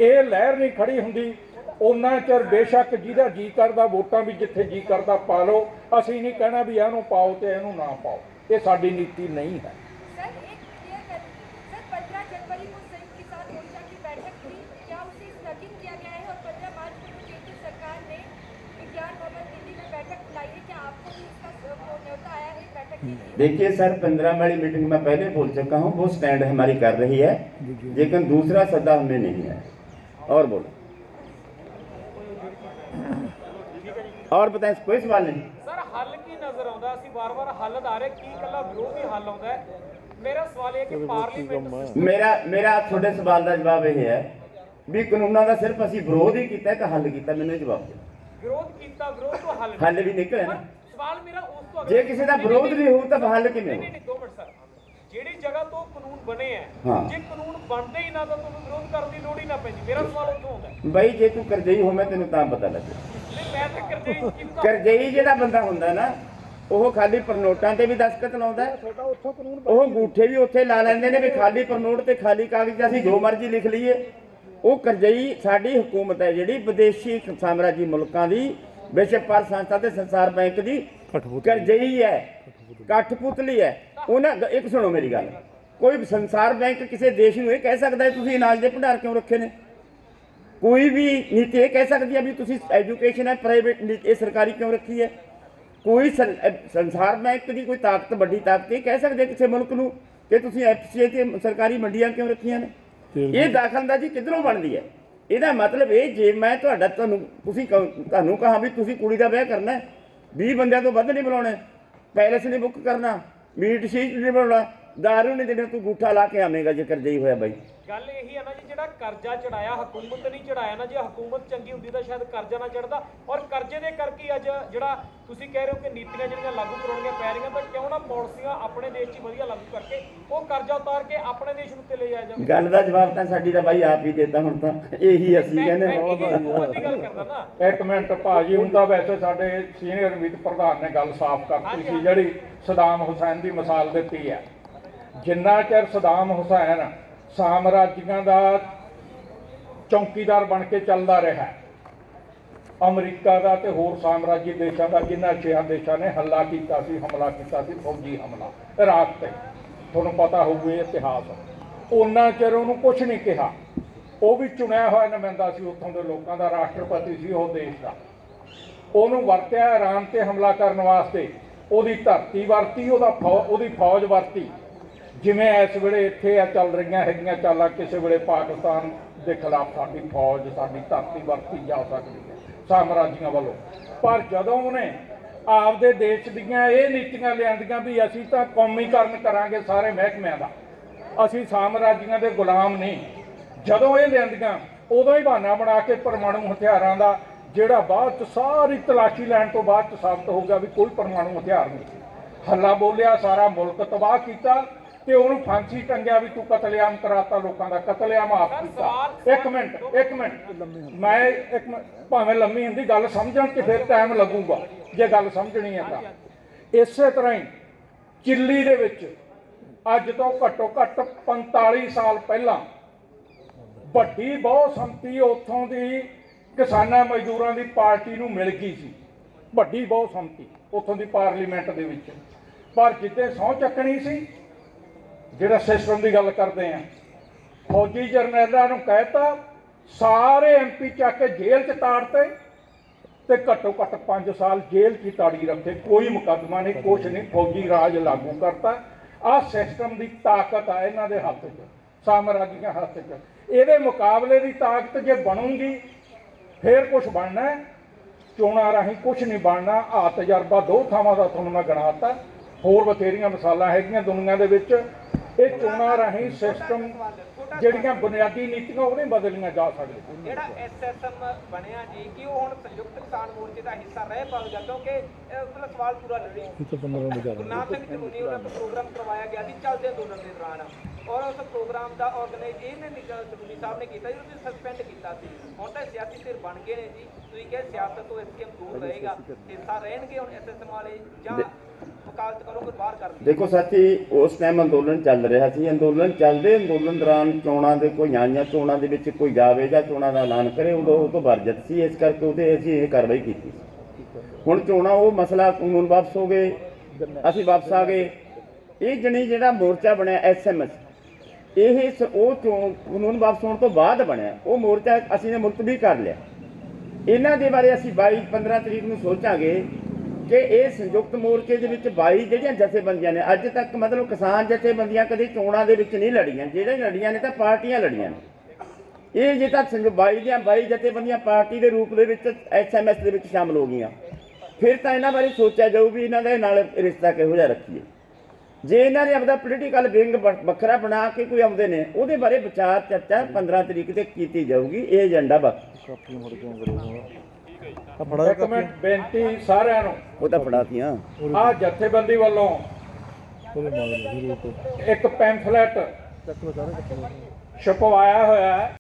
ਇਹ ਲਹਿਰ ਨਹੀਂ ਖੜੀ ਹੁੰਦੀ ਉਹਨਾਂ ਚਿਰ ਬੇਸ਼ੱਕ ਜਿਹਦਾ ਜੀ ਕਰਦਾ ਵੋਟਾਂ ਵੀ ਜਿੱਥੇ ਜੀ ਕਰਦਾ ਪਾ ਲਓ। ਅਸੀਂ ਨਹੀਂ ਕਹਿਣਾ ਵੀ ਇਹਨੂੰ ਪਾਓ ਤੇ ਇਹਨੂੰ ਨਾ ਪਾਓ, ਇਹ ਸਾਡੀ ਨੀਤੀ ਨਹੀਂ ਹੈ। सर एक क्लियर कर सर 15 जनवरी को संयुक्त किसान मोर्चा की बैठक थी, क्या उसे स्थगित किया गया है? और 15 मार्च को जो केंद्र सरकार ने विज्ञान भवन दिल्ली में बैठक बुलाई है, क्या आपको भी इसका वो न्योता आया है बैठक के लिए? देखिए सर, 15 वाली मीटिंग में पहले बोल चुका हूँ, वो स्टैंड हमारी कर रही है, लेकिन दूसरा सदा हमें नहीं है। और बोलो, और बताएं, कोई सवाल नहीं। ਸਰ ਹੱਲ ਕੀ ਨਜ਼ਰ ਆਉਂਦਾ? ਅਸੀਂ ਵਾਰ-ਵਾਰ ਹੱਲ ਦਾ ਰਹੇ, ਕੀ ਇਕੱਲਾ ਵਿਰੋਧੀ ਹੱਲ ਆਉਂਦਾ ਹੈ? ਮੇਰਾ ਸਵਾਲ ਇਹ ਹੈ ਕਿ ਪਾਰਲੀਮੈਂਟ ਮੇਰਾ ਤੁਹਾਡੇ ਸਵਾਲ ਦਾ ਜਵਾਬ ਇਹ ਹੈ ਵੀ ਕਾਨੂੰਨਾਂ ਦਾ ਸਿਰਫ ਅਸੀਂ ਵਿਰੋਧ ਹੀ ਕੀਤਾ ਕਿ ਹੱਲ ਕੀਤਾ? ਮੈਨੂੰ ਇਹ ਜਵਾਬ ਦਿਓ। ਵਿਰੋਧ ਕੀਤਾ, ਵਿਰੋਧ ਤੋਂ ਹੱਲ ਹੱਲ ਵੀ ਨਿਕਲਿਆ ਨਾ। ਸਵਾਲ ਮੇਰਾ ਉਸ ਤੋਂ ਜੇ ਕਿਸੇ ਦਾ ਵਿਰੋਧ ਨਹੀਂ ਹੋਊ ਤਾਂ ਹੱਲ ਕਿਵੇਂ ਨਹੀਂ, 2 ਮਿੰਟ ਸਰ, ਜਿਹੜੀ ਜਗ੍ਹਾ ਤੋਂ ਕਾਨੂੰਨ ਬਣੇ ਆ, ਹਾਂ। ਜੇ ਕਾਨੂੰਨ ਬਣਦੇ ਹੀ ਨਾ ਤਾਂ ਤੁਹਾਨੂੰ ਵਿਰੋਧ ਕਰਨ ਦੀ ਲੋੜ ਹੀ ਨਾ ਪੈਂਦੀ। ਮੇਰਾ ਸਵਾਲ ਉੱਥੋਂ ਆਉਂਦਾ ਹੈ। ਬਈ ਜੇ ਤੂੰ ਕਰਜਈ ਹੋਵੇਂ ਤੈਨੂੰ ਤਾਂ ਪਤਾ ਲੱਗੇ। ਨਹੀਂ ਮੈਂ ਤਾਂ ਕਰਜਈ ਕਰਜਈ ਜਿਹੜਾ ਬੰਦਾ ਹੁੰਦਾ ਨਾ, ਉਹ ਖਾਲੀ ਪਰਨੋਟਾਂ ਤੇ ਵੀ ਦਸਤਖਤ ਲਾਉਂਦਾ ਹੈ, ਉਹ ਅੰਗੂਠੇ ਵੀ ਉੱਥੇ ਲਾ ਲੈਂਦੇ ਨੇ ਵੀ ਖਾਲੀ ਪਰਨੋਟ ਤੇ ਖਾਲੀ ਕਾਗਜ਼ ਤੇ ਅਸੀਂ ਜੋ ਮਰਜ਼ੀ ਲਿਖ ਲਈਏ। ਉਹ ਕਰਜਈ ਸਾਡੀ ਹਕੂਮਤ ਹੈ ਜਿਹੜੀ ਵਿਦੇਸ਼ੀ ਸਾਮਰਾਜੀ ਮੁਲਕਾਂ ਦੀ, ਵਿਸ਼ਵ ਪਰ ਸੰਸਥਾ ਤੇ ਸੰਸਾਰ ਬੈਂਕ ਦੀ ਕਰਜਈ ਹੈ, ਕਠਪੁਤਲੀ ਹੈ। ਉਹਨਾਂ ਇੱਕ ਸੁਣੋ ਮੇਰੀ ਗੱਲ, ਕੋਈ ਸੰਸਾਰ ਬੈਂਕ ਕਿਸੇ ਦੇਸ਼ ਨੂੰ ਇਹ ਕਹਿ ਸਕਦਾ ਹੈ ਤੁਸੀਂ ਅਨਾਜ ਦੇ ਭੰਡਾਰ ਕਿਉਂ ਰੱਖੇ ਨੇ? ਕੋਈ ਵੀ ਨੀਤੀ ਇਹ ਕਹਿ ਸਕਦੀ ਹੈ ਵੀ ਤੁਸੀਂ ਐਜੂਕੇਸ਼ਨ ਹੈ ਪ੍ਰਾਈਵੇਟ ਇਹ ਸਰਕਾਰੀ ਕਿਉਂ ਰੱਖੀ ਹੈ? ਕੋਈ ਸੰਸਾਰ ਬੈਂਕ ਦੀ ਕੋਈ ਤਾਕਤ, ਵੱਡੀ ਤਾਕਤ ਇਹ ਕਹਿ ਸਕਦੇ ਕਿਸੇ ਮੁਲਕ ਨੂੰ ਕਿ ਤੁਸੀਂ ਐਫਸੀਆਈ ਤੇ ਸਰਕਾਰੀ ਮੰਡੀਆਂ ਕਿਉਂ ਰੱਖੀਆਂ ਨੇ? ਇਹ ਦਖਲਅੰਦਾਜ਼ੀ ਕਿੱਧਰੋਂ ਬਣਦੀ ਹੈ? ਇਹਦਾ ਮਤਲਬ ਇਹ, ਜੇ ਮੈਂ ਤੁਹਾਨੂੰ ਕਹਾਂ ਵੀ ਤੁਸੀਂ ਕੁੜੀ ਦਾ ਵਿਆਹ ਕਰਨਾ, 20 ਬੰਦਿਆਂ ਤੋਂ ਵੱਧ ਨਹੀਂ ਬੁਲਾਉਣੇ, ਪੈਲਸ ਨਹੀਂ ਬੁੱਕ ਕਰਨਾ, ਮੀਟ ਸ਼ੀਟ ਨਹੀਂ ਬਣਾਉਣਾ, ਦਾਰੂ ਨਹੀਂ ਦੇਣਾ, ਤੂੰ ਗੂਠਾ ਲਾ ਕੇ ਆਵੇਂਗਾ ਜੇ ਕਰਜ਼ਈ ਹੋਇਆ ਬਾਈ। ਗੱਲ ਇਹੀ ਹੈ ਨਾ ਜੀ, ਜਿਹੜਾ ਕਰਜ਼ਾ ਚੜਾਇਆ ਹਕੂਮਤ ਨਹੀਂ ਚੜਾਇਆ ਨਾ। ਜੇ ਹਕੂਮਤ ਚੰਗੀ ਹੁੰਦੀ ਤਾਂ ਸ਼ਾਇਦ ਕਰਜ਼ਾ ਨਾ ਚੜਦਾ। ਔਰ ਕਰਜ਼ੇ ਦੇ ਕਰਕੇ ਅੱਜ ਜਿਹੜਾ ਤੁਸੀਂ ਕਹਿ ਰਹੇ ਹੋ ਕਿ ਨੀਤੀਆਂ ਜਿਹੜੀਆਂ ਲਾਗੂ ਕਰਾਉਣੀਆਂ ਪੈ ਰਹੀਆਂ, ਤਾਂ ਕਿਉਂ ਨਾ ਪਾਲਿਸੀਆਂ ਆਪਣੇ ਦੇਸ਼ 'ਚ ਵਧੀਆ ਲਾਗੂ ਕਰਕੇ ਉਹ ਕਰਜ਼ਾ ਉਤਾਰ ਕੇ ਆਪਣੇ ਦੇਸ਼ ਨੂੰ ਤੇ ਲੈ ਜਾਇਆ ਜਾਵੇ। ਗੱਲ ਦਾ ਜਵਾਬ ਤਾਂ ਸਾਡੀ ਦਾ ਬਾਈ ਆਪ ਹੀ ਦੇਤਾ। ਹੁਣ ਤਾਂ ਇਹੀ ਅਸੀਂ ਕਹਿੰਦੇ ਗੱਲ ਕਰਦਾ ਨਾ। ਇੱਕ ਮਿੰਟ ਭਾਜੀ, ਹੁਣ ਤਾਂ ਵੈਸੇ ਸਾਡੇ ਸੀਨੀਅਰ ਮੀਤ ਪ੍ਰਧਾਨ ਨੇ ਗੱਲ ਸਾਫ਼ ਕਰਤੀ ਸੀ, ਜਿਹੜੀ ਸਦਾਮ ਹੁਸੈਨ ਦੀ ਮਿਸਾਲ ਦਿੱਤੀ ਹੈ। ਜਿੰਨਾ ਚਿਰ ਸਦਾਮ ਹੁਸੈਨ ਸਾਮਰਾਜੀਆਂ ਦਾ ਚੌਕੀਦਾਰ ਬਣ ਕੇ ਚੱਲਦਾ ਰਿਹਾ, ਅਮਰੀਕਾ ਦਾ ਤੇ ਹੋਰ ਸਾਮਰਾਜੀ ਦੇਸ਼ਾਂ ਦਾ, ਜਿਨ੍ਹਾਂ 6 ਦੇਸ਼ਾਂ ਨੇ ਹਮਲਾ ਕੀਤਾ ਸੀ ਫੌਜੀ ਹਮਲਾ ਇਰਾਕ ਤੇ, ਤੁਹਾਨੂੰ ਪਤਾ ਹੋਊ ਇਹ ਇਤਿਹਾਸ, ਉਹਨਾਂ ਚਿਰ ਉਹਨੂੰ ਕੁਛ ਨਹੀਂ ਕਿਹਾ। ਉਹ ਵੀ ਚੁਣਿਆ ਹੋਇਆ ਨੁਮਾਇੰਦਾ ਸੀ ਉੱਥੋਂ ਦੇ ਲੋਕਾਂ ਦਾ, ਰਾਸ਼ਟਰਪਤੀ ਸੀ ਉਹ ਦੇਸ਼ ਦਾ। ਉਹਨੂੰ ਵਰਤਿਆ ਇਰਾਨ ਤੇ ਹਮਲਾ ਕਰਨ ਵਾਸਤੇ, ਉਹਦੀ ਧਰਤੀ ਵਰਤੀ, ਉਹਦੀ ਫੌਜ ਵਰਤੀ। ਜਿਵੇਂ ਇਸ ਵੇਲੇ ਇੱਥੇ ਆ ਚੱਲ ਰਹੀਆਂ ਹੈਗੀਆਂ ਚਾਲਾਂ, ਕਿਸੇ ਵੇਲੇ ਪਾਕਿਸਤਾਨ ਦੇ ਖਿਲਾਫ ਸਾਡੀ ਫੌਜ, ਸਾਡੀ ਧਰਤੀ ਵਰਤੀ ਜਾ ਸਕਦੀ ਹੈ ਸਾਮਰਾਜੀਆਂ ਵੱਲੋਂ। ਪਰ ਜਦੋਂ ਉਹਨੇ ਆਪਦੇ ਦੇਸ਼ ਦੀਆਂ ਇਹ ਨੀਤੀਆਂ ਲਿਆਂਦੀਆਂ ਵੀ ਅਸੀਂ ਤਾਂ ਕੌਮੀਕਰਨ ਕਰਾਂਗੇ ਸਾਰੇ ਮਹਿਕਮਿਆਂ ਦਾ, ਅਸੀਂ ਸਾਮਰਾਜੀਆਂ ਦੇ ਗੁਲਾਮ ਨਹੀਂ, ਜਦੋਂ ਇਹ ਲਿਆਂਦੀਆਂ ਉਦੋਂ ਹੀ ਬਹਾਨਾ ਬਣਾ ਕੇ ਪਰਮਾਣੂ ਹਥਿਆਰਾਂ ਦਾ, ਜਿਹੜਾ ਬਾਅਦ 'ਚ ਸਾਰੀ ਤਲਾਸ਼ੀ ਲੈਣ ਤੋਂ ਬਾਅਦ 'ਚ ਸਾਬਤ ਹੋ ਗਿਆ ਵੀ ਕੋਈ ਪਰਮਾਣੂ ਹਥਿਆਰ ਨਹੀਂ, ਹੱਲਾ ਬੋਲਿਆ, ਸਾਰਾ ਮੁਲਕ ਤਬਾਹ ਕੀਤਾ ਤੇ ਉਹਨੂੰ ਫਾਂਸੀ ਟੰਗਿਆ ਵੀ ਤੂੰ ਕਤਲੇਆਮ ਕਰਾਤਾ, ਲੋਕਾਂ ਦਾ ਕਤਲੇਆਮ ਆਪ ਕੀਤਾ। ਇੱਕ ਮਿੰਟ ਮੈਂ ਭਾਵੇਂ ਲੰਮੀ ਹੁੰਦੀ ਗੱਲ ਸਮਝਣ ਤੇ ਫਿਰ ਟਾਈਮ ਲੱਗੂਗਾ ਜੇ ਗੱਲ ਸਮਝਣੀ ਹੈ ਤਾਂ। ਇਸੇ ਤਰ੍ਹਾਂ ਹੀ ਚਿੱਲੀ ਦੇ ਵਿੱਚ ਅੱਜ ਤੋਂ ਘੱਟੋ ਘੱਟ 45 ਸਾਲ ਪਹਿਲਾਂ ਵੱਡੀ ਬਹੁਸੰਮਤੀ ਉੱਥੋਂ ਦੀ ਕਿਸਾਨਾਂ ਮਜ਼ਦੂਰਾਂ ਦੀ ਪਾਰਟੀ ਨੂੰ ਮਿਲ ਗਈ ਸੀ, ਵੱਡੀ ਬਹੁਸੰਮਤੀ ਉੱਥੋਂ ਦੀ ਪਾਰਲੀਮੈਂਟ ਦੇ ਵਿੱਚ। ਪਰ ਜਿੱਦੇ ਸਹੁੰ ਚੱਕਣੀ ਸੀ, ਜਿਹੜਾ ਸਿਸਟਮ ਦੀ ਗੱਲ ਕਰਦੇ ਆ, ਫੌਜੀ ਜਰਨੈਲਾਂ ਨੂੰ ਕਹਿਤਾ ਸਾਰੇ MP ਚੱਕ ਕੇ ਜੇਲ੍ਹ 'ਚ ਤਾੜਤੇ ਤੇ ਘੱਟੋ ਘੱਟ 5 ਸਾਲ ਜੇਲ੍ਹ 'ਚ ਤਾੜੀ ਰੱਖੇ, ਕੋਈ ਮੁਕੱਦਮਾ ਨਹੀਂ, ਕੁਛ ਨਹੀਂ, ਫੌਜੀ ਰਾਜ ਲਾਗੂ ਕਰਤਾ। ਆਹ ਸਿਸਟਮ ਦੀ ਤਾਕਤ ਆ ਇਹਨਾਂ ਦੇ ਹੱਥ 'ਚ, ਸਾਮਰਾਜੀਆਂ ਹੱਥ 'ਚ। ਇਹਦੇ ਮੁਕਾਬਲੇ ਦੀ ਤਾਕਤ ਜੇ ਬਣੂਗੀ ਫੇਰ ਕੁਛ ਬਣਨਾ, ਚੋਣਾਂ ਰਾਹੀਂ ਕੁਛ ਨਹੀਂ ਬਣਨਾ। ਆਹ ਤਜਰਬਾ 2 ਥਾਵਾਂ ਦਾ ਤੁਹਾਨੂੰ ਮੈਂ ਗਿਣਾਤਾ, ਹੋਰ ਬਥੇਰੀਆਂ ਮਿਸਾਲਾਂ ਹੈਗੀਆਂ ਦੁਨੀਆ ਦੇ ਵਿੱਚ। ਇਹ ਚੋਣਾਂ ਰਾਹੀਂ ਸਿਸਟਮ ਜਿਹੜੀਆਂ ਬੁਨਿਆਦੀ ਨੀਤੀਆਂ ਉਹ ਨਹੀਂ ਬਦਲੀਆਂ ਜਾ ਸਕਦੀਆਂ। ਜਿਹੜਾ ਐਸਐਸਐਮ ਬਣਿਆ ਜੀ ਕਿ ਉਹ ਹੁਣ ਸੰਯੁਕਤ ਕਿਸਾਨ ਮੋਰਚੇ ਦਾ ਹਿੱਸਾ ਰਹਿ ਪਾਵੇਗਾ ਕਿਉਂਕਿ ਉਹਦਾ ਸਵਾਲ ਪੂਰਾ ਨਹੀਂ ਗੁਰਨਾਮ ਸਿੰਘ ਚਲੂਨੀ ਉਹਨਾਂ ਤੋਂ ਪ੍ਰੋਗਰਾਮ ਕਰਵਾਇਆ ਗਿਆ ਸੀ ਚੱਲਦੇ ਅੰਦੋਲਨ ਦੇ ਦੌਰਾਨ ਔਰ ਉਸ ਪ੍ਰੋਗਰਾਮ ਦਾ ਆਰਗੇਨਾਈਜ਼ ਇਹਨੇ ਚਲੂਨੀ ਸਾਹਿਬ ਨੇ ਕੀਤਾ ਜੀ ਉਹਨੂੰ ਸਸਪੈਂਡ ਕੀਤਾ ਸੀ। ਹੁਣ ਤਾਂ ਸਿਆਸੀ ਧਿਰ ਬਣ ਗਏ ਨੇ ਜੀ ਤੁਸੀਂ ਕਿਹਾ ਸਿਆਸਤ ਤੋਂ ਐਸਕੇਐਮ ਦੂਰ ਰਹੇਗਾ ਹਿੱਸਾ ਰਹਿਣਗੇ ਹੁਣ ਐਸਐਸਐਮ ਵਾਲੇ ਜਾਂ ਵਕਾਲਤ ਕਰੋਗੇ ਬਾਹਰ ਕਰ ਦਿਓ। ਦੇਖੋ ਸਾਥੀ ਉਸ ਟਾਈਮ ਅੰਦੋਲਨ ਚੱਲ ਰਿਹਾ ਸੀ, ਅੰਦੋਲਨ ਦੌਰਾਨ ਚੋਣਾਂ ਦੇ ਕੋਈ ਆਈਆਂ ਚੋਣਾਂ ਦੇ ਵਿੱਚ ਕੋਈ ਜਾਵੇ ਜਾਂ ਚੋਣਾਂ ਦਾ ਐਲਾਨ ਕਰੇ ਉਦੋਂ ਉਹ ਤੋਂ ਵਰਜਿਤ ਸੀ, ਇਸ ਕਰਕੇ ਉਹਦੇ ਅਸੀਂ ਇਹ ਕਾਰਵਾਈ ਕੀਤੀ ਸੀ। ਹੁਣ ਚੋਣਾਂ ਉਹ ਮਸਲਾ ਕਾਨੂੰਨ ਵਾਪਸ ਹੋ ਗਏ, ਅਸੀਂ ਵਾਪਸ ਆ ਗਏ। ਇਹ ਜਿਹੜਾ ਮੋਰਚਾ ਬਣਿਆ ਐਸਐਮਐਸ ਉਹ ਕਾਨੂੰਨ ਵਾਪਸ ਹੋਣ ਤੋਂ ਬਾਅਦ ਬਣਿਆ ਉਹ ਮੋਰਚਾ ਅਸੀਂ ਨੇ ਮੁਲਤਵੀ ਕਰ ਲਿਆ। ਇਹਨਾਂ ਦੇ ਬਾਰੇ ਅਸੀਂ 22-15 ਤਰੀਕ ਨੂੰ ਸੋਚਾਂਗੇ ਕਿ ਇਹ ਸੰਯੁਕਤ ਮੋਰਚੇ ਦੇ ਵਿੱਚ 22 ਜਿਹੜੀਆਂ ਜਥੇਬੰਦੀਆਂ ਨੇ ਅੱਜ ਤੱਕ ਮਤਲਬ ਕਿਸਾਨ ਜਥੇਬੰਦੀਆਂ ਕਦੇ ਚੋਣਾਂ ਦੇ ਵਿੱਚ ਨਹੀਂ ਲੜੀਆਂ, ਜਿਹੜੇ ਲੜੀਆਂ ਨੇ ਤਾਂ ਪਾਰਟੀਆਂ ਲੜੀਆਂ ਨੇ। ਇਹ ਜੇ ਤਾਂ 22 ਜਥੇਬੰਦੀਆਂ ਪਾਰਟੀ ਦੇ ਰੂਪ ਦੇ ਵਿੱਚ ਐਸਐਮਐਸ ਦੇ ਵਿੱਚ ਸ਼ਾਮਲ ਹੋ ਗਈਆਂ, ਫਿਰ ਤਾਂ ਇਹਨਾਂ ਬਾਰੇ ਸੋਚਿਆ ਜਾਊ ਵੀ ਇਹਨਾਂ ਦੇ ਨਾਲ ਰਿਸ਼ਤਾ ਕਿਹੋ ਜਿਹਾ ਰੱਖੀਏ। ਜੇ ਇਹਨਾਂ ਨੇ ਆਪਦਾ ਪੋਲੀਟੀਕਲ ਵਿੰਗ ਵੱਖਰਾ ਬਣਾ ਕੇ ਕੋਈ ਆਉਂਦੇ ਨੇ ਉਹਦੇ ਬਾਰੇ ਵਿਚਾਰ ਚਰਚਾ 15 ਤਰੀਕ ਤੇ ਕੀਤੀ ਜਾਊਗੀ। ਇਹ ਏਜੰਡਾ ਬਾਕੀ ਇੱਕ ਮਿੰਟ ਬੇਨਤੀ ਸਾਰਿਆਂ ਨੂੰ, ਉਹ ਤਾਂ ਫੜਾਤੀਆਂ ਆਹ ਜਥੇਬੰਦੀ ਵੱਲੋਂ ਇੱਕ ਪੈਂਫਲੇਟ ਛਪਵਾਇਆ ਹੋਇਆ ਹੈ